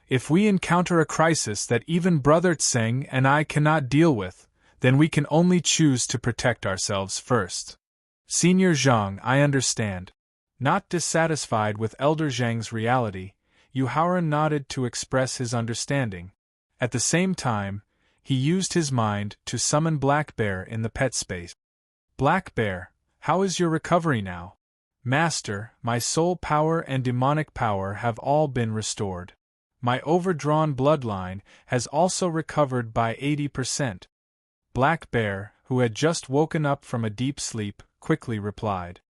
If we encounter a crisis that even Brother Tseng and I cannot deal with, then we can only choose to protect ourselves first. Senior Zhang, I understand. Not dissatisfied with Elder Zhang's reality, Yu Haoran nodded to express his understanding. At the same time, he used his mind to summon Black Bear in the pet space. Black Bear, how is your recovery now? Master, my soul power and demonic power have all been restored. My overdrawn bloodline has also recovered by 80%. Black Bear, who had just woken up from a deep sleep, quickly replied.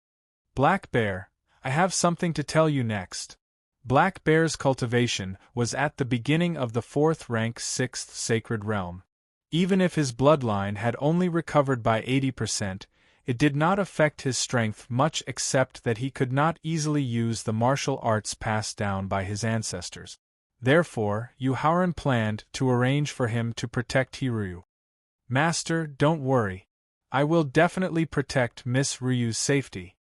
Black Bear, I have something to tell you next. Black Bear's cultivation was at the beginning of the 4th rank 6th sacred realm. Even if his bloodline had only recovered by 80%, it did not affect his strength much except that he could not easily use the martial arts passed down by his ancestors. Therefore, Yuhauran planned to arrange for him to protect Hiryu. Master, don't worry. I will definitely protect Miss Ryu's safety.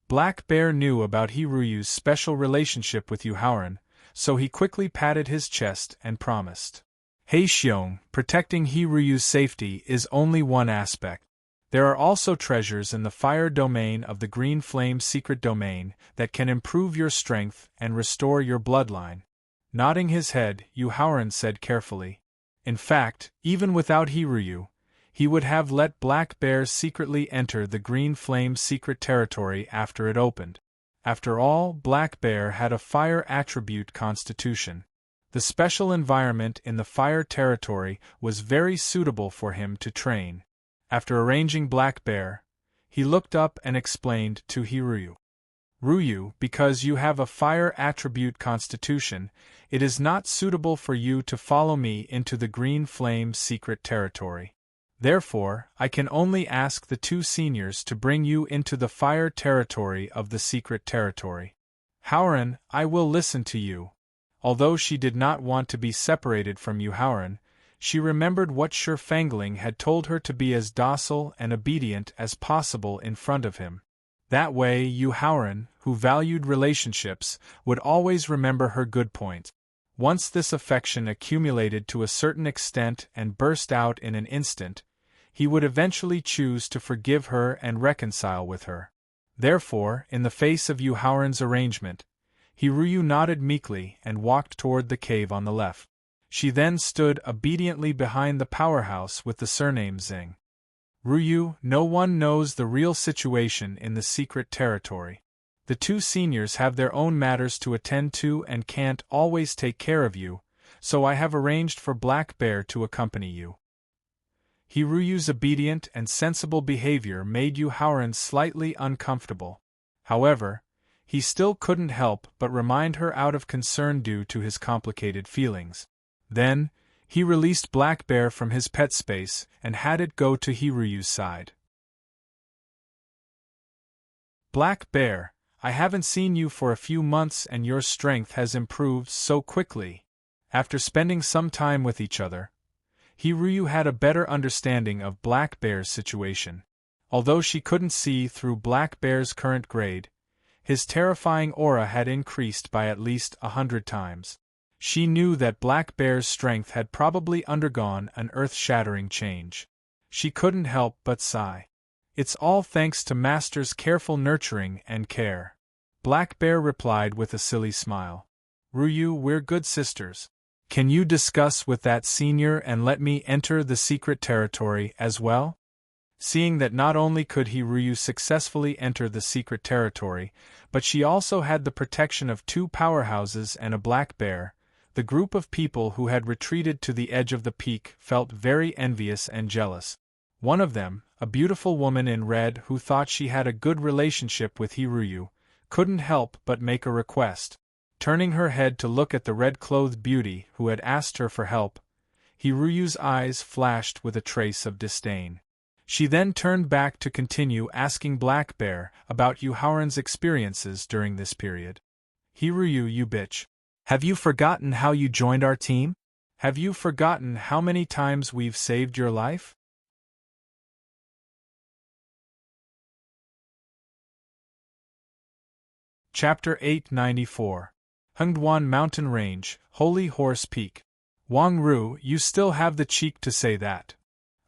Black Bear knew about Hiryu's special relationship with Yuhauran, so he quickly patted his chest and promised. Hey Xiong, protecting Hiryu's safety is only one aspect. There are also treasures in the fire domain of the Green Flame secret domain that can improve your strength and restore your bloodline. Nodding his head, Yuhauran said carefully. In fact, even without Hiryu, he would have let Black Bear secretly enter the Green Flame secret territory after it opened. After all, Black Bear had a fire attribute constitution. The special environment in the fire territory was very suitable for him to train. After arranging Black Bear, he looked up and explained to Hiryu. Ryu, because you have a fire attribute constitution, it is not suitable for you to follow me into the Green Flame secret territory. Therefore, I can only ask the two seniors to bring you into the fire territory of the secret territory. Hauran, I will listen to you. Although she did not want to be separated from Yuhauran, she remembered what Fangling had told her to be as docile and obedient as possible in front of him. That way Yuhauran, who valued relationships, would always remember her good points. Once this affection accumulated to a certain extent and burst out in an instant, he would eventually choose to forgive her and reconcile with her. Therefore, in the face of Yuhauran's arrangement, Hiryu nodded meekly and walked toward the cave on the left. She then stood obediently behind the powerhouse with the surname Xing. Ryu, no one knows the real situation in the secret territory. The two seniors have their own matters to attend to and can't always take care of you, so I have arranged for Black Bear to accompany you. Hiryu's obedient and sensible behavior made Yuhauran slightly uncomfortable. However, he still couldn't help but remind her out of concern due to his complicated feelings. Then, he released Black Bear from his pet space and had it go to Hiryu's side. Black Bear, I haven't seen you for a few months and your strength has improved so quickly. After spending some time with each other, Hiryu had a better understanding of Black Bear's situation. Although she couldn't see through Black Bear's current grade, his terrifying aura had increased by at least 100 times. She knew that Black Bear's strength had probably undergone an earth-shattering change. She couldn't help but sigh. It's all thanks to Master's careful nurturing and care. Black Bear replied with a silly smile. Ryu, we're good sisters. Can you discuss with that senior and let me enter the secret territory as well? Seeing that not only could Hiryu successfully enter the secret territory, but she also had the protection of two powerhouses and a Black Bear, the group of people who had retreated to the edge of the peak felt very envious and jealous. One of them, a beautiful woman in red who thought she had a good relationship with Hiryu, couldn't help but make a request. Turning her head to look at the red-clothed beauty who had asked her for help, Hiryu's eyes flashed with a trace of disdain. She then turned back to continue asking Black Bear about Yuhauran's experiences during this period. Hiryu, you bitch. Have you forgotten how you joined our team? Have you forgotten how many times we've saved your life? Chapter 894. Hengduan Mountain Range, Holy Horse Peak. Wang Ru, you still have the cheek to say that.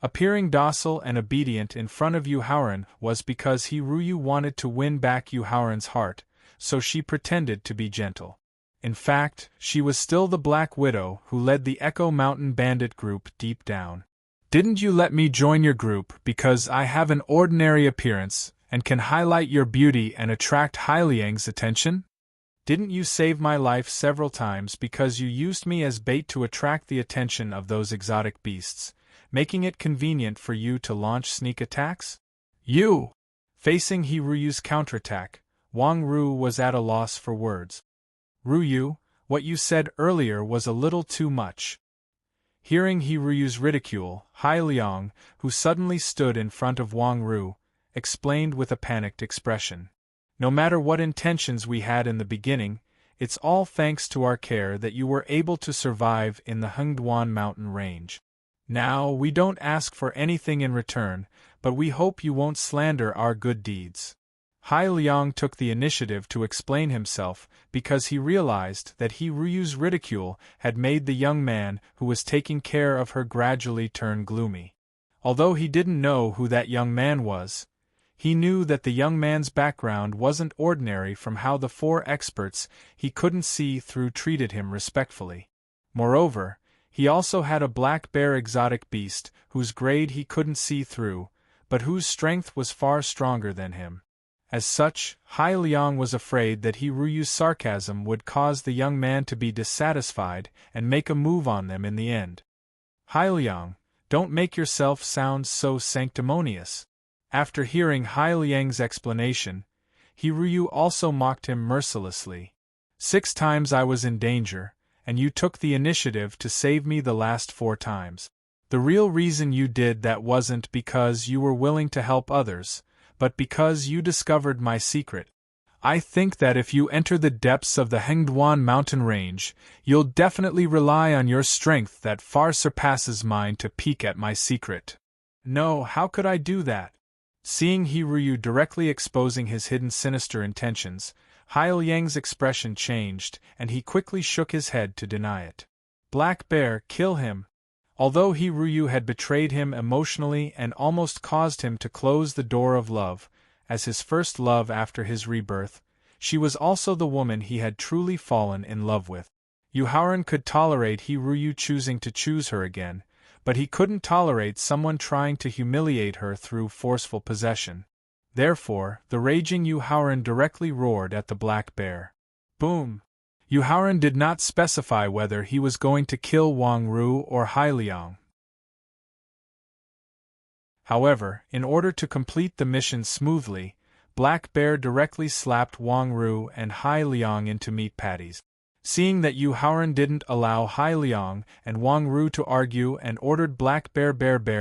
Appearing docile and obedient in front of Yuhauran was because Hiryu wanted to win back Yuhauran's heart, so she pretended to be gentle. In fact, she was still the Black Widow who led the Echo Mountain Bandit group deep down. Didn't you let me join your group because I have an ordinary appearance and can highlight your beauty and attract Hailiang's attention? Didn't you save my life several times because you used me as bait to attract the attention of those exotic beasts, making it convenient for you to launch sneak attacks? You! Facing Hiryu's counterattack, Wang Ru was at a loss for words. Ryu, what you said earlier was a little too much. Hearing He-Ryu's ridicule, Hai Liang, who suddenly stood in front of Wang Ru, explained with a panicked expression. No matter what intentions we had in the beginning, it's all thanks to our care that you were able to survive in the Hengduan mountain range. Now, we don't ask for anything in return, but we hope you won't slander our good deeds. Hai Liang took the initiative to explain himself because he realized that He-Ryu's ridicule had made the young man who was taking care of her gradually turn gloomy. Although he didn't know who that young man was, he knew that the young man's background wasn't ordinary from how the 4 experts he couldn't see through treated him respectfully. Moreover, he also had a black bear exotic beast whose grade he couldn't see through, but whose strength was far stronger than him. As such, Hai Liang was afraid that He-Ryu's sarcasm would cause the young man to be dissatisfied and make a move on them in the end. Hai Liang, don't make yourself sound so sanctimonious. After hearing Hai Liang's explanation, He-Ryu also mocked him mercilessly. 6 times I was in danger, and you took the initiative to save me the last 4 times. The real reason you did that wasn't because you were willing to help others, but because you discovered my secret. I think that if you enter the depths of the Hengduan mountain range, you'll definitely rely on your strength that far surpasses mine to peek at my secret. No, how could I do that? Seeing He-Ryu directly exposing his hidden sinister intentions, Hai Liang's expression changed, and he quickly shook his head to deny it. Black Bear, kill him! Although He-Ryu had betrayed him emotionally and almost caused him to close the door of love, as his first love after his rebirth, she was also the woman he had truly fallen in love with. Yuharan could tolerate He-Ryu choosing to choose her again, but he couldn't tolerate someone trying to humiliate her through forceful possession. Therefore, the raging Yuharan directly roared at the black bear. Boom! Yuharan did not specify whether he was going to kill Wang Ru or Hai Liang. However, in order to complete the mission smoothly, Black Bear directly slapped Wang Ru and Hai Liang into meat patties. Seeing that Yuharan didn't allow Hai Liang and Wang Ru to argue and ordered Black Bear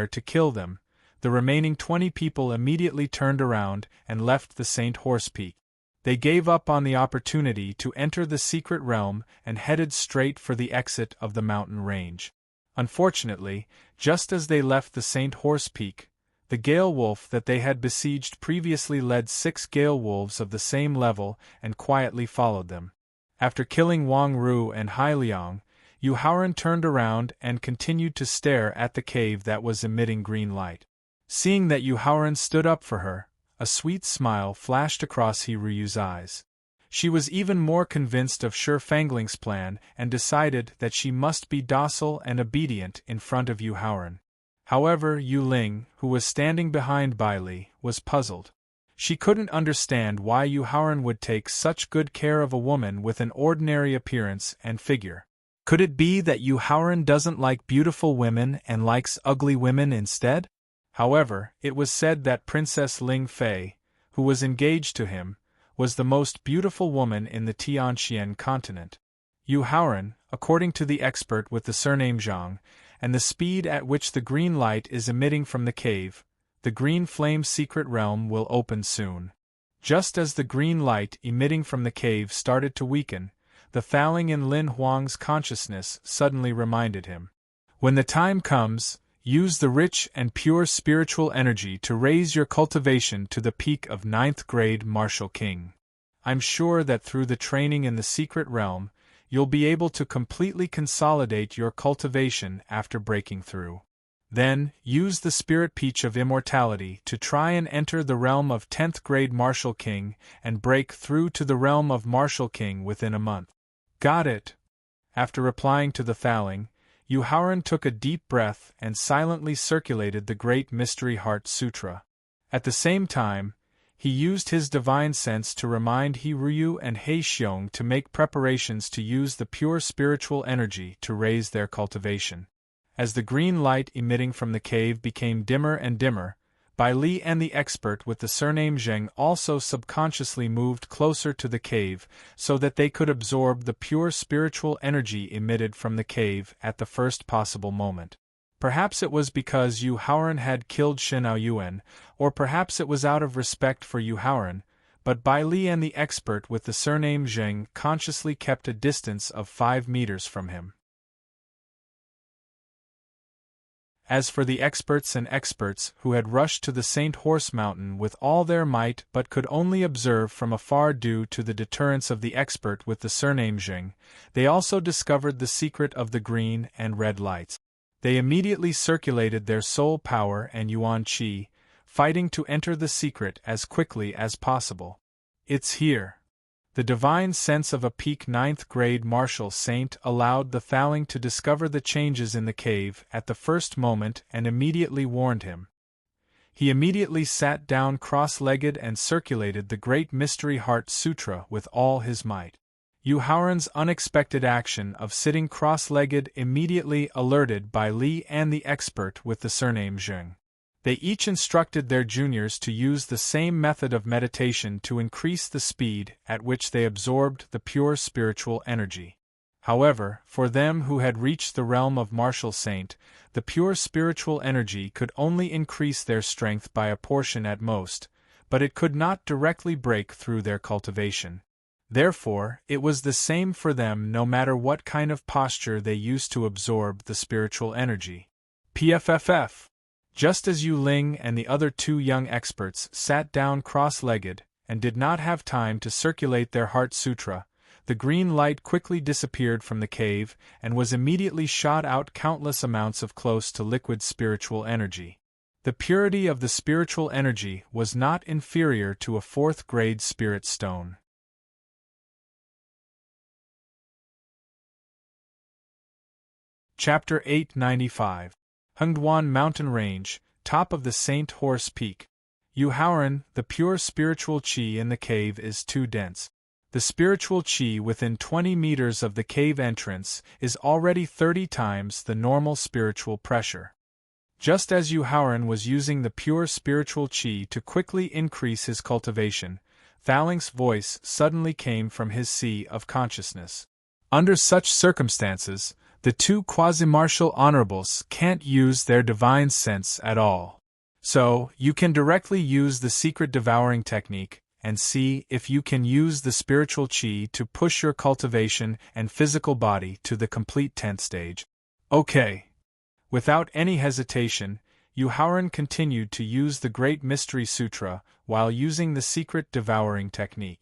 to kill them, the remaining 20 people immediately turned around and left the Saint Horse Peak. They gave up on the opportunity to enter the secret realm and headed straight for the exit of the mountain range. Unfortunately, just as they left the Saint Horse Peak, the Gale Wolf that they had besieged previously led 6 Gale Wolves of the same level and quietly followed them. After killing Wang Ru and Hai Liang, Yuharan turned around and continued to stare at the cave that was emitting green light. Seeing that Yuharan stood up for her, a sweet smile flashed across He-Ryu's eyes. She was even more convinced of Shi Fangling's plan and decided that she must be docile and obedient in front of Yuharan. However, Yu Ling, who was standing behind Bai Li, was puzzled. She couldn't understand why Yuharan would take such good care of a woman with an ordinary appearance and figure. Could it be that Yuharan doesn't like beautiful women and likes ugly women instead? However, it was said that Princess Ling Fei, who was engaged to him, was the most beautiful woman in the Tianxian continent. Yuharan, according to the expert with the surname Zhang, and the speed at which the green light is emitting from the cave, the green flame secret realm will open soon. Just as the green light emitting from the cave started to weaken, the fouling in Lin Huang's consciousness suddenly reminded him. When the time comes, use the rich and pure spiritual energy to raise your cultivation to the peak of 9th grade Martial King. I'm sure that through the training in the secret realm, you'll be able to completely consolidate your cultivation after breaking through. Then, use the Spirit Peach of Immortality to try and enter the realm of 10th grade Martial King and break through to the realm of Martial King within a month. Got it. After replying to the fouling, Yuharan took a deep breath and silently circulated the Great Mystery Heart Sutra. At the same time, he used his divine sense to remind He-Ryu and He-Xiong to make preparations to use the pure spiritual energy to raise their cultivation. As the green light emitting from the cave became dimmer and dimmer, Bai Li and the expert with the surname Zheng also subconsciously moved closer to the cave so that they could absorb the pure spiritual energy emitted from the cave at the first possible moment. Perhaps it was because Yu Haoran had killed Shen Yuan, or perhaps it was out of respect for Yu Haoran, but Bai Li and the expert with the surname Zheng consciously kept a distance of 5 meters from him. As for the experts who had rushed to the Saint Horse Mountain with all their might but could only observe from afar due to the deterrence of the expert with the surname Zheng, they also discovered the secret of the green and red lights. They immediately circulated their soul power and Yuan Qi, fighting to enter the secret as quickly as possible. It's here. The divine sense of a peak 9th grade martial saint allowed the Thaling to discover the changes in the cave at the first moment and immediately warned him. He immediately sat down cross-legged and circulated the Great Mystery Heart Sutra with all his might. Yu Haoran's unexpected action of sitting cross-legged immediately alerted Bai Li and the expert with the surname Zheng. They each instructed their juniors to use the same method of meditation to increase the speed at which they absorbed the pure spiritual energy. However, for them who had reached the realm of martial saint, the pure spiritual energy could only increase their strength by a portion at most, but it could not directly break through their cultivation. Therefore, it was the same for them no matter what kind of posture they used to absorb the spiritual energy. PFFF. Just as Yu Ling and the other 2 young experts sat down cross-legged and did not have time to circulate their Heart Sutra, the green light quickly disappeared from the cave and was immediately shot out countless amounts of close to liquid spiritual energy. The purity of the spiritual energy was not inferior to a 4th-grade spirit stone. Chapter 895. Hengduan Mountain Range, top of the Saint Horse Peak. Yu Haoran, the pure spiritual qi in the cave is too dense. The spiritual qi within 20 meters of the cave entrance is already 30 times the normal spiritual pressure. Just as Yu Haoran was using the pure spiritual qi to quickly increase his cultivation, Thaling's voice suddenly came from his sea of consciousness. Under such circumstances, the 2 quasi-martial honorables can't use their divine sense at all. So, you can directly use the secret devouring technique, and see if you can use the spiritual qi to push your cultivation and physical body to the complete 10th stage. Okay. Without any hesitation, Yu Haoran continued to use the Great Mystery Sutra while using the secret devouring technique.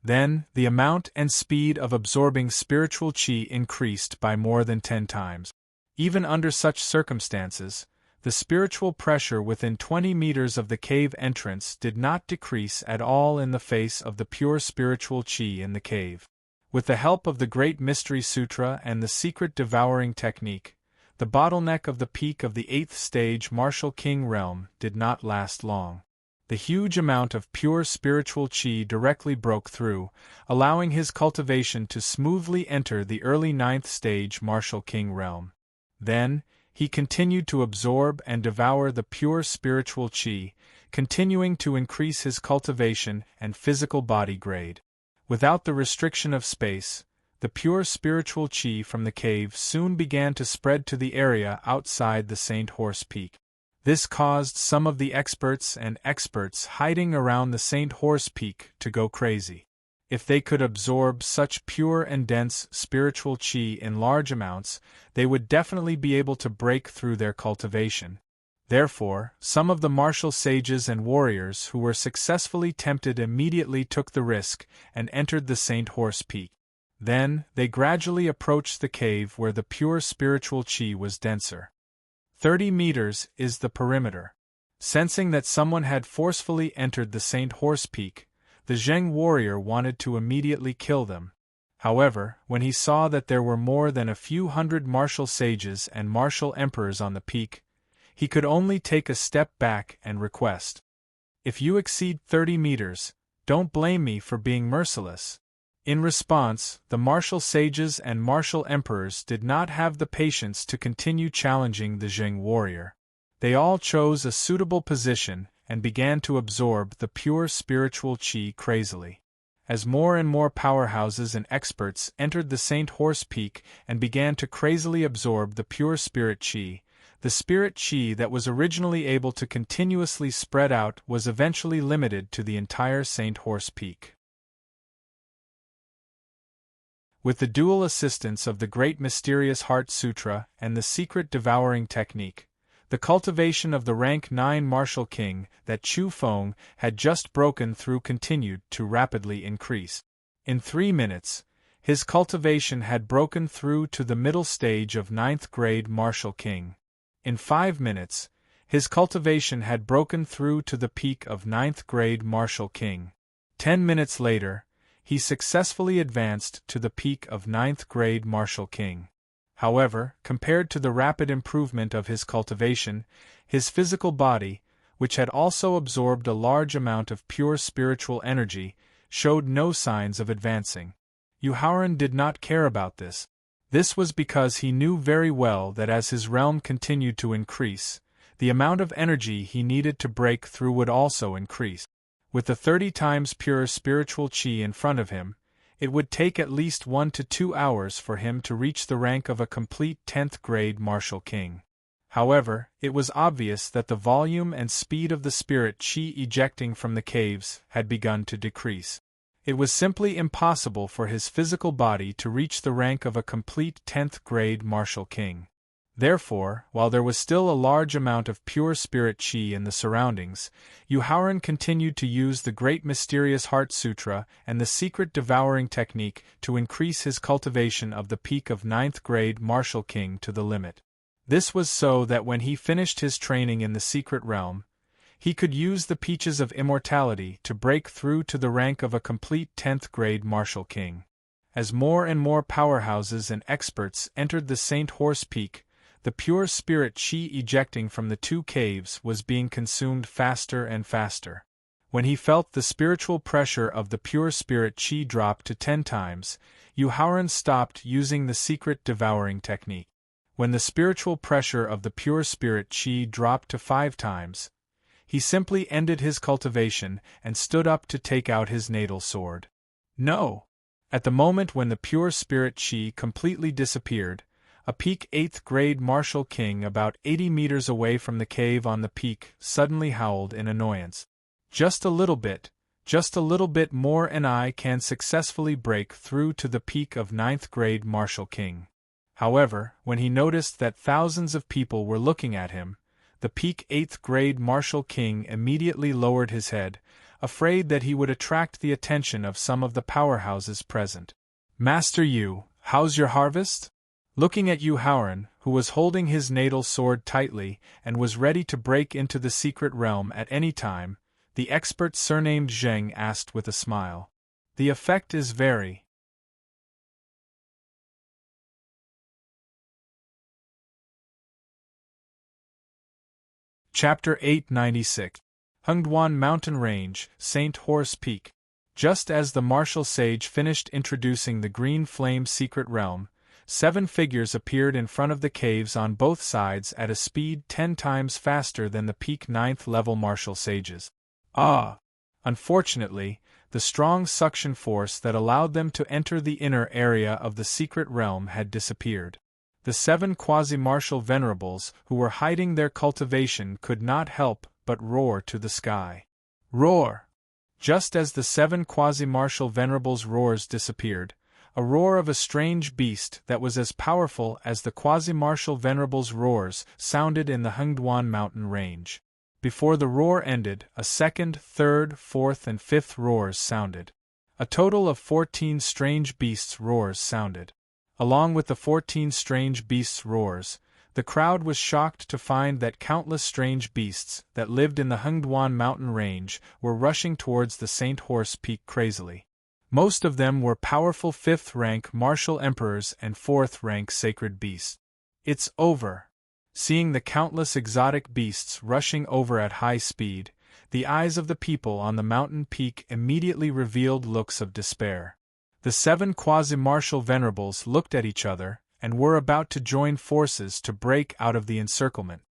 Then, the amount and speed of absorbing spiritual qi increased by more than 10 times. Even under such circumstances, the spiritual pressure within 20 meters of the cave entrance did not decrease at all in the face of the pure spiritual qi in the cave. With the help of the Great Mystery Sutra and the secret devouring technique, the bottleneck of the peak of the 8th stage Martial King realm did not last long. The huge amount of pure spiritual qi directly broke through, allowing his cultivation to smoothly enter the early 9th stage Martial King realm. Then, he continued to absorb and devour the pure spiritual qi, continuing to increase his cultivation and physical body grade. Without the restriction of space, the pure spiritual qi from the cave soon began to spread to the area outside the Saint Horse Peak. This caused some of the experts hiding around the Saint Horse Peak to go crazy. If they could absorb such pure and dense spiritual qi in large amounts, they would definitely be able to break through their cultivation. Therefore, some of the martial sages and warriors who were successfully tempted immediately took the risk and entered the Saint Horse Peak. Then, they gradually approached the cave where the pure spiritual qi was denser. 30 meters is the perimeter. Sensing that someone had forcefully entered the Saint Horse Peak, the Zheng warrior wanted to immediately kill them. However, when he saw that there were more than a few hundred martial sages and martial emperors on the peak, he could only take a step back and request, "If you exceed 30 meters, don't blame me for being merciless." In response, the martial sages and martial emperors did not have the patience to continue challenging the Zheng warrior. They all chose a suitable position and began to absorb the pure spiritual qi crazily. As more and more powerhouses and experts entered the Saint Horse Peak and began to crazily absorb the pure spirit qi, the spirit qi that was originally able to continuously spread out was eventually limited to the entire Saint Horse Peak. With the dual assistance of the Great Mysterious Heart Sutra and the Secret Devouring Technique, the cultivation of the rank 9 Martial King that Chu Feng had just broken through continued to rapidly increase. In 3 minutes, his cultivation had broken through to the middle stage of 9th grade Martial King. In 5 minutes, his cultivation had broken through to the peak of 9th grade Martial King. 10 minutes later, he successfully advanced to the peak of 9th grade Martial King. However, compared to the rapid improvement of his cultivation, his physical body, which had also absorbed a large amount of pure spiritual energy, showed no signs of advancing. Yu Haoran did not care about this. This was because he knew very well that as his realm continued to increase, the amount of energy he needed to break through would also increase. With the 30 times pure spiritual qi in front of him, it would take at least 1 to 2 hours for him to reach the rank of a complete 10th grade Martial King. However, it was obvious that the volume and speed of the spirit qi ejecting from the caves had begun to decrease. It was simply impossible for his physical body to reach the rank of a complete 10th grade Martial King. Therefore, while there was still a large amount of pure spirit qi in the surroundings, Yu Haoran continued to use the Great Mysterious Heart Sutra and the Secret Devouring Technique to increase his cultivation of the peak of 9th grade Martial King to the limit. This was so that when he finished his training in the secret realm, he could use the peaches of immortality to break through to the rank of a complete 10th grade Martial King. As more and more powerhouses and experts entered the Saint Horse Peak, the pure spirit qi ejecting from the 2 caves was being consumed faster and faster. When he felt the spiritual pressure of the pure spirit qi drop to 10 times, Yu Haoran stopped using the secret devouring technique. When the spiritual pressure of the pure spirit qi dropped to 5 times, he simply ended his cultivation and stood up to take out his natal sword. No! At the moment when the pure spirit qi completely disappeared, a peak 8th grade Martial King about 80 meters away from the cave on the peak suddenly howled in annoyance. Just a little bit more and I can successfully break through to the peak of 9th grade Martial King. However, when he noticed that thousands of people were looking at him, the peak 8th grade Martial King immediately lowered his head, afraid that he would attract the attention of some of the powerhouses present. Master Yu, how's your harvest? Looking at Yu Haoran, who was holding his natal sword tightly and was ready to break into the secret realm at any time, the expert surnamed Zheng asked with a smile. The effect is very. Chapter 896. Hengduan Mountain Range, Saint Horse Peak. Just as the martial sage finished introducing the green flame secret realm, 7 figures appeared in front of the caves on both sides at a speed 10 times faster than the peak 9th level martial sages. Unfortunately, the strong suction force that allowed them to enter the inner area of the secret realm had disappeared. The 7 quasi-martial venerables who were hiding their cultivation could not help but roar to the sky. Roar! Just as the 7 quasi-martial venerables' roars disappeared, a roar of a strange beast that was as powerful as the quasi-martial venerables' roars sounded in the Hengduan mountain range. Before the roar ended, a second, third, fourth and fifth roars sounded. A total of 14 strange beasts' roars sounded. Along with the 14 strange beasts' roars, the crowd was shocked to find that countless strange beasts that lived in the Hengduan mountain range were rushing towards the Saint Horse Peak crazily. Most of them were powerful 5th-rank martial emperors and 4th-rank sacred beasts. It's over. Seeing the countless exotic beasts rushing over at high speed, the eyes of the people on the mountain peak immediately revealed looks of despair. The 7 quasi-martial venerables looked at each other and were about to join forces to break out of the encirclement.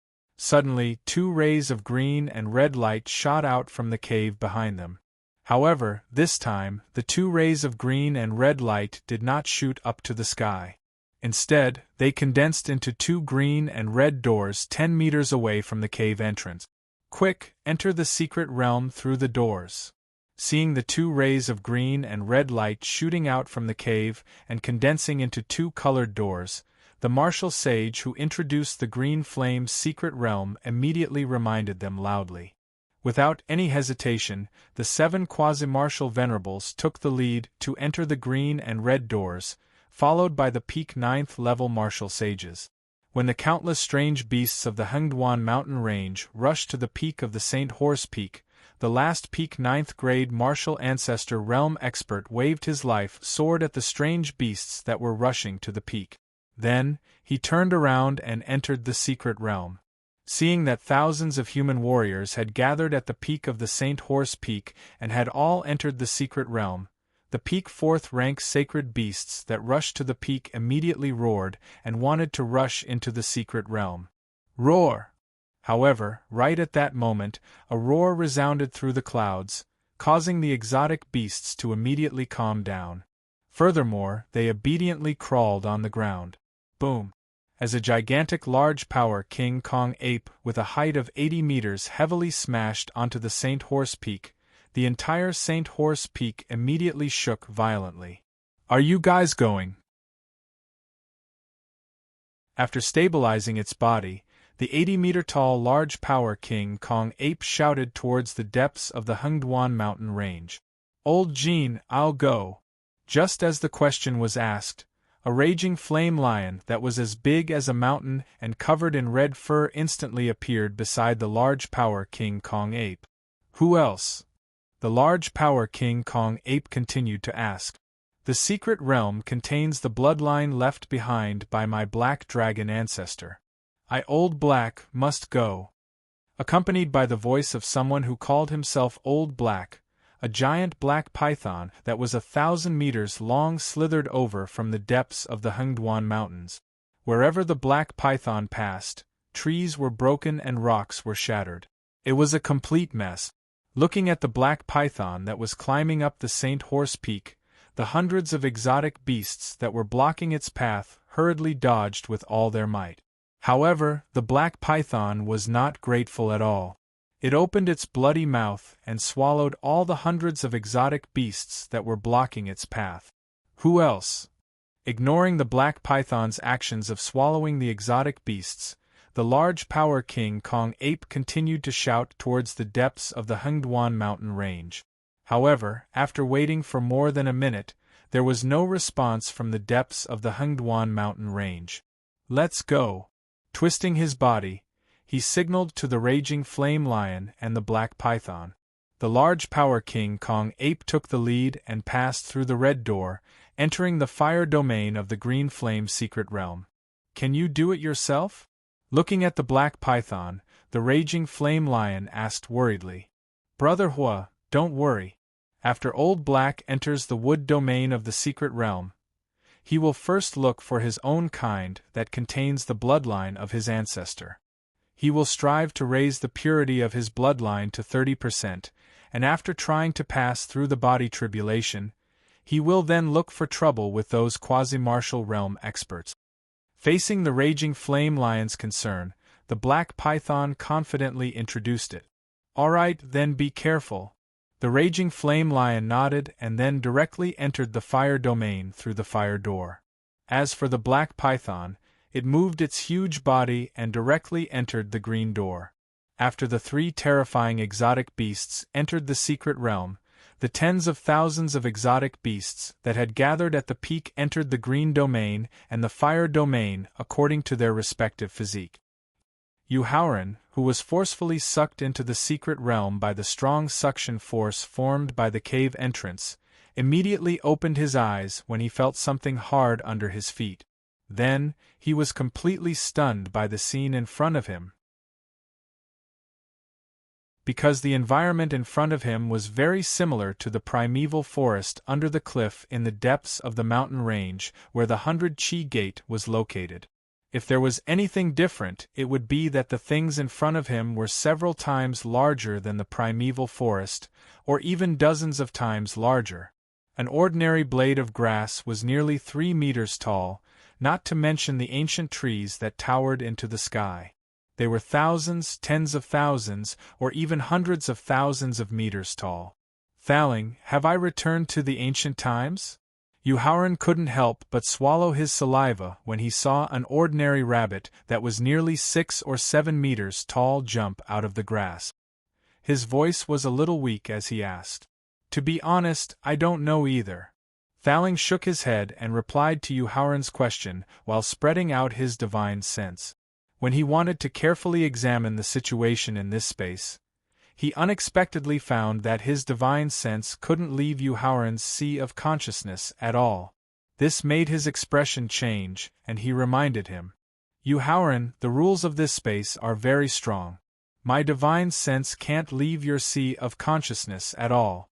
Suddenly, 2 rays of green and red light shot out from the cave behind them. However, this time, the 2 rays of green and red light did not shoot up to the sky. Instead, they condensed into 2 green and red doors 10 meters away from the cave entrance. Quick, enter the secret realm through the doors. Seeing the 2 rays of green and red light shooting out from the cave and condensing into 2 colored doors, the martial sage who introduced the green flame's secret realm immediately reminded them loudly. Without any hesitation, the 7 quasi-martial venerables took the lead to enter the green and red doors, followed by the peak 9th level martial sages. When the countless strange beasts of the Hengduan mountain range rushed to the peak of the St. Horse Peak, the last peak 9th grade martial ancestor realm expert waved his life sword at the strange beasts that were rushing to the peak. Then, he turned around and entered the secret realm. Seeing that thousands of human warriors had gathered at the peak of the St. Horse Peak and had all entered the secret realm, the peak 4th rank sacred beasts that rushed to the peak immediately roared and wanted to rush into the secret realm. Roar! However, right at that moment, a roar resounded through the clouds, causing the exotic beasts to immediately calm down. Furthermore, they obediently crawled on the ground. Boom! As a gigantic large power King Kong ape with a height of 80 meters heavily smashed onto the St. Horse Peak, the entire St. Horse Peak immediately shook violently. "Are you guys going?" After stabilizing its body, the 80-meter-tall large power King Kong ape shouted towards the depths of the Hengduan mountain range. "Old Jean, I'll go." Just as the question was asked, a raging flame lion that was as big as a mountain and covered in red fur instantly appeared beside the large power King Kong ape. "Who else?" the large power King Kong ape continued to ask. "The secret realm contains the bloodline left behind by my black dragon ancestor. I, Old Black, must go." Accompanied by the voice of someone who called himself Old Black, a giant black python that was 1,000 meters long slithered over from the depths of the Hengduan mountains. Wherever the black python passed, trees were broken and rocks were shattered. It was a complete mess. Looking at the black python that was climbing up the St. Horse Peak, the hundreds of exotic beasts that were blocking its path hurriedly dodged with all their might. However, the black python was not grateful at all. It opened its bloody mouth and swallowed all the hundreds of exotic beasts that were blocking its path. "Who else?" Ignoring the black python's actions of swallowing the exotic beasts, the large power King Kong ape continued to shout towards the depths of the Hengduan mountain range. However, after waiting for more than a minute, there was no response from the depths of the Hengduan mountain range. "Let's go." Twisting his body, he signaled to the raging flame lion and the black python. The large power King Kong ape took the lead and passed through the red door, entering the fire domain of the green flame secret realm. "Can you do it yourself?" Looking at the black python, the raging flame lion asked worriedly. "Brother Hua, don't worry. After Old Black enters the wood domain of the secret realm, he will first look for his own kind that contains the bloodline of his ancestor. He will strive to raise the purity of his bloodline to 30%, and after trying to pass through the body tribulation, he will then look for trouble with those quasi-martial realm experts." Facing the raging flame lion's concern, the black python confidently introduced it. "All right, then be careful." The raging flame lion nodded and then directly entered the fire domain through the fire door. As for the black python, it moved its huge body and directly entered the green door. After the 3 terrifying exotic beasts entered the secret realm, the tens of thousands of exotic beasts that had gathered at the peak entered the green domain and the fire domain according to their respective physique. Yu Haoran, who was forcefully sucked into the secret realm by the strong suction force formed by the cave entrance, immediately opened his eyes when he felt something hard under his feet. Then, he was completely stunned by the scene in front of him, because the environment in front of him was very similar to the primeval forest under the cliff in the depths of the mountain range where the 100 Chi Gate was located. If there was anything different, it would be that the things in front of him were several times larger than the primeval forest, or even dozens of times larger. An ordinary blade of grass was nearly 3 meters tall, not to mention the ancient trees that towered into the sky. They were thousands, tens of thousands, or even hundreds of thousands of meters tall. Thaling, have I returned to the ancient times? Yuhauran couldn't help but swallow his saliva when he saw an ordinary rabbit that was nearly 6 or 7 meters tall jump out of the grass. His voice was a little weak as he asked, "To be honest, I don't know either." Thaling shook his head and replied to Yuhauran's question while spreading out his divine sense. When he wanted to carefully examine the situation in this space, he unexpectedly found that his divine sense couldn't leave Yuhauran's sea of consciousness at all. This made his expression change, and he reminded him, "Yuhauran, the rules of this space are very strong. My divine sense can't leave your sea of consciousness at all."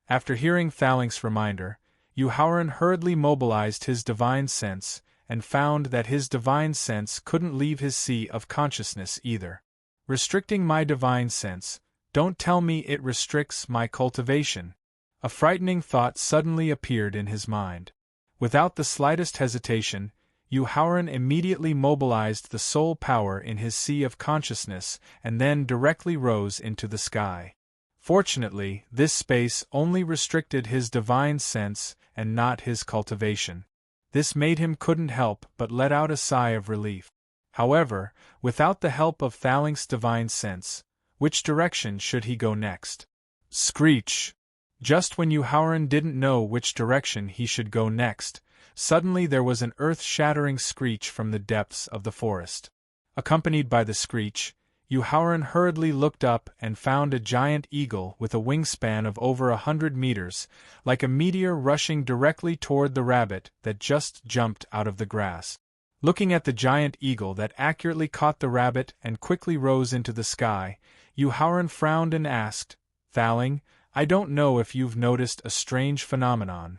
After hearing Thaling's reminder, Yuhauran hurriedly mobilized his divine sense, and found that his divine sense couldn't leave his sea of consciousness either. Restricting my divine sense, don't tell me it restricts my cultivation. A frightening thought suddenly appeared in his mind. Without the slightest hesitation, Yuhauran immediately mobilized the soul power in his sea of consciousness and then directly rose into the sky. Fortunately, this space only restricted his divine sense and not his cultivation. This made him couldn't help but let out a sigh of relief. However, without the help of Thaling's divine sense, which direction should he go next? Screech! Just when Yuhauran didn't know which direction he should go next, suddenly there was an earth-shattering screech from the depths of the forest. Accompanied by the screech, Yuhauran hurriedly looked up and found a giant eagle with a wingspan of over 100 meters, like a meteor rushing directly toward the rabbit that just jumped out of the grass. Looking at the giant eagle that accurately caught the rabbit and quickly rose into the sky, Yuhauran frowned and asked, "Thaling, I don't know if you've noticed a strange phenomenon."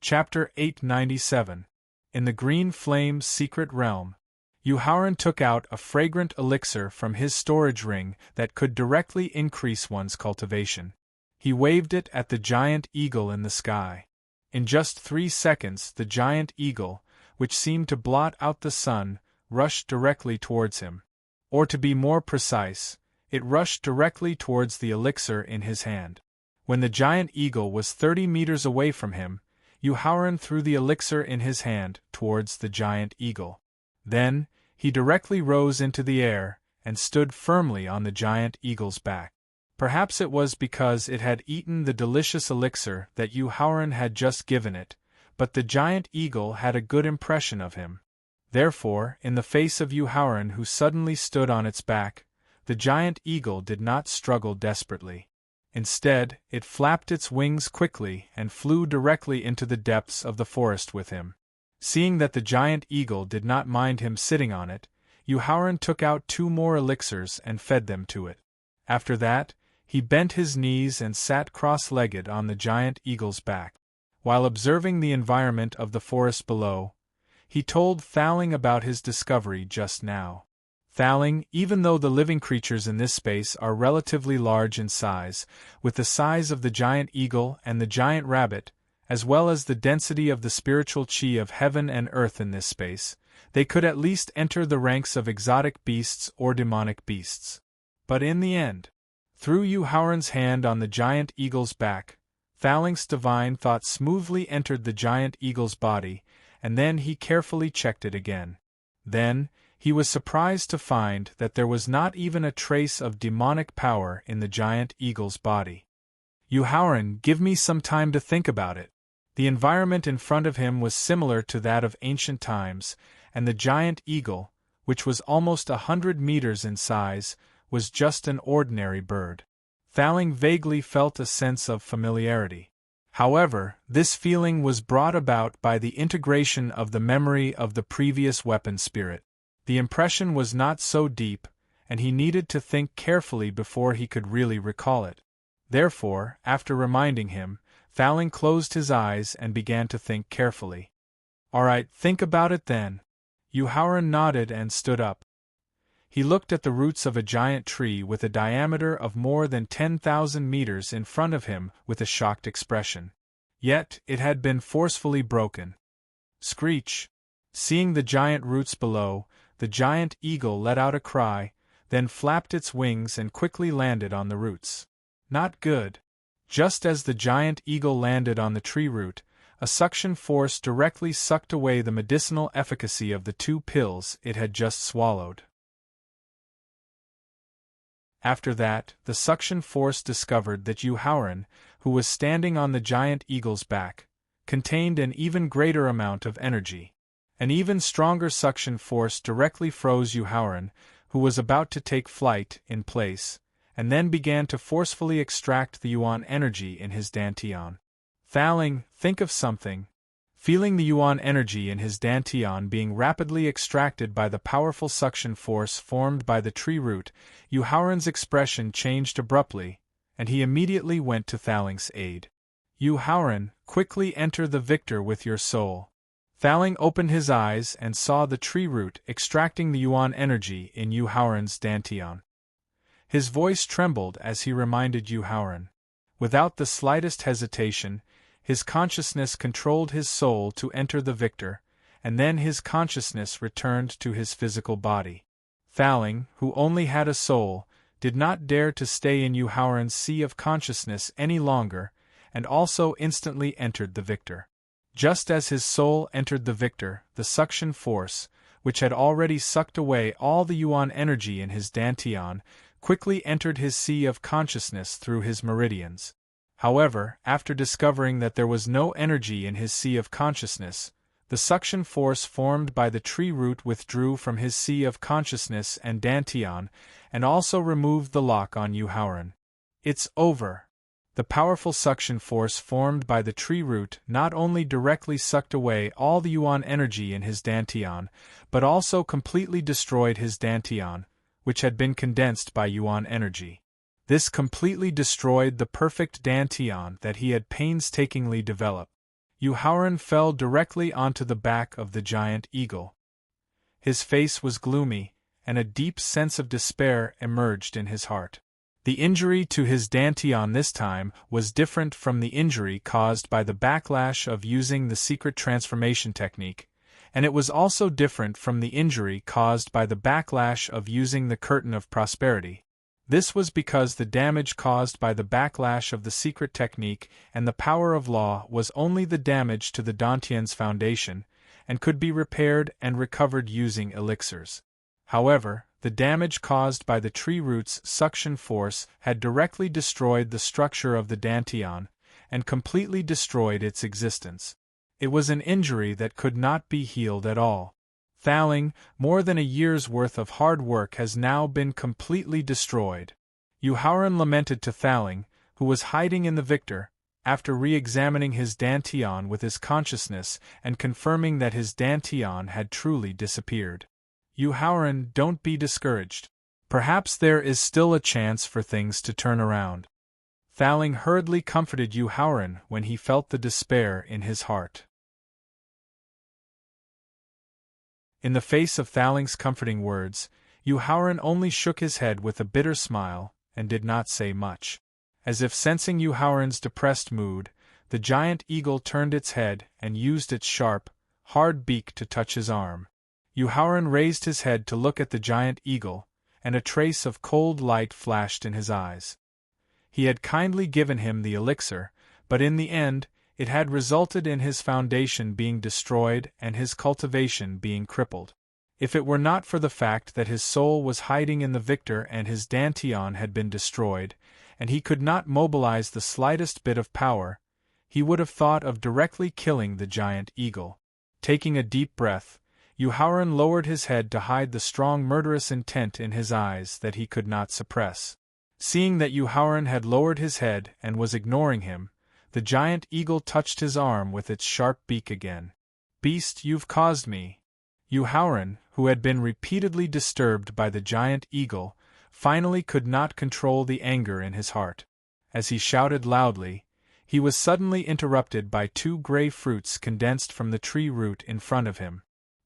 Chapter 897. In the Green Flame's Secret Realm. Yuhauran took out a fragrant elixir from his storage ring that could directly increase one's cultivation. He waved it at the giant eagle in the sky. In just 3 seconds the giant eagle, which seemed to blot out the sun, rushed directly towards him. Or to be more precise, it rushed directly towards the elixir in his hand. When the giant eagle was 30 meters away from him, Yuhauran threw the elixir in his hand towards the giant eagle. Then, he directly rose into the air and stood firmly on the giant eagle's back. Perhaps it was because it had eaten the delicious elixir that Yuhauran had just given it, but the giant eagle had a good impression of him. Therefore, in the face of Yuhauran who suddenly stood on its back, the giant eagle did not struggle desperately. Instead, it flapped its wings quickly and flew directly into the depths of the forest with him. Seeing that the giant eagle did not mind him sitting on it, Yuhauran took out 2 more elixirs and fed them to it. After that, he bent his knees and sat cross-legged on the giant eagle's back. While observing the environment of the forest below, he told Thaling about his discovery just now. Thaling, even though the living creatures in this space are relatively large in size, with the size of the giant eagle and the giant rabbit, as well as the density of the spiritual chi of heaven and earth in this space, they could at least enter the ranks of exotic beasts or demonic beasts. But in the end, through Yuhauran's hand on the giant eagle's back, Thaling's divine thought smoothly entered the giant eagle's body, and then he carefully checked it again. Then, he was surprised to find that there was not even a trace of demonic power in the giant eagle's body. "Yuhauran, give me some time to think about it." The environment in front of him was similar to that of ancient times, and the giant eagle, which was almost 100 meters in size, was just an ordinary bird. Thaling vaguely felt a sense of familiarity. However, this feeling was brought about by the integration of the memory of the previous weapon spirit. The impression was not so deep, and he needed to think carefully before he could really recall it. Therefore, after reminding him, Thowling closed his eyes and began to think carefully. "All right, think about it then." Yuhauran nodded and stood up. He looked at the roots of a giant tree with a diameter of more than 10,000 meters in front of him with a shocked expression. Yet, it had been forcefully broken. Screech! Seeing the giant roots below, the giant eagle let out a cry, then flapped its wings and quickly landed on the roots. Not good. Just as the giant eagle landed on the tree root, a suction force directly sucked away the medicinal efficacy of the 2 pills it had just swallowed. After that, the suction force discovered that Yuhauran, who was standing on the giant eagle's back, contained an even greater amount of energy. An even stronger suction force directly froze Yuhauran, who was about to take flight, in place, and then began to forcefully extract the yuan energy in his dantian. Thowling, think of something. Feeling the yuan energy in his dantian being rapidly extracted by the powerful suction force formed by the tree root, Yuhauran's expression changed abruptly, and he immediately went to Thowling's aid. "Yuhauran, quickly enter the victor with your soul." Thowling opened his eyes and saw the tree root extracting the yuan energy in Yuhauran's dantian. His voice trembled as he reminded Yuhauran. Without the slightest hesitation, his consciousness controlled his soul to enter the victor, and then his consciousness returned to his physical body. Thowling, who only had a soul, did not dare to stay in Yuhauran's sea of consciousness any longer, and also instantly entered the victor. Just as his soul entered the victor, the suction force, which had already sucked away all the yuan energy in his dantian, quickly entered his sea of consciousness through his meridians. However, after discovering that there was no energy in his sea of consciousness, the suction force formed by the tree root withdrew from his sea of consciousness and dantian, and also removed the lock on Yuhauran. "It's over." The powerful suction force formed by the tree root not only directly sucked away all the yuan energy in his dantian, but also completely destroyed his dantian, which had been condensed by yuan energy. This completely destroyed the perfect dantian that he had painstakingly developed. Yuhauran fell directly onto the back of the giant eagle. His face was gloomy, and a deep sense of despair emerged in his heart. The injury to his dantian this time was different from the injury caused by the backlash of using the secret transformation technique, and it was also different from the injury caused by the backlash of using the curtain of prosperity. This was because the damage caused by the backlash of the secret technique and the power of law was only the damage to the dantian's foundation, and could be repaired and recovered using elixirs. However, the damage caused by the tree root's suction force had directly destroyed the structure of the dantian, and completely destroyed its existence. It was an injury that could not be healed at all. Thowling, more than a year's worth of hard work has now been completely destroyed. Yuhauran lamented to Thowling, who was hiding in the victor, after re-examining his dantian with his consciousness and confirming that his dantian had truly disappeared. "Yuhauran, don't be discouraged. Perhaps there is still a chance for things to turn around." Thowling hurriedly comforted Yuhauran when he felt the despair in his heart. In the face of Thowling's comforting words, Yuhauran only shook his head with a bitter smile, and did not say much. As if sensing Yuhauran's depressed mood, the giant eagle turned its head and used its sharp, hard beak to touch his arm. Yuhauran raised his head to look at the giant eagle, and a trace of cold light flashed in his eyes. He had kindly given him the elixir, but in the end, it had resulted in his foundation being destroyed and his cultivation being crippled. If it were not for the fact that his soul was hiding in the victor and his dantian had been destroyed, and he could not mobilize the slightest bit of power, he would have thought of directly killing the giant eagle. Taking a deep breath, Yuhauran lowered his head to hide the strong murderous intent in his eyes that he could not suppress. Seeing that Yuhauran had lowered his head and was ignoring him, the giant eagle touched his arm with its sharp beak again. "Beast, you've caused me." Yuhauran, who had been repeatedly disturbed by the giant eagle, finally could not control the anger in his heart. As he shouted loudly, he was suddenly interrupted by 2 gray fruits condensed from the tree root in front of him.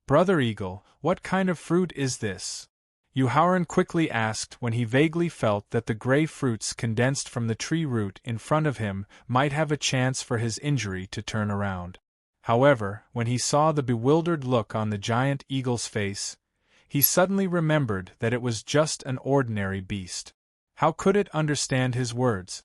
"Brother Eagle, what kind of fruit is this?" Yuhauran quickly asked when he vaguely felt that the gray fruits condensed from the tree root in front of him might have a chance for his injury to turn around. However, when he saw the bewildered look on the giant eagle's face, he suddenly remembered that it was just an ordinary beast. How could it understand his words?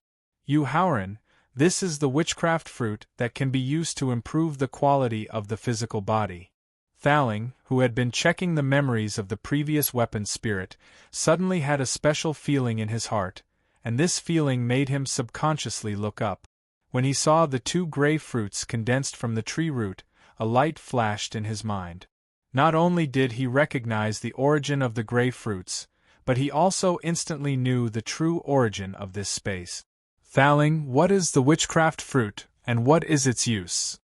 "Yuhauran, this is the witchcraft fruit that can be used to improve the quality of the physical body." Thaling, who had been checking the memories of the previous weapon spirit, suddenly had a special feeling in his heart, and this feeling made him subconsciously look up. When he saw the 2 gray fruits condensed from the tree root, a light flashed in his mind. Not only did he recognize the origin of the gray fruits, but he also instantly knew the true origin of this space. "Thaling, what is the witchcraft fruit, and what is its use?"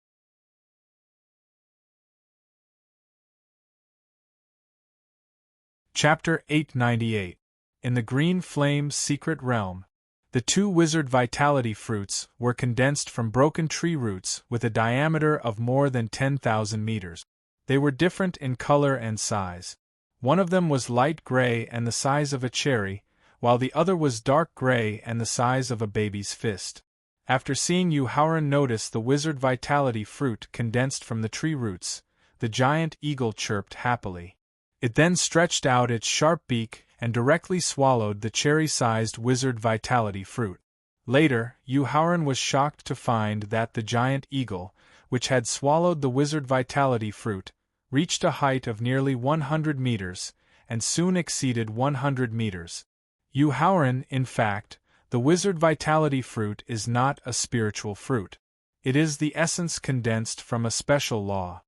Chapter 898. In the Green Flame's Secret Realm. The 2 wizard vitality fruits were condensed from broken tree roots with a diameter of more than 10,000 meters. They were different in color and size. One of them was light gray and the size of a cherry, while the other was dark gray and the size of a baby's fist. After seeing Yuhauran notice the wizard vitality fruit condensed from the tree roots, the giant eagle chirped happily. It then stretched out its sharp beak and directly swallowed the cherry-sized wizard vitality fruit. Later, Yuhauran was shocked to find that the giant eagle, which had swallowed the wizard vitality fruit, reached a height of nearly 100 meters, and soon exceeded 100 meters. Yuhauran, in fact, the wizard vitality fruit is not a spiritual fruit. It is the essence condensed from a special law.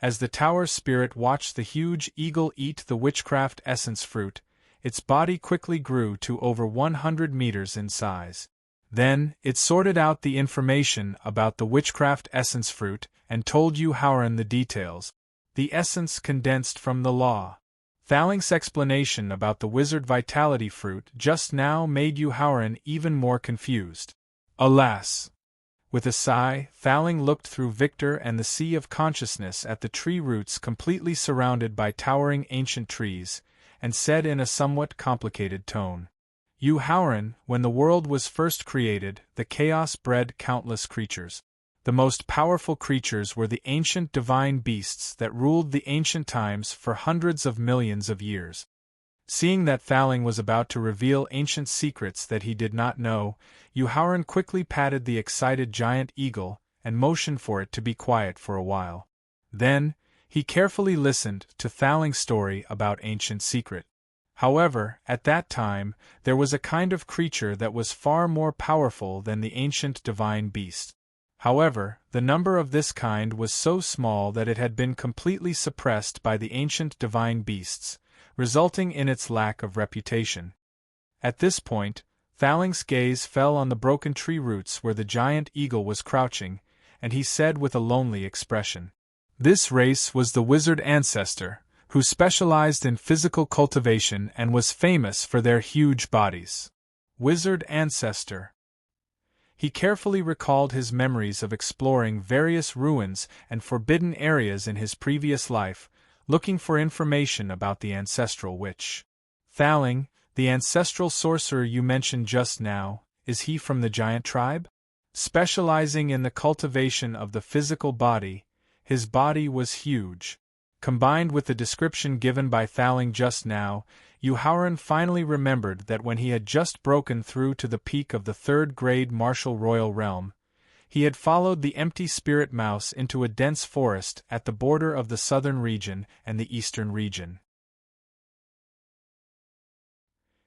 As the tower spirit watched the huge eagle eat the witchcraft essence fruit, its body quickly grew to over 100 meters in size. Then, it sorted out the information about the witchcraft essence fruit and told Yuhauran the details. The essence condensed from the law. Thaling's explanation about the wizard vitality fruit just now made Yuhauran even more confused. Alas! With a sigh, Thaling looked through Victor and the sea of consciousness at the tree roots completely surrounded by towering ancient trees, and said in a somewhat complicated tone, "Yuhauran, when the world was first created, the chaos bred countless creatures. The most powerful creatures were the ancient divine beasts that ruled the ancient times for hundreds of millions of years." Seeing that Thaling was about to reveal ancient secrets that he did not know, Yuhauran quickly patted the excited giant eagle and motioned for it to be quiet for a while. Then, he carefully listened to Thaling's story about ancient secret. However, at that time, there was a kind of creature that was far more powerful than the ancient divine beast. However, the number of this kind was so small that it had been completely suppressed by the ancient divine beasts, resulting in its lack of reputation. At this point, Thaling's gaze fell on the broken tree roots where the giant eagle was crouching, and he said with a lonely expression, "This race was the wizard ancestor, who specialized in physical cultivation and was famous for their huge bodies." Wizard ancestor. He carefully recalled his memories of exploring various ruins and forbidden areas in his previous life, looking for information about the ancestral witch. "Thaling, the ancestral sorcerer you mentioned just now, is he from the giant tribe?" Specializing in the cultivation of the physical body, his body was huge. Combined with the description given by Thaling just now, Yuhauran finally remembered that when he had just broken through to the peak of the 3rd-grade martial royal realm, he had followed the empty spirit mouse into a dense forest at the border of the southern region and the eastern region.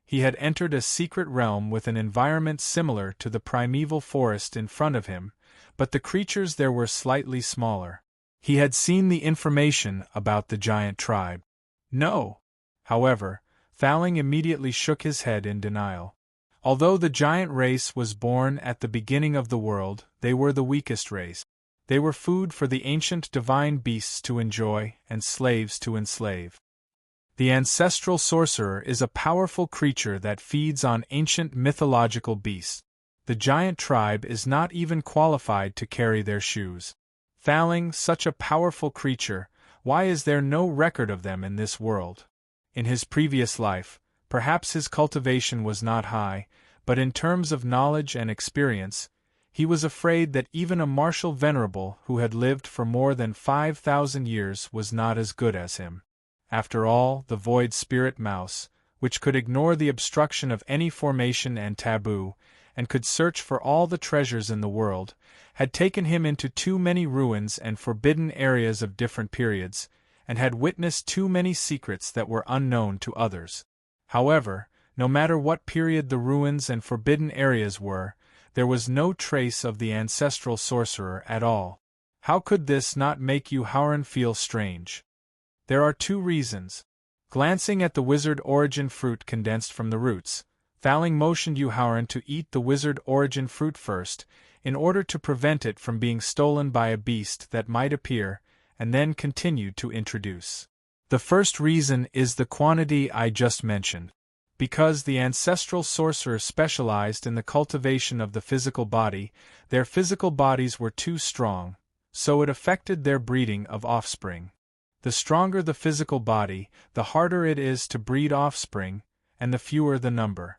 He had entered a secret realm with an environment similar to the primeval forest in front of him, but the creatures there were slightly smaller. He had seen the information about the giant tribe. No. However, Thaling immediately shook his head in denial. Although the giant race was born at the beginning of the world, they were the weakest race. They were food for the ancient divine beasts to enjoy and slaves to enslave. The ancestral sorcerer is a powerful creature that feeds on ancient mythological beasts. The giant tribe is not even qualified to carry their shoes. Thaling, such a powerful creature, why is there no record of them in this world? In his previous life, perhaps his cultivation was not high, but in terms of knowledge and experience, he was afraid that even a martial venerable who had lived for more than 5,000 years was not as good as him. After all, the void spirit mouse, which could ignore the obstruction of any formation and taboo, and could search for all the treasures in the world, had taken him into too many ruins and forbidden areas of different periods, and had witnessed too many secrets that were unknown to others. However, no matter what period the ruins and forbidden areas were, there was no trace of the ancestral sorcerer at all. How could this not make Yuhauran feel strange? There are two reasons. Glancing at the wizard origin fruit condensed from the roots, Thaling motioned Yuhauran to eat the wizard origin fruit first, in order to prevent it from being stolen by a beast that might appear, and then continued to introduce. The first reason is the quantity I just mentioned. Because the ancestral sorcerer specialized in the cultivation of the physical body, their physical bodies were too strong, so it affected their breeding of offspring. The stronger the physical body, the harder it is to breed offspring, and the fewer the number.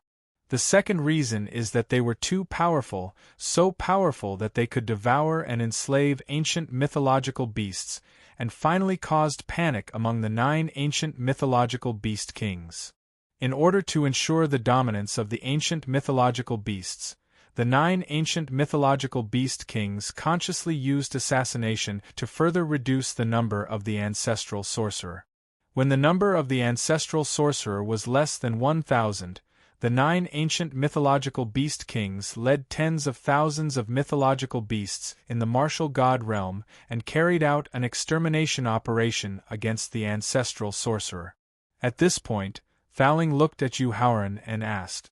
The second reason is that they were too powerful, so powerful that they could devour and enslave ancient mythological beasts, and finally caused panic among the 9 ancient mythological beast kings. In order to ensure the dominance of the ancient mythological beasts, the 9 ancient mythological beast kings consciously used assassination to further reduce the number of the ancestral sorcerer. When the number of the ancestral sorcerer was less than 1,000, the 9 ancient mythological beast kings led tens of thousands of mythological beasts in the martial god realm and carried out an extermination operation against the ancestral sorcerer. At this point, Thaling looked at Yuhauran and asked,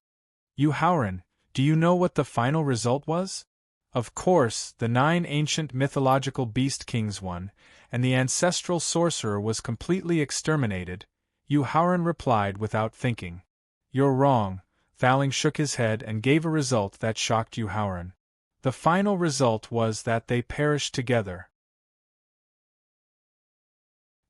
"Yuhauran, do you know what the final result was?" Of course, the 9 ancient mythological beast kings won, and the ancestral sorcerer was completely exterminated. Yuhauran replied without thinking. "You're wrong." Thaling shook his head and gave a result that shocked Yuhauran. The final result was that they perished together.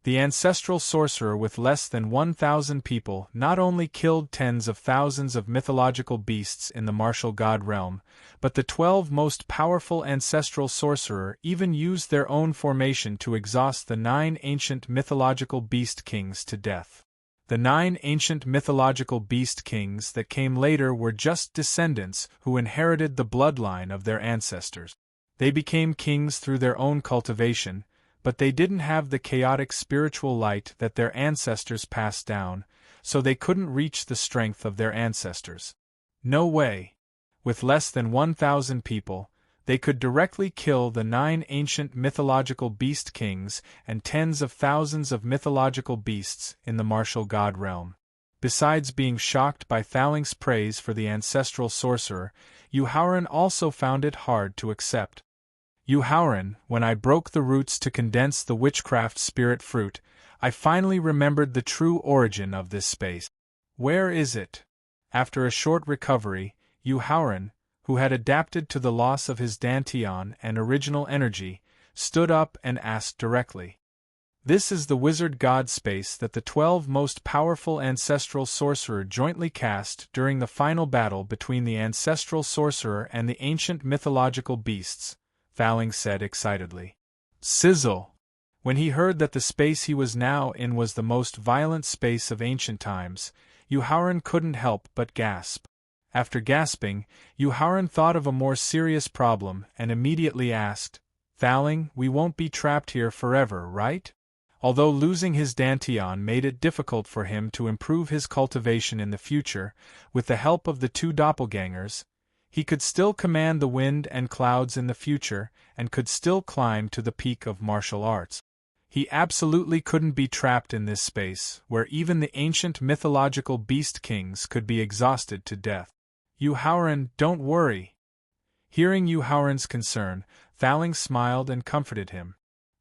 The ancestral sorcerer with less than 1,000 people not only killed tens of thousands of mythological beasts in the martial god realm, but the 12 most powerful ancestral sorcerer even used their own formation to exhaust the 9 ancient mythological beast kings to death. The 9 ancient mythological beast kings that came later were just descendants who inherited the bloodline of their ancestors. They became kings through their own cultivation, but they didn't have the chaotic spiritual light that their ancestors passed down, so they couldn't reach the strength of their ancestors. No way. With less than 1,000 people, they could directly kill the 9 ancient mythological beast kings and tens of thousands of mythological beasts in the martial god realm. Besides being shocked by Thaling's praise for the ancestral sorcerer, Yuhauran also found it hard to accept. "Yuhauran, when I broke the roots to condense the witchcraft spirit fruit, I finally remembered the true origin of this space. Where is it?" After a short recovery, Yuhauran, who had adapted to the loss of his dantian and original energy, stood up and asked directly. "This is the wizard god space that the 12 most powerful ancestral sorcerer jointly cast during the final battle between the ancestral sorcerer and the ancient mythological beasts," Thaling said excitedly. Sizzle! When he heard that the space he was now in was the most violent space of ancient times, Yuhauran couldn't help but gasp. After gasping, Yuhauran thought of a more serious problem and immediately asked, "Thaling, we won't be trapped here forever, right?" Although losing his dantian made it difficult for him to improve his cultivation in the future, with the help of the 2 doppelgangers, he could still command the wind and clouds in the future and could still climb to the peak of martial arts. He absolutely couldn't be trapped in this space, where even the ancient mythological beast kings could be exhausted to death. "Yuhauran, don't worry." Hearing Yuhauran's concern, Thaling smiled and comforted him.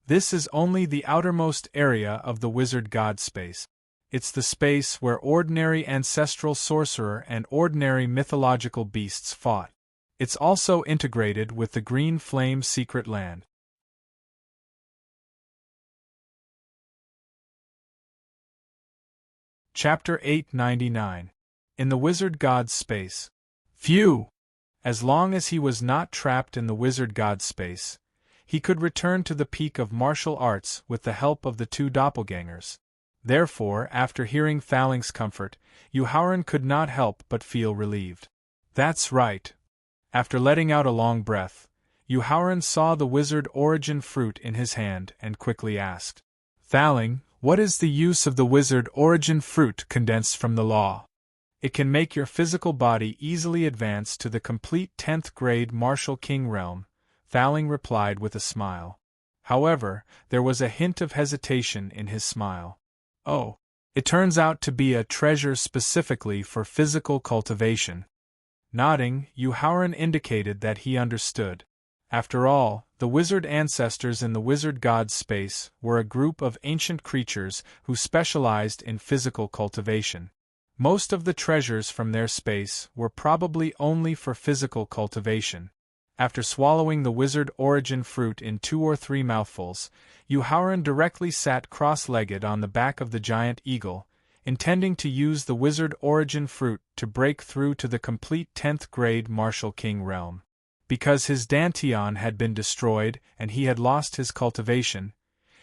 "This is only the outermost area of the wizard god space. It's the space where ordinary ancestral sorcerer and ordinary mythological beasts fought. It's also integrated with the Green Flame Secret Land. Chapter 899. In the Wizard God's Space. Phew! As long as he was not trapped in the Wizard God's space, he could return to the peak of martial arts with the help of the two doppelgangers. Therefore, after hearing Thaling's comfort, Yuhauran could not help but feel relieved. That's right. After letting out a long breath, Yuhauran saw the wizard origin fruit in his hand and quickly asked, Thaling, what is the use of the wizard origin fruit condensed from the law? It can make your physical body easily advance to the complete 10th grade Martial King realm, Thaling replied with a smile. However, there was a hint of hesitation in his smile. Oh, it turns out to be a treasure specifically for physical cultivation. Nodding, Yuhauran indicated that he understood. After all, the wizard ancestors in the wizard god's space were a group of ancient creatures who specialized in physical cultivation. Most of the treasures from their space were probably only for physical cultivation. After swallowing the wizard origin fruit in 2 or 3 mouthfuls, Yuhauran directly sat cross-legged on the back of the giant eagle, intending to use the wizard origin fruit to break through to the complete 10th grade Martial King realm. Because his Dantian had been destroyed and he had lost his cultivation,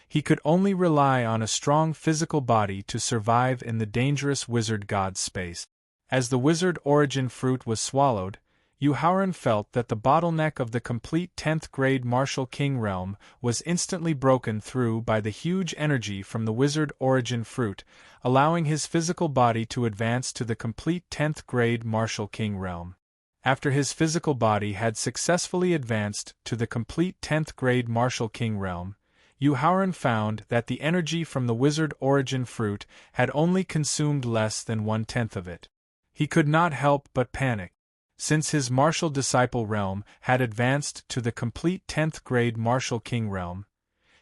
he could only rely on a strong physical body to survive in the dangerous wizard god space. As the wizard origin fruit was swallowed, Yuhauran felt that the bottleneck of the complete 10th grade Martial King realm was instantly broken through by the huge energy from the wizard origin fruit, allowing his physical body to advance to the complete 10th grade Martial King realm. After his physical body had successfully advanced to the complete 10th grade Martial King realm, Yuhauran found that the energy from the wizard origin fruit had only consumed less than 1/10 of it. He could not help but panic. Since his martial disciple realm had advanced to the complete 10th grade Martial King realm,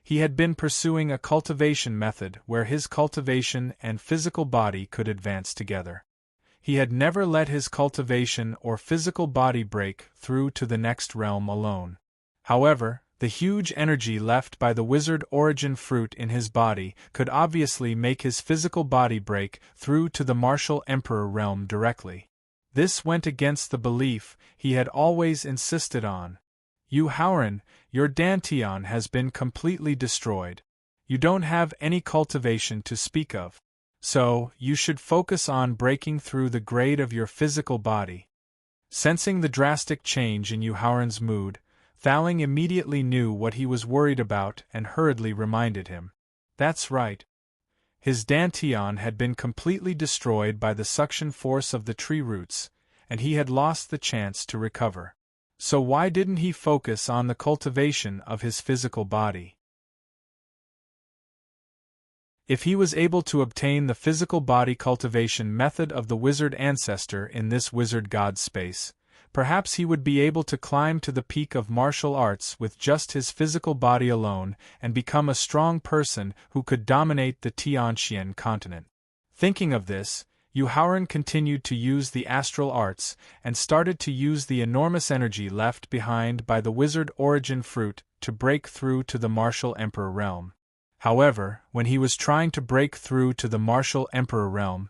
he had been pursuing a cultivation method where his cultivation and physical body could advance together. He had never let his cultivation or physical body break through to the next realm alone. However, the huge energy left by the wizard origin fruit in his body could obviously make his physical body break through to the Martial Emperor realm directly. This went against the belief he had always insisted on. Yuhauran, your Dantian has been completely destroyed. You don't have any cultivation to speak of. So, you should focus on breaking through the grade of your physical body. Sensing the drastic change in Yuhauran's mood, Thaling immediately knew what he was worried about and hurriedly reminded him. That's right. His Dantian had been completely destroyed by the suction force of the tree roots, and he had lost the chance to recover. So why didn't he focus on the cultivation of his physical body? If he was able to obtain the physical body cultivation method of the wizard ancestor in this wizard god space, perhaps he would be able to climb to the peak of martial arts with just his physical body alone and become a strong person who could dominate the Tianxian continent. Thinking of this, Yuhauran continued to use the astral arts and started to use the enormous energy left behind by the wizard origin fruit to break through to the Martial Emperor realm. However, when he was trying to break through to the Martial Emperor realm,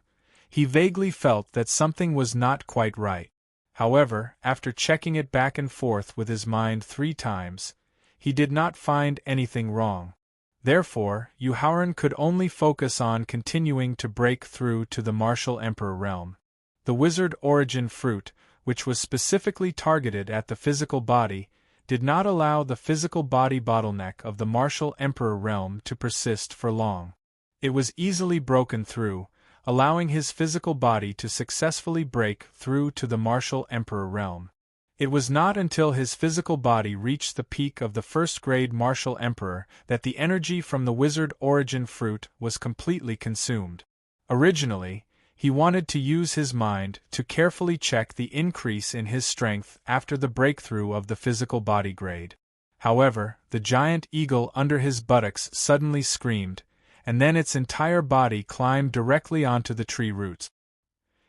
he vaguely felt that something was not quite right. However, after checking it back and forth with his mind 3 times, he did not find anything wrong. Therefore, Yuhauran could only focus on continuing to break through to the Martial Emperor realm. The wizard origin fruit, which was specifically targeted at the physical body, did not allow the physical body bottleneck of the Martial Emperor realm to persist for long. It was easily broken through, allowing his physical body to successfully break through to the Martial Emperor realm. It was not until his physical body reached the peak of the 1st grade Martial Emperor that the energy from the wizard origin fruit was completely consumed. Originally, he wanted to use his mind to carefully check the increase in his strength after the breakthrough of the physical body grade. However, the giant eagle under his buttocks suddenly screamed, and then its entire body climbed directly onto the tree roots.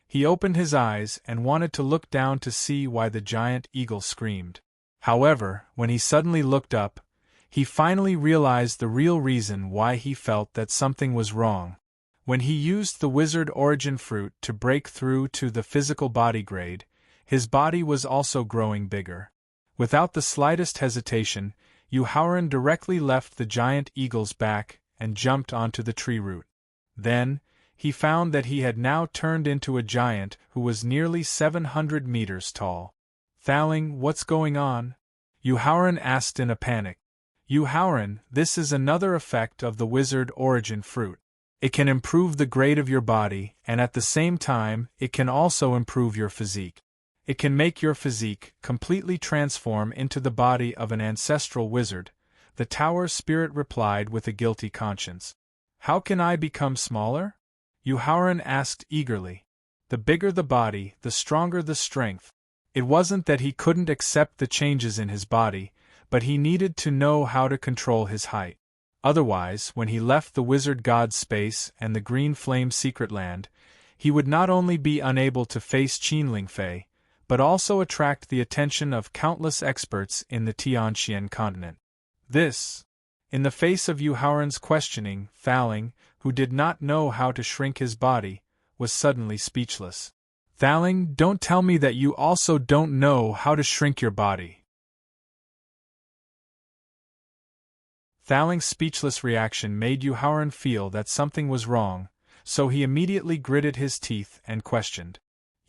He opened his eyes and wanted to look down to see why the giant eagle screamed. However, when he suddenly looked up, he finally realized the real reason why he felt that something was wrong. When he used the wizard origin fruit to break through to the physical body grade, his body was also growing bigger. Without the slightest hesitation, Yuhauran directly left the giant eagle's back and jumped onto the tree root. Then, he found that he had now turned into a giant who was nearly 700 meters tall. "Thaling, what's going on?" Yuhauran asked in a panic. "Yuhauran, this is another effect of the wizard origin fruit. It can improve the grade of your body, and at the same time, it can also improve your physique. It can make your physique completely transform into the body of an ancestral wizard," the tower spirit replied with a guilty conscience. "How can I become smaller?" Yuhauran asked eagerly. "The bigger the body, the stronger the strength." It wasn't that he couldn't accept the changes in his body, but he needed to know how to control his height. Otherwise, when he left the wizard god's space and the green flame secret land, he would not only be unable to face Qinling Fei, but also attract the attention of countless experts in the Tianxian continent. In the face of Yuhauran's questioning, Thaling, who did not know how to shrink his body, was suddenly speechless. "Thaling, don't tell me that you also don't know how to shrink your body." Thaling's speechless reaction made Yuhauran feel that something was wrong, so he immediately gritted his teeth and questioned.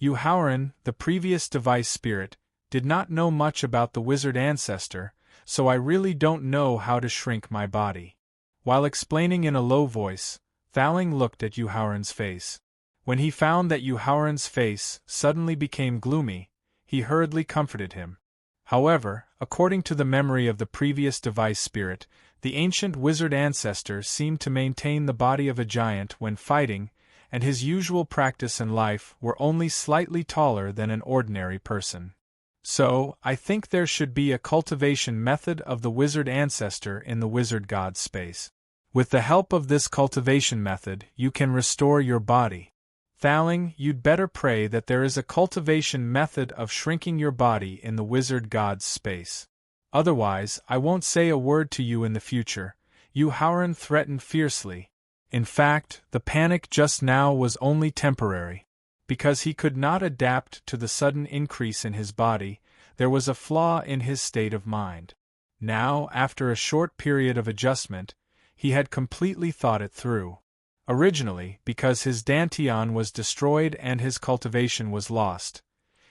Yuhauran, the previous device spirit, did not know much about the wizard ancestor, so I really don't know how to shrink my body. While explaining in a low voice, Thaling looked at Yuhauran's face. When he found that Yuhauran's face suddenly became gloomy, he hurriedly comforted him. However, according to the memory of the previous device spirit, the ancient wizard ancestor seemed to maintain the body of a giant when fighting, and his usual practice and life were only slightly taller than an ordinary person. So, I think there should be a cultivation method of the wizard ancestor in the wizard god space. With the help of this cultivation method, you can restore your body. Thaling, you'd better pray that there is a cultivation method of shrinking your body in the wizard god's space. Otherwise, I won't say a word to you in the future, Yuhauran threatened fiercely. In fact, the panic just now was only temporary. Because he could not adapt to the sudden increase in his body, there was a flaw in his state of mind. Now, after a short period of adjustment, he had completely thought it through. Originally, because his Dantian was destroyed and his cultivation was lost,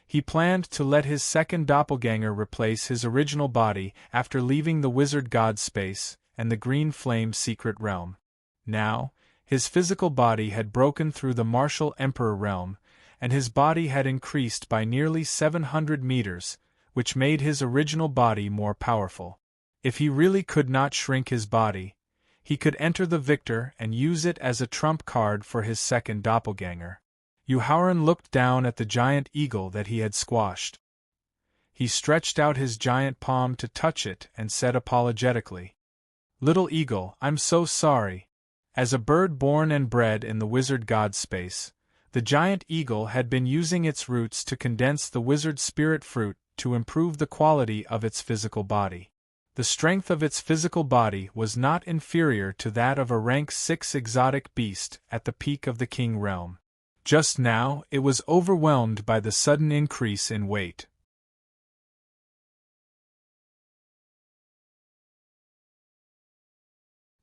he planned to let his second doppelganger replace his original body after leaving the wizard god space and the green flame secret realm. Now, his physical body had broken through the martial emperor realm, and his body had increased by nearly 700 meters, which made his original body more powerful. If he really could not shrink his body, he could enter the victor and use it as a trump card for his second doppelganger. Yuhauran looked down at the giant eagle that he had squashed. He stretched out his giant palm to touch it and said apologetically, "Little eagle, I'm so sorry." As a bird born and bred in the wizard god space, the giant eagle had been using its roots to condense the wizard spirit fruit to improve the quality of its physical body. The strength of its physical body was not inferior to that of a rank 6 exotic beast at the peak of the king realm. Just now, it was overwhelmed by the sudden increase in weight.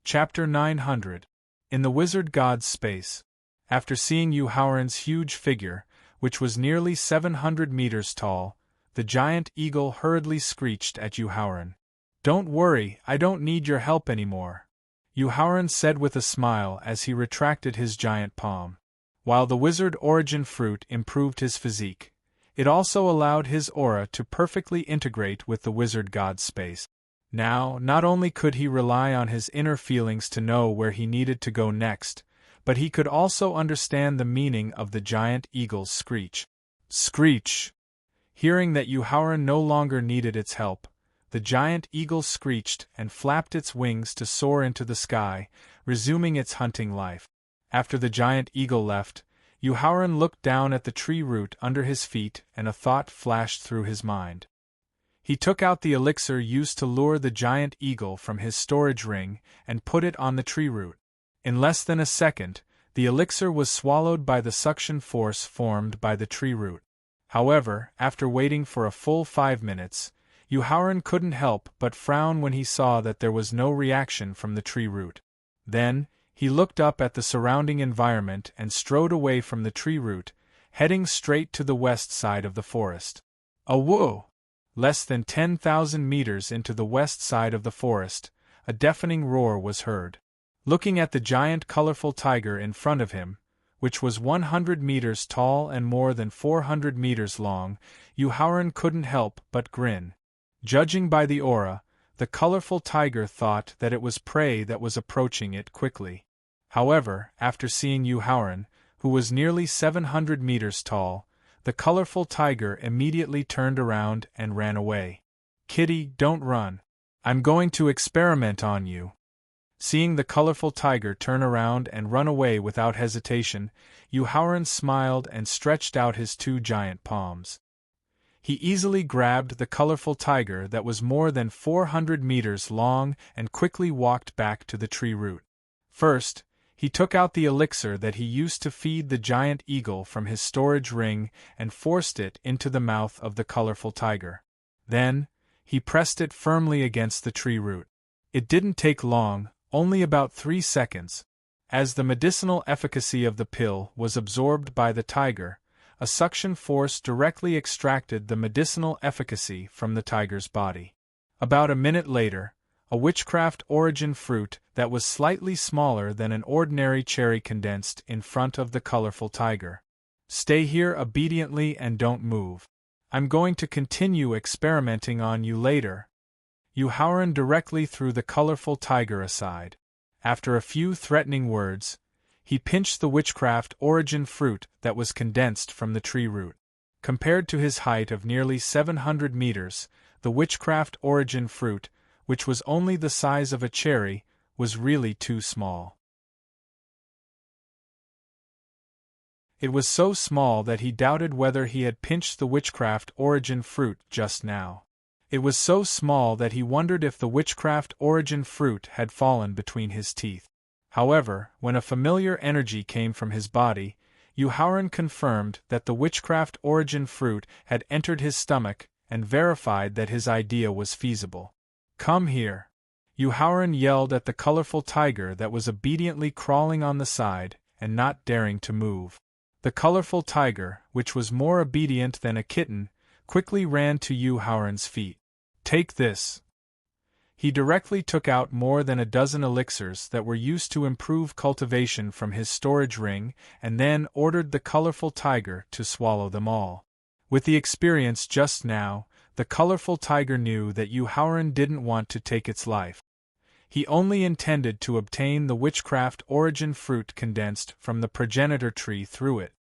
Chapter 900. In the wizard god's space. After seeing Yuhauran's huge figure, which was nearly 700 meters tall, the giant eagle hurriedly screeched at Yuhauran. "Don't worry, I don't need your help anymore," Yuhauran said with a smile as he retracted his giant palm. While the wizard origin fruit improved his physique, it also allowed his aura to perfectly integrate with the wizard god space. Now, not only could he rely on his inner feelings to know where he needed to go next, but he could also understand the meaning of the giant eagle's screech. Screech! Hearing that Yuhauran no longer needed its help, the giant eagle screeched and flapped its wings to soar into the sky, resuming its hunting life. After the giant eagle left, Yuhauran looked down at the tree root under his feet and a thought flashed through his mind. He took out the elixir used to lure the giant eagle from his storage ring and put it on the tree root. In less than a second, the elixir was swallowed by the suction force formed by the tree root. However, after waiting for a full 5 minutes, Yuhauran couldn't help but frown when he saw that there was no reaction from the tree root. Then, he looked up at the surrounding environment and strode away from the tree root, heading straight to the west side of the forest. Whoa! Less than 10,000 meters into the west side of the forest, a deafening roar was heard. Looking at the giant colorful tiger in front of him, which was 100 meters tall and more than 400 meters long, Yuhauran couldn't help but grin. Judging by the aura, the colorful tiger thought that it was prey that was approaching it quickly. However, after seeing Yuhauran, who was nearly 700 meters tall, the colorful tiger immediately turned around and ran away. "Kitty, don't run. I'm going to experiment on you." Seeing the colorful tiger turn around and run away without hesitation, Yuhauran smiled and stretched out his 2 giant palms. He easily grabbed the colorful tiger that was more than 400 meters long and quickly walked back to the tree root. First, he took out the elixir that he used to feed the giant eagle from his storage ring and forced it into the mouth of the colorful tiger. Then, he pressed it firmly against the tree root. It didn't take long, only about 3 seconds. As the medicinal efficacy of the pill was absorbed by the tiger, a suction force directly extracted the medicinal efficacy from the tiger's body. About a minute later, a witchcraft origin fruit that was slightly smaller than an ordinary cherry condensed in front of the colorful tiger. "Stay here obediently and don't move. I'm going to continue experimenting on you later." Yuhauran directly threw the colorful tiger aside. After a few threatening words, he pinched the witchcraft origin fruit that was condensed from the tree root. Compared to his height of nearly 700 meters, the witchcraft origin fruit, which was only the size of a cherry, was really too small. It was so small that he doubted whether he had pinched the witchcraft origin fruit just now. It was so small that he wondered if the witchcraft origin fruit had fallen between his teeth. However, when a familiar energy came from his body, Yuhauran confirmed that the witchcraft origin fruit had entered his stomach and verified that his idea was feasible. "Come here!" Yuhauran yelled at the colorful tiger that was obediently crawling on the side and not daring to move. The colorful tiger, which was more obedient than a kitten, quickly ran to Yuhauran's feet. "Take this." He directly took out more than a dozen elixirs that were used to improve cultivation from his storage ring and then ordered the colorful tiger to swallow them all. With the experience just now, the colorful tiger knew that Yuhauran didn't want to take its life. He only intended to obtain the witchcraft origin fruit condensed from the progenitor tree through it.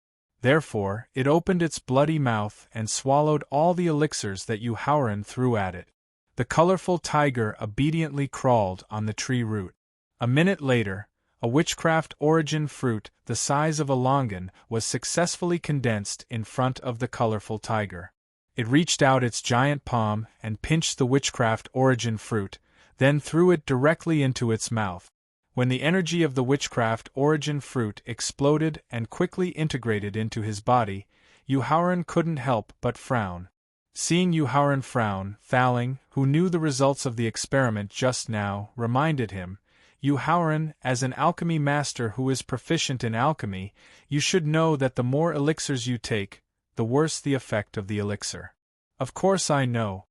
Therefore, it opened its bloody mouth and swallowed all the elixirs that Yuhauran threw at it. The colorful tiger obediently crawled on the tree root. A minute later, a witchcraft origin fruit the size of a longan was successfully condensed in front of the colorful tiger. It reached out its giant palm and pinched the witchcraft origin fruit, then threw it directly into its mouth. When the energy of the witchcraft origin fruit exploded and quickly integrated into his body, Yuhauran couldn't help but frown. Seeing Yuhauran frown, Thaling, who knew the results of the experiment just now, reminded him, "Yuhauran, as an alchemy master who is proficient in alchemy, you should know that the more elixirs you take, the worse the effect of the elixir." "Of course I know,"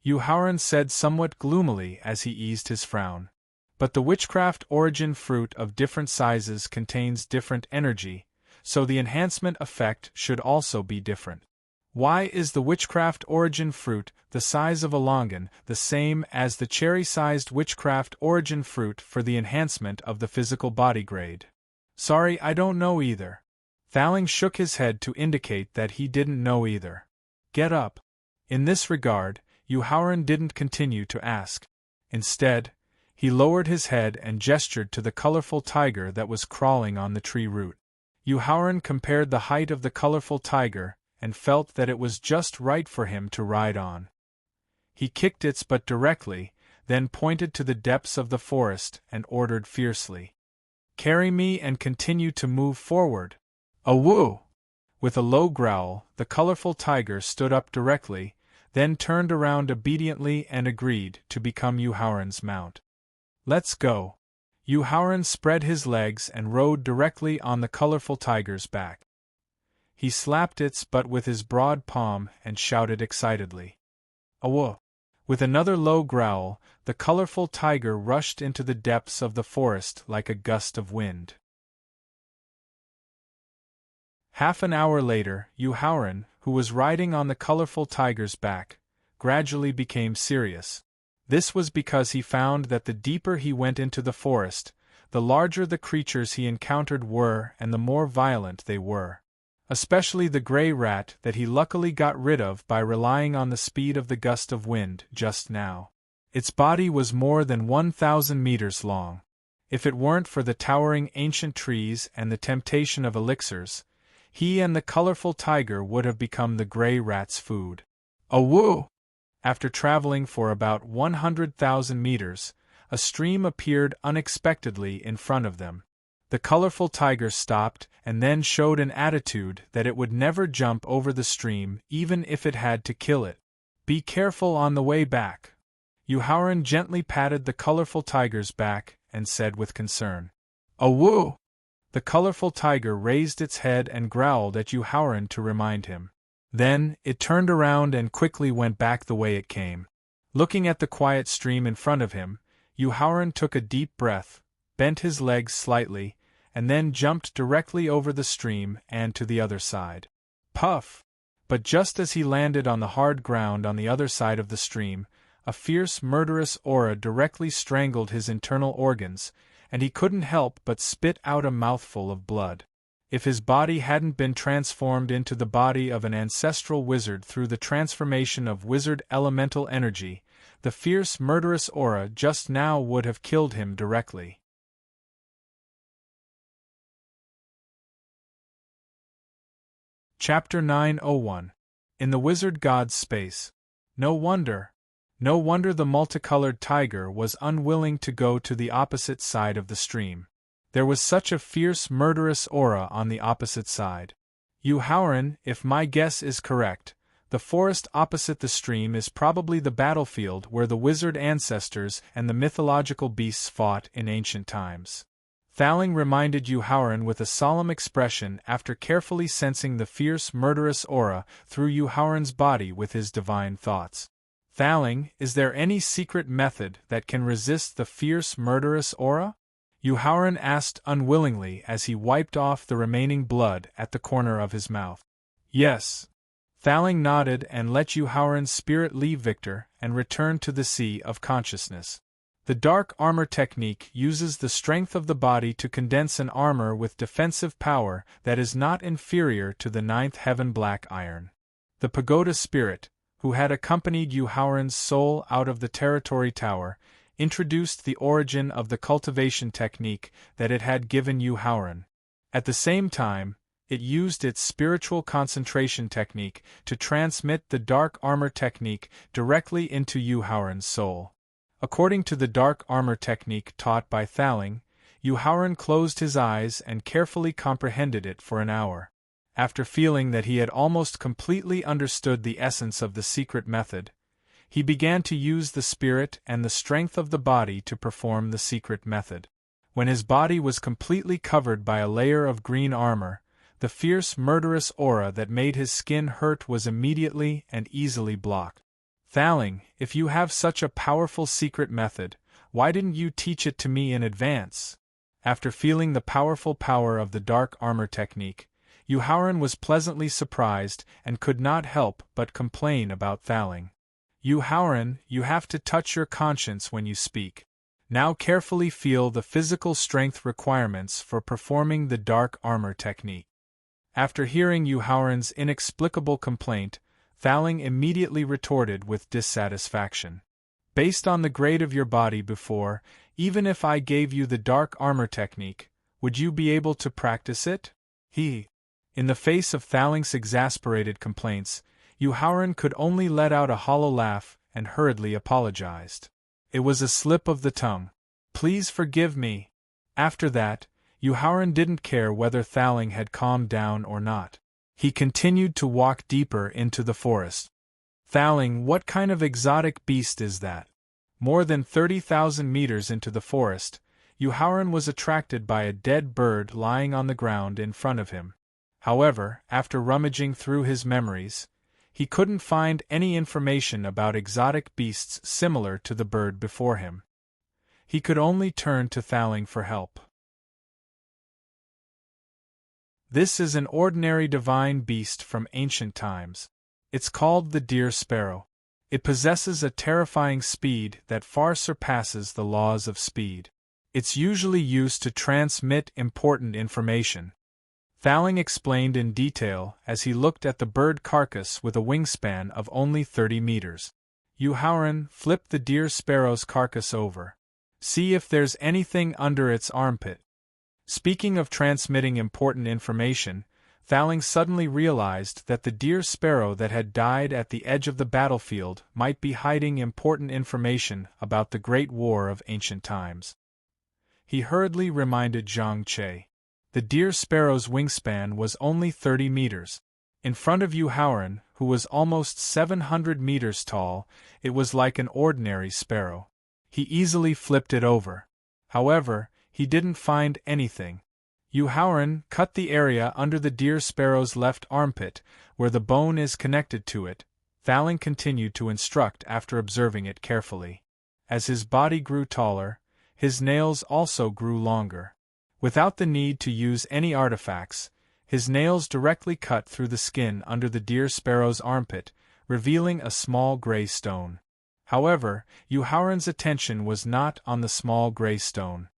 Yuhauran said somewhat gloomily as he eased his frown. "But the witchcraft origin fruit of different sizes contains different energy, so the enhancement effect should also be different. Why is the witchcraft origin fruit the size of a longan the same as the cherry-sized witchcraft origin fruit for the enhancement of the physical body grade?" "Sorry, I don't know either." Thaling shook his head to indicate that he didn't know either. "Get up." In this regard, Yuhauran didn't continue to ask. Instead, he lowered his head and gestured to the colorful tiger that was crawling on the tree root. Yuhauran compared the height of the colorful tiger, and felt that it was just right for him to ride on. He kicked its butt directly, then pointed to the depths of the forest and ordered fiercely, "Carry me and continue to move forward." "Awoo!" With a low growl, the colorful tiger stood up directly, then turned around obediently and agreed to become Yuhauran's mount. "Let's go." Yuhauran spread his legs and rode directly on the colorful tiger's back. He slapped its butt with his broad palm and shouted excitedly, "Awoo!" With another low growl, the colorful tiger rushed into the depths of the forest like a gust of wind. Half an hour later, Yuhauran, who was riding on the colorful tiger's back, gradually became serious. This was because he found that the deeper he went into the forest, the larger the creatures he encountered were and the more violent they were. Especially the gray rat that he luckily got rid of by relying on the speed of the gust of wind just now. Its body was more than 1,000 meters long. If it weren't for the towering ancient trees and the temptation of elixirs, he and the colorful tiger would have become the gray rat's food. Awoo! After traveling for about 100,000 meters, a stream appeared unexpectedly in front of them. The colorful tiger stopped and then showed an attitude that it would never jump over the stream even if it had to kill it. "Be careful on the way back." Yuhauran gently patted the colorful tiger's back and said with concern, "Awoo!" The colorful tiger raised its head and growled at Yuhauran to remind him. Then, it turned around and quickly went back the way it came. Looking at the quiet stream in front of him, Yuhauran took a deep breath, bent his legs slightly, and then jumped directly over the stream and to the other side. Puff! But just as he landed on the hard ground on the other side of the stream, a fierce murderous aura directly strangled his internal organs, and he couldn't help but spit out a mouthful of blood. If his body hadn't been transformed into the body of an ancestral wizard through the transformation of wizard elemental energy, the fierce murderous aura just now would have killed him directly. Chapter 901. In the Wizard God's Space. No wonder the multicolored tiger was unwilling to go to the opposite side of the stream. There was such a fierce murderous aura on the opposite side. Yuhauran, if my guess is correct, the forest opposite the stream is probably the battlefield where the wizard ancestors and the mythological beasts fought in ancient times. Thaling reminded Yuhauran with a solemn expression after carefully sensing the fierce murderous aura through Yuhauran's body with his divine thoughts. "Thaling, is there any secret method that can resist the fierce murderous aura?" Yuhauran asked unwillingly as he wiped off the remaining blood at the corner of his mouth. "Yes." Thaling nodded and let Yuhauran's spirit leave Victor and return to the sea of consciousness. The dark armor technique uses the strength of the body to condense an armor with defensive power that is not inferior to the ninth heaven black iron. The pagoda spirit, who had accompanied Yuhauran's soul out of the territory tower, introduced the origin of the cultivation technique that it had given Yuhauran. At the same time, it used its spiritual concentration technique to transmit the dark armor technique directly into Yuhauran's soul. According to the dark armor technique taught by Thaling, Yuhauran closed his eyes and carefully comprehended it for an hour. After feeling that he had almost completely understood the essence of the secret method, he began to use the spirit and the strength of the body to perform the secret method. When his body was completely covered by a layer of green armor, the fierce murderous aura that made his skin hurt was immediately and easily blocked. "Thaling, if you have such a powerful secret method, why didn't you teach it to me in advance?" After feeling the powerful power of the dark armor technique, Yuhauran was pleasantly surprised and could not help but complain about Thaling. "Yuhauran, you have to touch your conscience when you speak. Now carefully feel the physical strength requirements for performing the dark armor technique." After hearing Yuhauran's inexplicable complaint, Thaling immediately retorted with dissatisfaction. "Based on the grade of your body before, even if I gave you the dark armor technique, would you be able to practice it?" In the face of Thaling's exasperated complaints, Yuhauran could only let out a hollow laugh and hurriedly apologized. It was a slip of the tongue. Please forgive me. After that, Yuhauran didn't care whether Thaling had calmed down or not. He continued to walk deeper into the forest. Thaling, what kind of exotic beast is that? More than 30,000 meters into the forest, Yuhauran was attracted by a dead bird lying on the ground in front of him. However, after rummaging through his memories, he couldn't find any information about exotic beasts similar to the bird before him. He could only turn to Thaling for help. This is an ordinary divine beast from ancient times. It's called the deer sparrow. It possesses a terrifying speed that far surpasses the laws of speed. It's usually used to transmit important information. Thaling explained in detail as he looked at the bird carcass with a wingspan of only 30 meters. Yuhauran flipped the deer sparrow's carcass over. See if there's anything under its armpit. Speaking of transmitting important information, Thaling suddenly realized that the deer sparrow that had died at the edge of the battlefield might be hiding important information about the Great War of ancient times. He hurriedly reminded Zhang Che. The deer sparrow's wingspan was only 30 meters. In front of Yuhauran, who was almost 700 meters tall, it was like an ordinary sparrow. He easily flipped it over. However, he didn't find anything. Yuhauran cut the area under the deer sparrow's left armpit, where the bone is connected to it. Thaling continued to instruct after observing it carefully. As his body grew taller, his nails also grew longer. Without the need to use any artifacts, his nails directly cut through the skin under the deer sparrow's armpit, revealing a small gray stone. However, Yuhauran's attention was not on the small gray stone.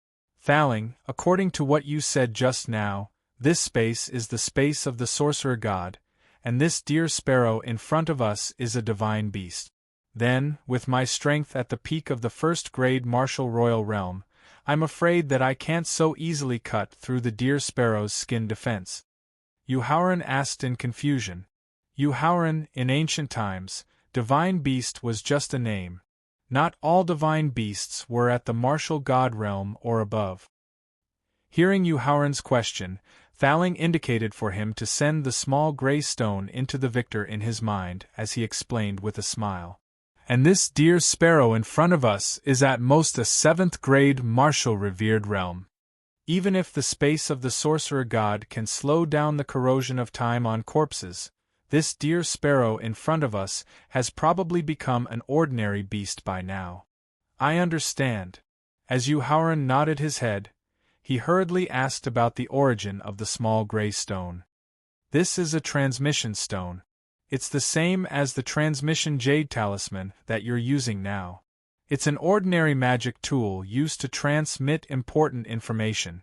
Thaling, according to what you said just now, this space is the space of the sorcerer god, and this deer sparrow in front of us is a divine beast. Then, with my strength at the peak of the first-grade martial royal realm, I'm afraid that I can't so easily cut through the deer sparrow's skin defense. Yuhauran asked in confusion. Yuhauran, in ancient times, divine beast was just a name. Not all divine beasts were at the martial god realm or above. Hearing Yuhauran's question, Thaling indicated for him to send the small gray stone into the victor in his mind as he explained with a smile. And this deer sparrow in front of us is at most a 7th-grade martial revered realm. Even if the space of the sorcerer god can slow down the corrosion of time on corpses, this deer sparrow in front of us has probably become an ordinary beast by now. I understand. As Yuhauran nodded his head, he hurriedly asked about the origin of the small gray stone. This is a transmission stone. It's the same as the transmission jade talisman that you're using now. It's an ordinary magic tool used to transmit important information.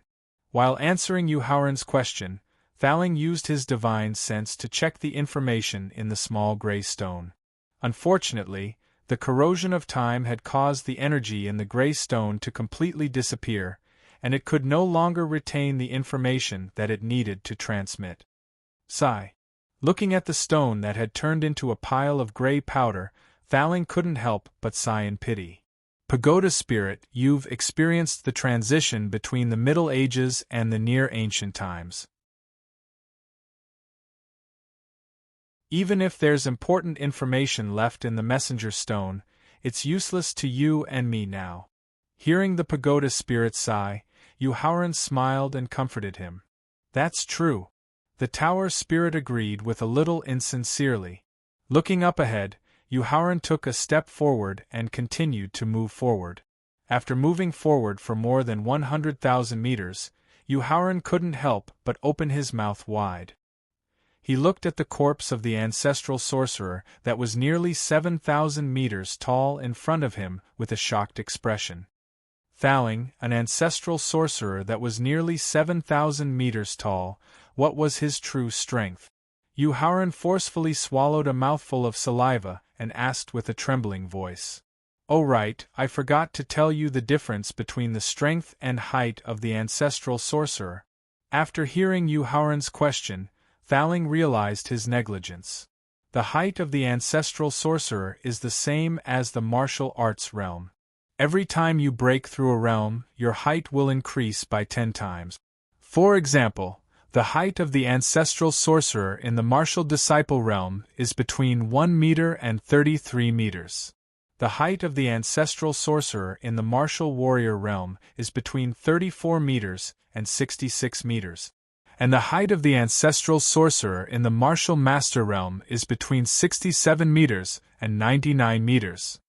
While answering Yuhauran's question, Thaling used his divine sense to check the information in the small gray stone. Unfortunately, the corrosion of time had caused the energy in the gray stone to completely disappear, and it could no longer retain the information that it needed to transmit. Sigh. Looking at the stone that had turned into a pile of gray powder, Thaling couldn't help but sigh in pity. Pagoda spirit, you've experienced the transition between the Middle Ages and the near ancient times. Even if there's important information left in the messenger stone, it's useless to you and me now. Hearing the pagoda spirit sigh, Yuhauran smiled and comforted him. That's true. The tower spirit agreed with a little insincerely. Looking up ahead, Yuhauran took a step forward and continued to move forward. After moving forward for more than 100,000 meters, Yuhauran couldn't help but open his mouth wide. He looked at the corpse of the ancestral sorcerer that was nearly 7,000 meters tall in front of him with a shocked expression. Thaling, an ancestral sorcerer that was nearly 7,000 meters tall, what was his true strength? Yuhauran forcefully swallowed a mouthful of saliva and asked with a trembling voice. Oh right, I forgot to tell you the difference between the strength and height of the ancestral sorcerer. After hearing Yu Haoran's question, Thaling realized his negligence. The height of the ancestral sorcerer is the same as the martial arts realm. Every time you break through a realm, your height will increase by 10 times. For example, the height of the ancestral sorcerer in the martial disciple realm is between 1 meter and 33 meters. The height of the ancestral sorcerer in the martial warrior realm is between 34 meters and 66 meters. And the height of the ancestral sorcerer in the martial master realm is between 67 meters and 99 meters.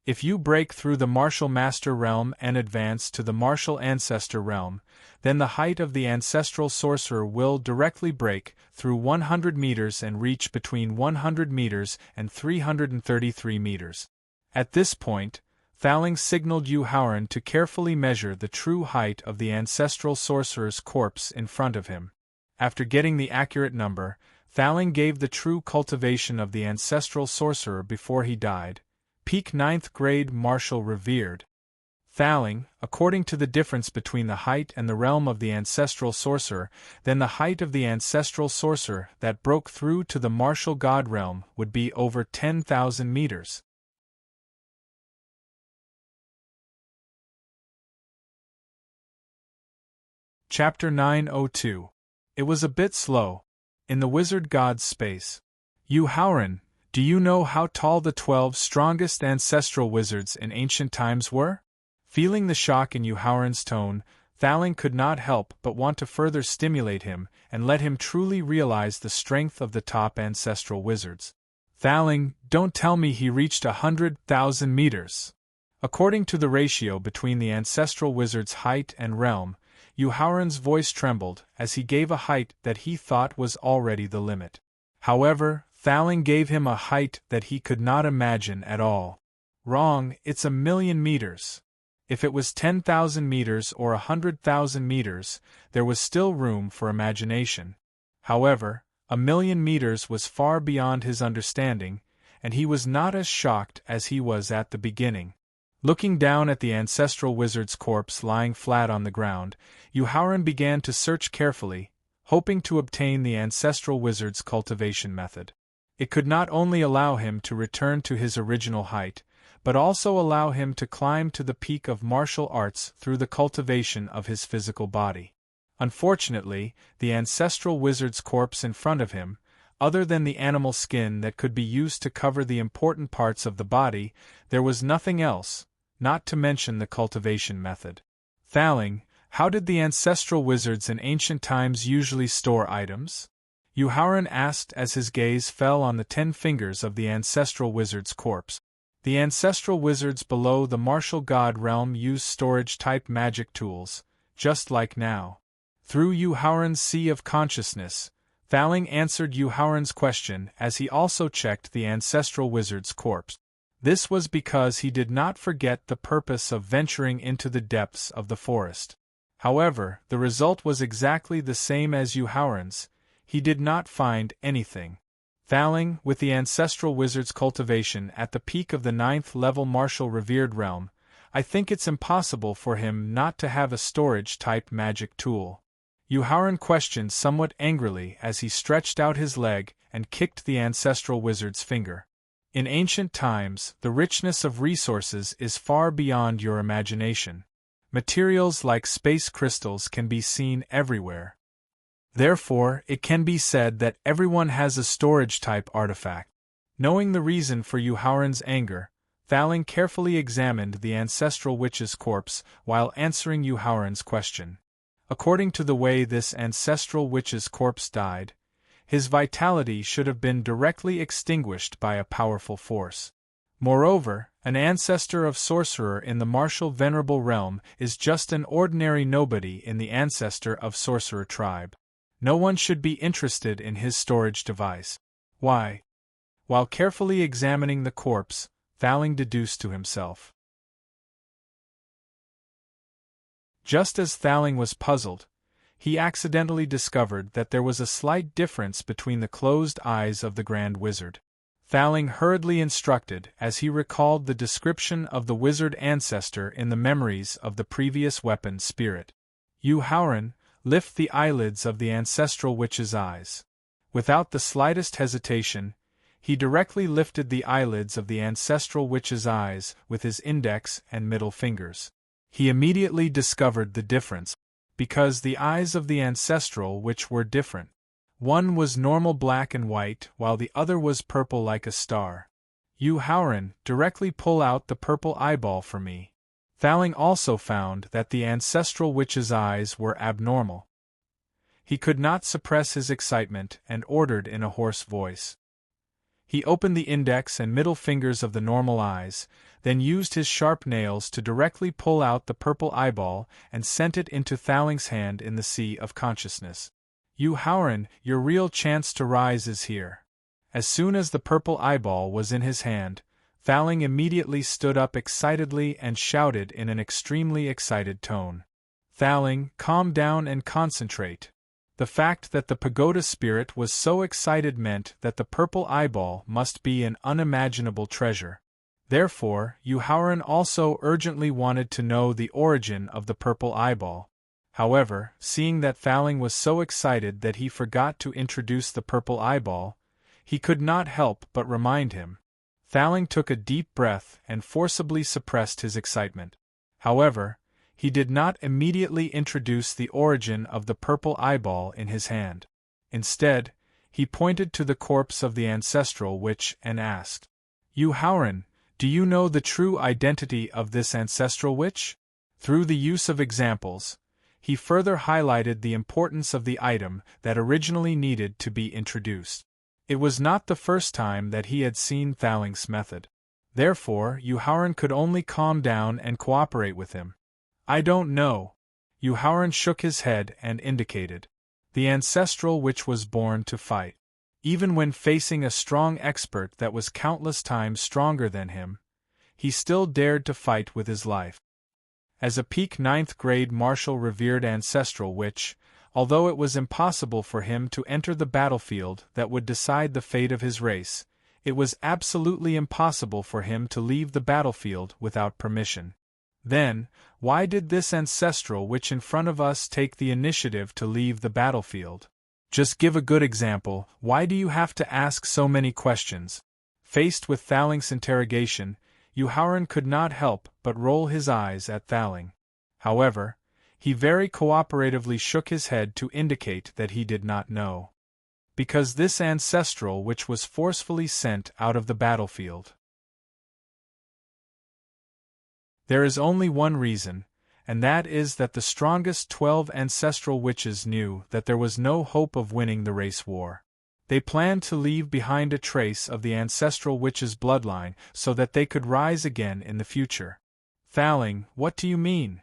If you break through the martial master realm and advance to the martial ancestor realm, then the height of the ancestral sorcerer will directly break through 100 meters and reach between 100 meters and 333 meters. At this point, Thaling signaled Yu Haoran to carefully measure the true height of the ancestral sorcerer's corpse in front of him. After getting the accurate number, Thaling gave the true cultivation of the ancestral sorcerer before he died. Peak 9th grade martial revered. Thaling, according to the difference between the height and the realm of the ancestral sorcerer, then the height of the ancestral sorcerer that broke through to the martial god realm would be over 10,000 meters. Chapter 902. It was a bit slow. In the wizard god's space. Yu Haoran, do you know how tall the 12 strongest ancestral wizards in ancient times were? Feeling the shock in Yu Haoran's tone, Thaling could not help but want to further stimulate him and let him truly realize the strength of the top ancestral wizards. Thaling, don't tell me he reached 100,000 meters. According to the ratio between the ancestral wizard's height and realm, Yu Haoran's voice trembled as he gave a height that he thought was already the limit. However, Thaling gave him a height that he could not imagine at all. Wrong, it's 1,000,000 meters. If it was 10,000 meters or 100,000 meters, there was still room for imagination. However, 1,000,000 meters was far beyond his understanding, and he was not as shocked as he was at the beginning. Looking down at the ancestral wizard's corpse lying flat on the ground, Yu Haoran began to search carefully, hoping to obtain the ancestral wizard's cultivation method. It could not only allow him to return to his original height, but also allow him to climb to the peak of martial arts through the cultivation of his physical body. Unfortunately, the ancestral wizard's corpse in front of him, other than the animal skin that could be used to cover the important parts of the body, there was nothing else, not to mention the cultivation method. Thaling, how did the ancestral wizards in ancient times usually store items? Yu Haoran asked as his gaze fell on the 10 fingers of the ancestral wizard's corpse. The ancestral wizards below the martial god realm used storage-type magic tools, just like now. Through Yu Haoran's sea of consciousness, Thaling answered Yu Haoran's question as he also checked the ancestral wizard's corpse. This was because he did not forget the purpose of venturing into the depths of the forest. However, the result was exactly the same as Yu Haoran's. He did not find anything. Thaling, with the ancestral wizard's cultivation at the peak of the 9th level martial revered realm, I think it's impossible for him not to have a storage-type magic tool. Yu Haoran questioned somewhat angrily as he stretched out his leg and kicked the ancestral wizard's finger. In ancient times, the richness of resources is far beyond your imagination. Materials like space crystals can be seen everywhere. Therefore, it can be said that everyone has a storage-type artifact. Knowing the reason for Yu Haoran's anger, Thaling carefully examined the ancestral witch's corpse while answering Yu Haoran's question. According to the way this ancestral witch's corpse died, his vitality should have been directly extinguished by a powerful force. Moreover, an ancestor of sorcerer in the martial venerable realm is just an ordinary nobody in the ancestor of sorcerer tribe. No one should be interested in his storage device. Why? While carefully examining the corpse, Thaling deduced to himself. Just as Thaling was puzzled, he accidentally discovered that there was a slight difference between the closed eyes of the Grand Wizard. Thaling hurriedly instructed as he recalled the description of the wizard ancestor in the memories of the previous weapon spirit. Yu Haoran, Lift the eyelids of the ancestral witch's eyes. Without the slightest hesitation, he directly lifted the eyelids of the ancestral witch's eyes with his index and middle fingers. He immediately discovered the difference, because the eyes of the ancestral witch were different. One was normal black and white, while the other was purple like a star. "You Howren, directly pull out the purple eyeball for me." Thaling also found that the ancestral witch's eyes were abnormal. He could not suppress his excitement and ordered in a hoarse voice. He opened the index and middle fingers of the normal eyes, then used his sharp nails to directly pull out the purple eyeball and sent it into Thaling's hand in the sea of consciousness. "You Howren, your real chance to rise is here." As soon as the purple eyeball was in his hand, Thaling immediately stood up excitedly and shouted in an extremely excited tone. "Thaling, calm down and concentrate." The fact that the pagoda spirit was so excited meant that the purple eyeball must be an unimaginable treasure. Therefore, Howren also urgently wanted to know the origin of the purple eyeball. However, seeing that Thaling was so excited that he forgot to introduce the purple eyeball, he could not help but remind him. Thaling took a deep breath and forcibly suppressed his excitement. However, he did not immediately introduce the origin of the purple eyeball in his hand. Instead, he pointed to the corpse of the ancestral witch and asked, "You Howren, do you know the true identity of this ancestral witch?" Through the use of examples, he further highlighted the importance of the item that originally needed to be introduced. It was not the first time that he had seen Thaling's method. Therefore, Howren could only calm down and cooperate with him. "I don't know." Howren shook his head and indicated. The ancestral witch was born to fight. Even when facing a strong expert that was countless times stronger than him, he still dared to fight with his life. As a peak 9th grade martial revered ancestral witch, although it was impossible for him to enter the battlefield that would decide the fate of his race, it was absolutely impossible for him to leave the battlefield without permission. Then, why did this ancestral witch in front of us take the initiative to leave the battlefield? Just give a good example. Why do you have to ask so many questions? Faced with Thaling's interrogation, Howren could not help but roll his eyes at Thaling. However, he very cooperatively shook his head to indicate that he did not know. Because this ancestral witch was forcefully sent out of the battlefield. There is only one reason, and that is that the strongest 12 ancestral witches knew that there was no hope of winning the race war. They planned to leave behind a trace of the ancestral witch's bloodline so that they could rise again in the future. "Thaling, what do you mean?"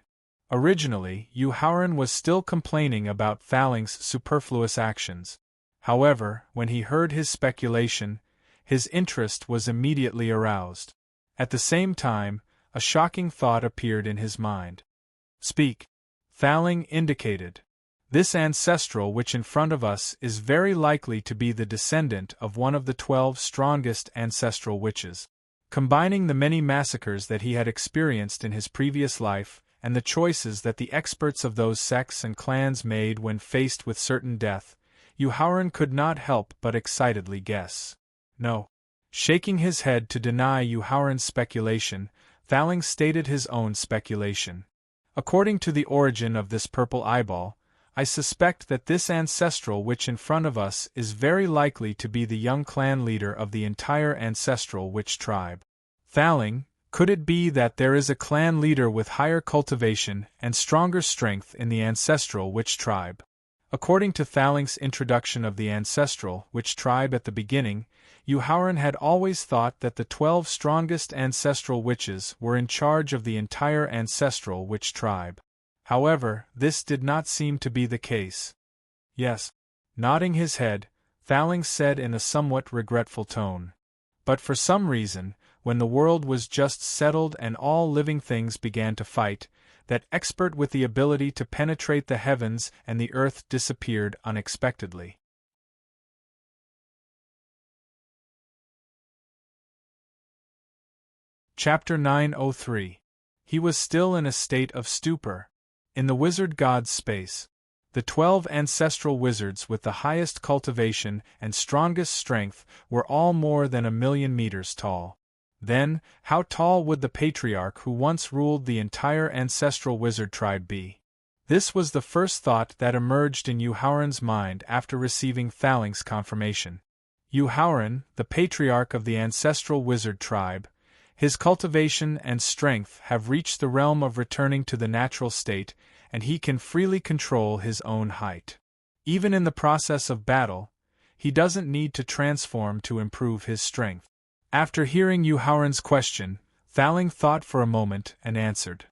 Originally, Howren was still complaining about Thaling's superfluous actions. However, when he heard his speculation, his interest was immediately aroused. At the same time, a shocking thought appeared in his mind. "Speak." Thaling indicated. "This ancestral witch in front of us is very likely to be the descendant of one of the 12 strongest ancestral witches. Combining the many massacres that he had experienced in his previous life, and the choices that the experts of those sects and clans made when faced with certain death, Howren could not help but excitedly guess. No. Shaking his head to deny Howren's speculation, Thaling stated his own speculation. "According to the origin of this purple eyeball, I suspect that this ancestral witch in front of us is very likely to be the young clan leader of the entire ancestral witch tribe." "Thaling, could it be that there is a clan leader with higher cultivation and stronger strength in the ancestral witch tribe?" According to Thaling's introduction of the ancestral witch tribe at the beginning, Howren had always thought that the 12 strongest ancestral witches were in charge of the entire ancestral witch tribe. However, this did not seem to be the case. "Yes." Nodding his head, Thaling said in a somewhat regretful tone. "But for some reason, when the world was just settled and all living things began to fight, that expert with the ability to penetrate the heavens and the earth disappeared unexpectedly." Chapter 903. He was still in a state of stupor. In the wizard god's space. The 12 ancestral wizards with the highest cultivation and strongest strength were all more than 1,000,000 meters tall. Then, how tall would the patriarch who once ruled the entire ancestral wizard tribe be? This was the first thought that emerged in Yuhauran's mind after receiving Thaling's confirmation. Yuhauran, the patriarch of the ancestral wizard tribe, his cultivation and strength have reached the realm of returning to the natural state, and he can freely control his own height. Even in the process of battle, he doesn't need to transform to improve his strength. After hearing Yuhauran's question, Thaling thought for a moment and answered.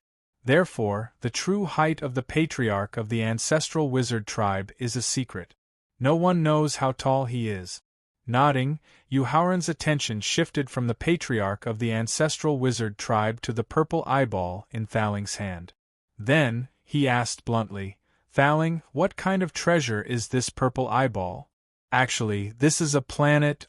Therefore, the true height of the patriarch of the ancestral wizard tribe is a secret. No one knows how tall he is. Nodding, Yuhauran's attention shifted from the patriarch of the ancestral wizard tribe to the purple eyeball in Thaling's hand. Then, he asked bluntly, Thaling, what kind of treasure is this purple eyeball? Actually, this is a planet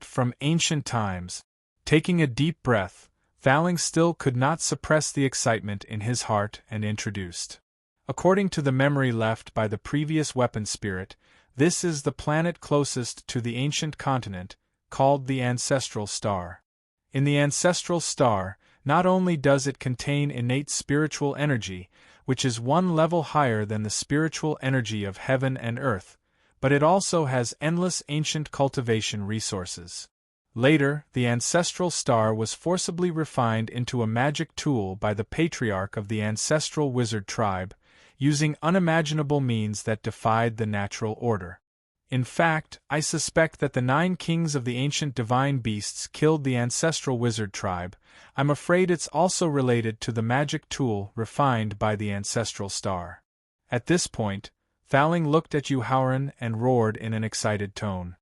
from ancient times. Taking a deep breath, Thaling still could not suppress the excitement in his heart and introduced. According to the memory left by the previous weapon spirit, this is the planet closest to the ancient continent, called the Ancestral Star. In the Ancestral Star, not only does it contain innate spiritual energy, which is one level higher than the spiritual energy of heaven and earth, but it also has endless ancient cultivation resources. Later, the Ancestral Star was forcibly refined into a magic tool by the patriarch of the ancestral wizard tribe, using unimaginable means that defied the natural order. In fact, I suspect that the 9 kings of the ancient divine beasts killed the ancestral wizard tribe. I'm afraid it's also related to the magic tool refined by the Ancestral Star. At this point, Thaling looked at Yuhauran and roared in an excited tone.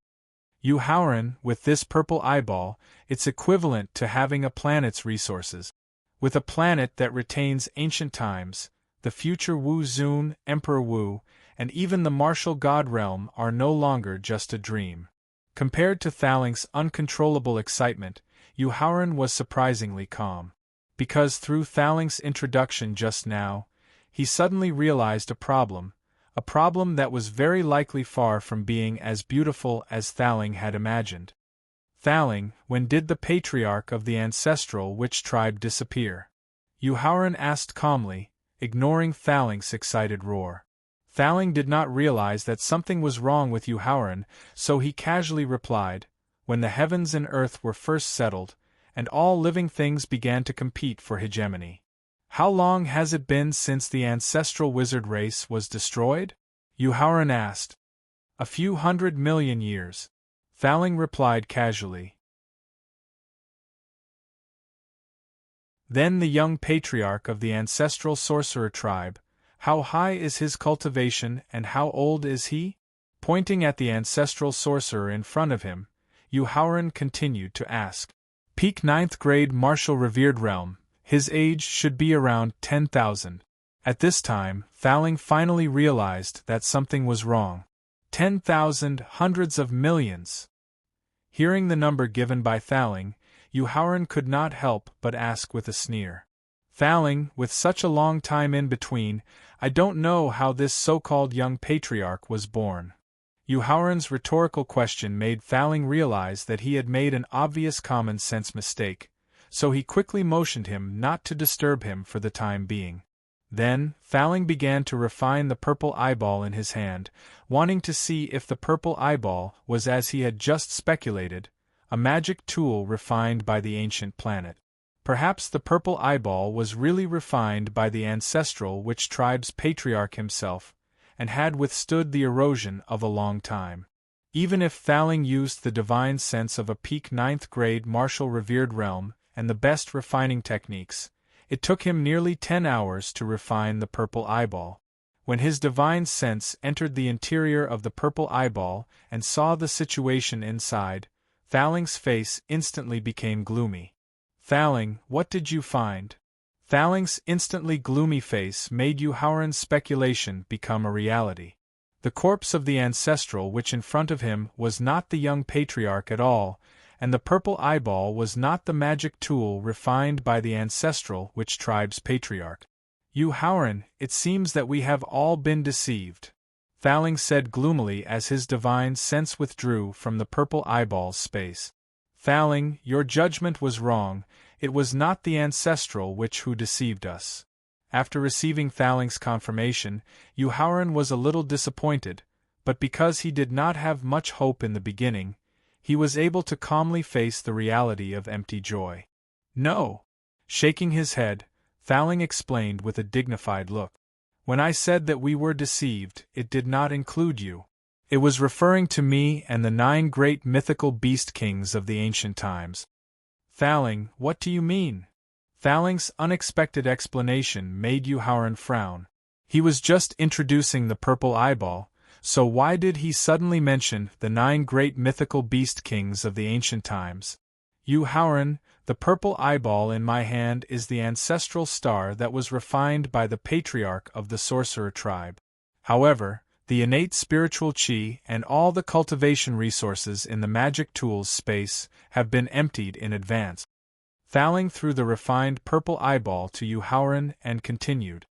Yuhauran, with this purple eyeball, it's equivalent to having a planet's resources. With a planet that retains ancient times, the future Wu Zun, Emperor Wu, and even the martial god realm are no longer just a dream. Compared to Thaling's uncontrollable excitement, Yuhauran was surprisingly calm. Because through Thaling's introduction just now, he suddenly realized a problem that was very likely far from being as beautiful as Thaling had imagined. Thaling, when did the patriarch of the ancestral witch tribe disappear? Yuhauran asked calmly, ignoring Thaling's excited roar. Thaling did not realize that something was wrong with Yuhauran, so he casually replied, when the heavens and earth were first settled, and all living things began to compete for hegemony. How long has it been since the ancestral wizard race was destroyed? Yuhauran asked. A few 100 million years. Thaling replied casually. Then the young patriarch of the ancestral sorcerer tribe, how high is his cultivation and how old is he? Pointing at the ancestral sorcerer in front of him, Yuhauran continued to ask. Peak 9th grade martial revered realm, his age should be around 10,000. At this time, Thaling finally realized that something was wrong. 10,000, hundreds of millions. Hearing the number given by Thaling, Yuhauran could not help but ask with a sneer. Thaling, with such a long time in between, I don't know how this so-called young patriarch was born. Yuhauran's rhetorical question made Thaling realize that he had made an obvious common-sense mistake, so he quickly motioned him not to disturb him for the time being. Then, Thaling began to refine the purple eyeball in his hand, wanting to see if the purple eyeball was, as he had just speculated, a magic tool refined by the ancient planet. Perhaps the purple eyeball was really refined by the ancestral witch tribe's patriarch himself, and had withstood the erosion of a long time. Even if Thaling used the divine sense of a peak 9th grade martial revered realm and the best refining techniques, it took him nearly 10 hours to refine the purple eyeball. When his divine sense entered the interior of the purple eyeball and saw the situation inside, Thaling's face instantly became gloomy. Thaling, what did you find? Thaling's instantly gloomy face made Yuhauran's speculation become a reality. The corpse of the ancestral which in front of him was not the young patriarch at all, and the purple eyeball was not the magic tool refined by the ancestral witch tribe's patriarch. Yuhauran, it seems that we have all been deceived. Thaling said gloomily as his divine sense withdrew from the purple eyeball's space. Thaling, your judgment was wrong, it was not the ancestral witch who deceived us. After receiving Thaling's confirmation, Yuhauran was a little disappointed, but because he did not have much hope in the beginning, he was able to calmly face the reality of empty joy. No. Shaking his head, Thaling explained with a dignified look. When I said that we were deceived, it did not include you. It was referring to me and the 9 great mythical beast kings of the ancient times. Thaling, what do you mean? Thaling's unexpected explanation made Yuhauran frown. He was just introducing the purple eyeball, so why did he suddenly mention the 9 great mythical beast kings of the ancient times? Yuhauran, the purple eyeball in my hand is the ancestral star that was refined by the patriarch of the sorcerer tribe. However, the innate spiritual chi and all the cultivation resources in the magic tools space have been emptied in advance. Thaling threw the refined purple eyeball to Yuhauran and continued.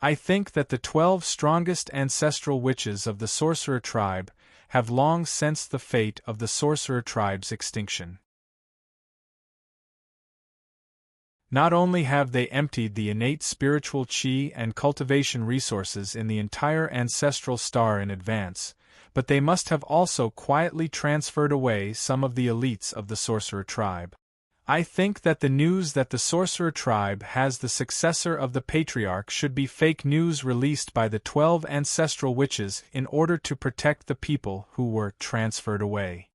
I think that the 12 strongest ancestral witches of the sorcerer tribe have long sensed the fate of the sorcerer tribe's extinction. Not only have they emptied the innate spiritual chi and cultivation resources in the entire ancestral star in advance, but they must have also quietly transferred away some of the elites of the sorcerer tribe. I think that the news that the sorcerer tribe has the successor of the patriarch should be fake news released by the 12 ancestral witches in order to protect the people who were transferred away.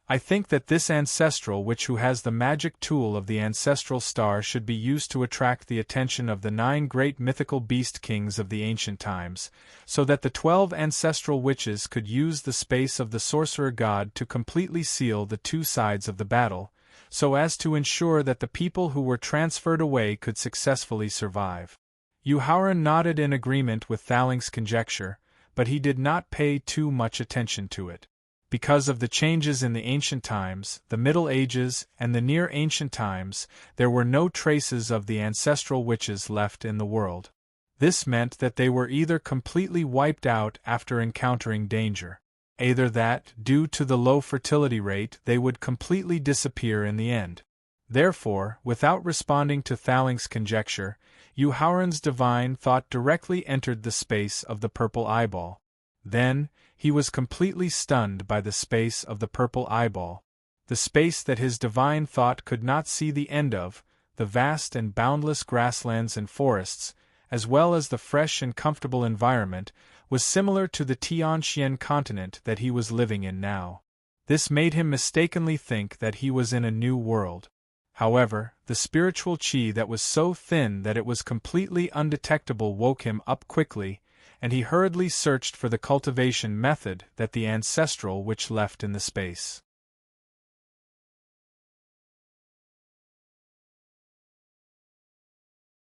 I think that this ancestral witch who has the magic tool of the ancestral star should be used to attract the attention of the 9 great mythical beast kings of the ancient times, so that the 12 ancestral witches could use the space of the sorcerer god to completely seal the 2 sides of the battle, so as to ensure that the people who were transferred away could successfully survive. Yuhauran nodded in agreement with Thaling's conjecture, but he did not pay too much attention to it. Because of the changes in the ancient times, the Middle Ages, and the near ancient times, there were no traces of the ancestral witches left in the world. This meant that they were either completely wiped out after encountering danger, either that, due to the low fertility rate, they would completely disappear in the end. Therefore, without responding to Thaling's conjecture, Yuhauran's divine thought directly entered the space of the purple eyeball. Then, he was completely stunned by the space of the purple eyeball, the space that his divine thought could not see the end of, the vast and boundless grasslands and forests, as well as the fresh and comfortable environment, was similar to the Tianxian continent that he was living in now. This made him mistakenly think that he was in a new world. However, the spiritual chi that was so thin that it was completely undetectable woke him up quickly, and he hurriedly searched for the cultivation method that the ancestral witch left in the space.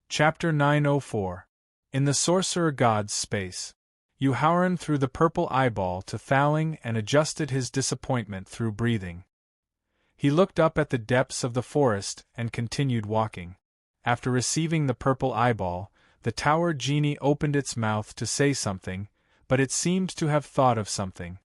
Chapter 904. In the Sorcerer God's Space. Yuhauran threw the purple eyeball to Thaling and adjusted his disappointment through breathing. He looked up at the depths of the forest and continued walking. After receiving the purple eyeball, the tower genie opened its mouth to say something, but it seemed to have thought of something.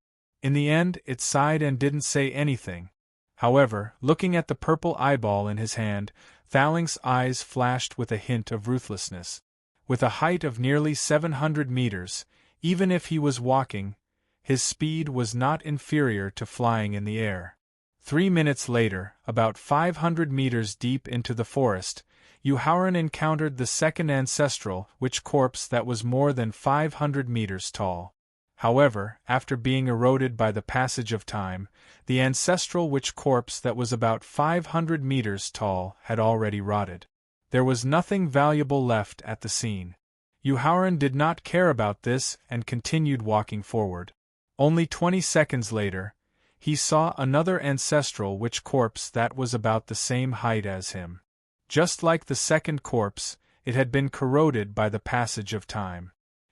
In the end, it sighed and didn't say anything. However, looking at the purple eyeball in his hand, Thaling's eyes flashed with a hint of ruthlessness. With a height of nearly 700 meters, even if he was walking, his speed was not inferior to flying in the air. 3 minutes later, about 500 meters deep into the forest, Yuhauran encountered the second ancestral witch corpse that was more than 500 meters tall. However, after being eroded by the passage of time, the ancestral witch corpse that was about 500 meters tall had already rotted. There was nothing valuable left at the scene. Yuhauran did not care about this and continued walking forward. Only 20 seconds later, he saw another ancestral witch corpse that was about the same height as him. Just like the second corpse, it had been corroded by the passage of time.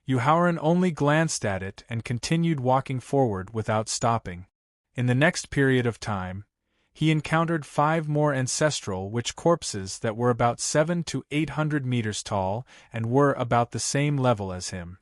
Yuhauran only glanced at it and continued walking forward without stopping. In the next period of time, he encountered 5 more ancestral witch corpses that were about 700 to 800 meters tall and were about the same level as him.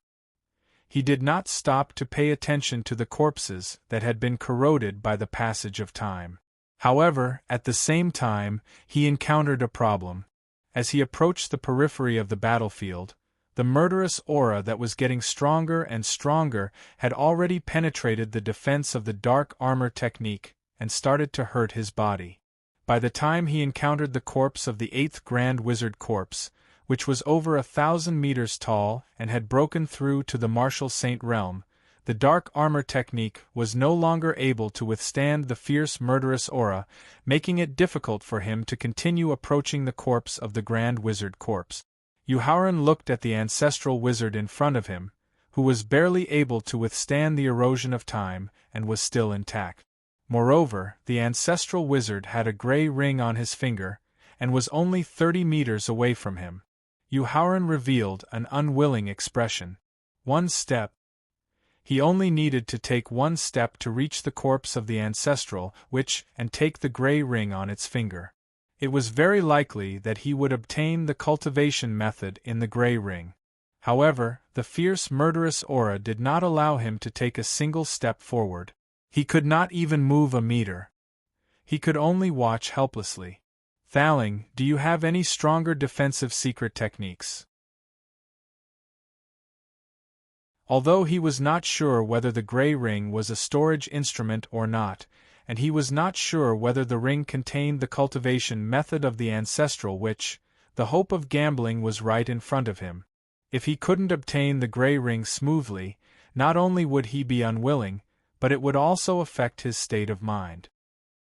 he did not stop to pay attention to the corpses that had been corroded by the passage of time. However, at the same time, he encountered a problem. As he approached the periphery of the battlefield, the murderous aura that was getting stronger and stronger had already penetrated the defense of the dark armor technique and started to hurt his body. By the time he encountered the corpse of the 8th Grand Wizard Corpse, which was over 1,000 meters tall and had broken through to the Martial Saint realm, the dark armor technique was no longer able to withstand the fierce murderous aura, making it difficult for him to continue approaching the corpse of the Grand Wizard Corpse. Yuhauran looked at the ancestral wizard in front of him, who was barely able to withstand the erosion of time and was still intact. Moreover, the ancestral wizard had a gray ring on his finger, and was only 30 meters away from him. Yuhauran revealed an unwilling expression. One step. He only needed to take one step to reach the corpse of the ancestral witch and take the gray ring on its finger. It was very likely that he would obtain the cultivation method in the gray ring. However, the fierce murderous aura did not allow him to take a single step forward. He could not even move a meter. He could only watch helplessly. Thaling, do you have any stronger defensive secret techniques? Although he was not sure whether the gray ring was a storage instrument or not, and he was not sure whether the ring contained the cultivation method of the ancestral witch, the hope of gambling was right in front of him. If he couldn't obtain the gray ring smoothly, not only would he be unwilling, but it would also affect his state of mind.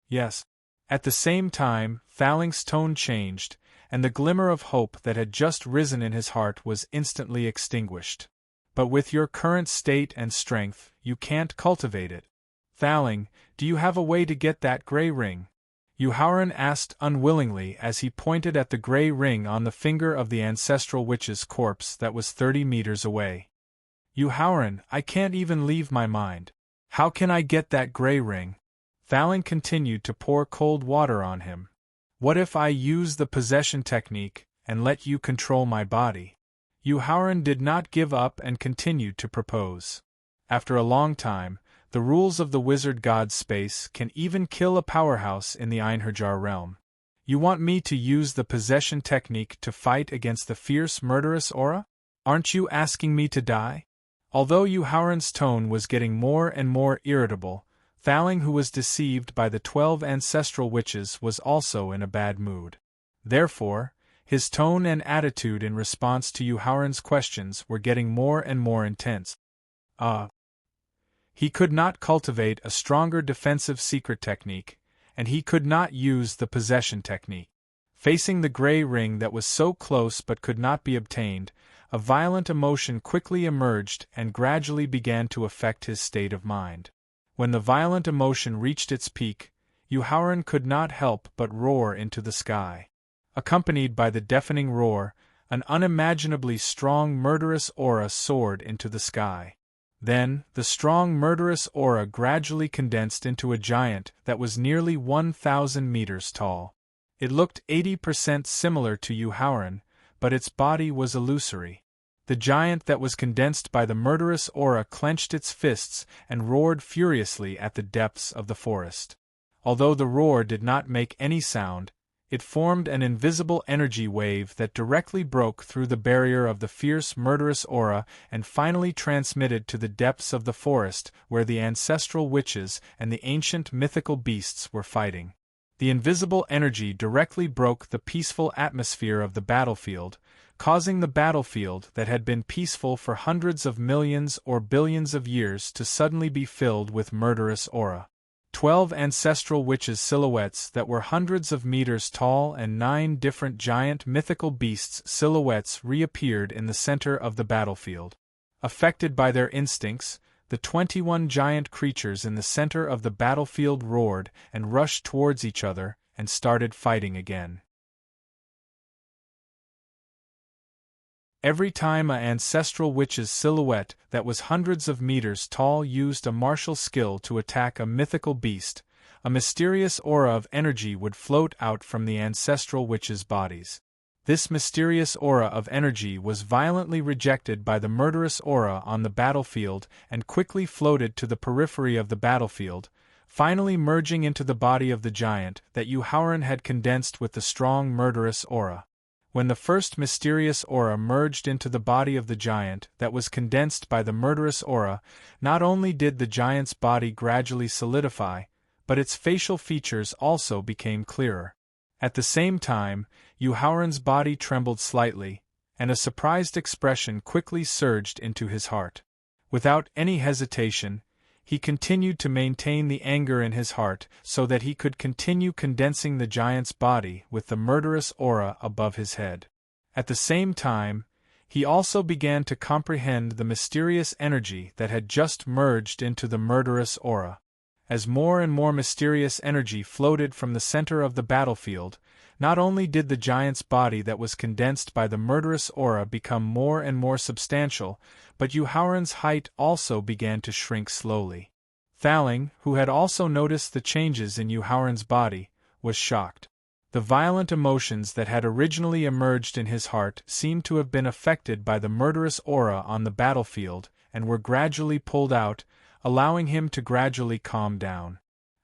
Yes. At the same time, Thaling's tone changed, and the glimmer of hope that had just risen in his heart was instantly extinguished. But with your current state and strength, you can't cultivate it. Thaling, do you have a way to get that gray ring? Yuhauran asked unwillingly as he pointed at the gray ring on the finger of the ancestral witch's corpse that was 30 meters away. Yuhauran, I can't even leave my mind. How can I get that gray ring? Thaling continued to pour cold water on him. What if I use the possession technique and let you control my body? Yuhauran did not give up and continued to propose. After a long time, the rules of the wizard god space can even kill a powerhouse in the Einherjar realm. You want me to use the possession technique to fight against the fierce murderous aura? Aren't you asking me to die? Although Yuhauran's tone was getting more and more irritable, Thaling, who was deceived by the 12 ancestral witches, was also in a bad mood. Therefore, his tone and attitude in response to Yuhauran's questions were getting more and more intense. He could not cultivate a stronger defensive secret technique, and he could not use the possession technique. Facing the gray ring that was so close but could not be obtained, a violent emotion quickly emerged and gradually began to affect his state of mind. When the violent emotion reached its peak, Yuhauran could not help but roar into the sky. Accompanied by the deafening roar, an unimaginably strong murderous aura soared into the sky. Then, the strong murderous aura gradually condensed into a giant that was nearly 1,000 meters tall. It looked 80% similar to Yuhauran, but its body was illusory. The giant that was condensed by the murderous aura clenched its fists and roared furiously at the depths of the forest. Although the roar did not make any sound, it formed an invisible energy wave that directly broke through the barrier of the fierce murderous aura and finally transmitted to the depths of the forest where the ancestral witches and the ancient mythical beasts were fighting. The invisible energy directly broke the peaceful atmosphere of the battlefield, causing the battlefield that had been peaceful for hundreds of millions or billions of years to suddenly be filled with murderous aura. 12 ancestral witches' silhouettes that were hundreds of meters tall and 9 different giant mythical beasts' silhouettes reappeared in the center of the battlefield. Affected by their instincts, the 21 giant creatures in the center of the battlefield roared and rushed towards each other and started fighting again. Every time an ancestral witch's silhouette that was hundreds of meters tall used a martial skill to attack a mythical beast, a mysterious aura of energy would float out from the ancestral witches' bodies. This mysterious aura of energy was violently rejected by the murderous aura on the battlefield and quickly floated to the periphery of the battlefield, finally merging into the body of the giant that Yuhauran had condensed with the strong murderous aura. When the first mysterious aura merged into the body of the giant that was condensed by the murderous aura, not only did the giant's body gradually solidify, but its facial features also became clearer. At the same time, Yuhauran's body trembled slightly, and a surprised expression quickly surged into his heart. Without any hesitation, he continued to maintain the anger in his heart so that he could continue condensing the giant's body with the murderous aura above his head. At the same time, he also began to comprehend the mysterious energy that had just merged into the murderous aura. As more and more mysterious energy floated from the center of the battlefield, not only did the giant's body that was condensed by the murderous aura become more and more substantial, but Yuhauran's height also began to shrink slowly. Thaling, who had also noticed the changes in Yuhauran's body, was shocked. The violent emotions that had originally emerged in his heart seemed to have been affected by the murderous aura on the battlefield and were gradually pulled out, allowing him to gradually calm down.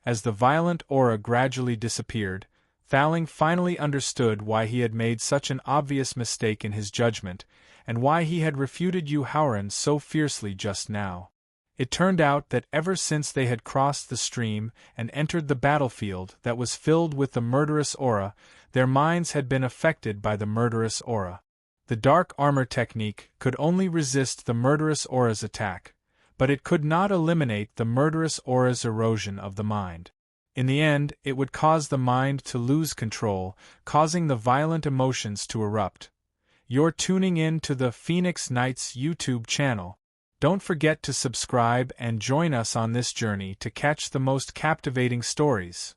As the violent aura gradually disappeared, Thaling finally understood why he had made such an obvious mistake in his judgment, and why he had refuted Yuhauran so fiercely just now. It turned out that ever since they had crossed the stream and entered the battlefield that was filled with the murderous aura, their minds had been affected by the murderous aura. The dark armor technique could only resist the murderous aura's attack, but it could not eliminate the murderous aura's erosion of the mind. In the end, it would cause the mind to lose control, causing the violent emotions to erupt. You're tuning in to the Phoenix Knights YouTube channel. Don't forget to subscribe and join us on this journey to catch the most captivating stories.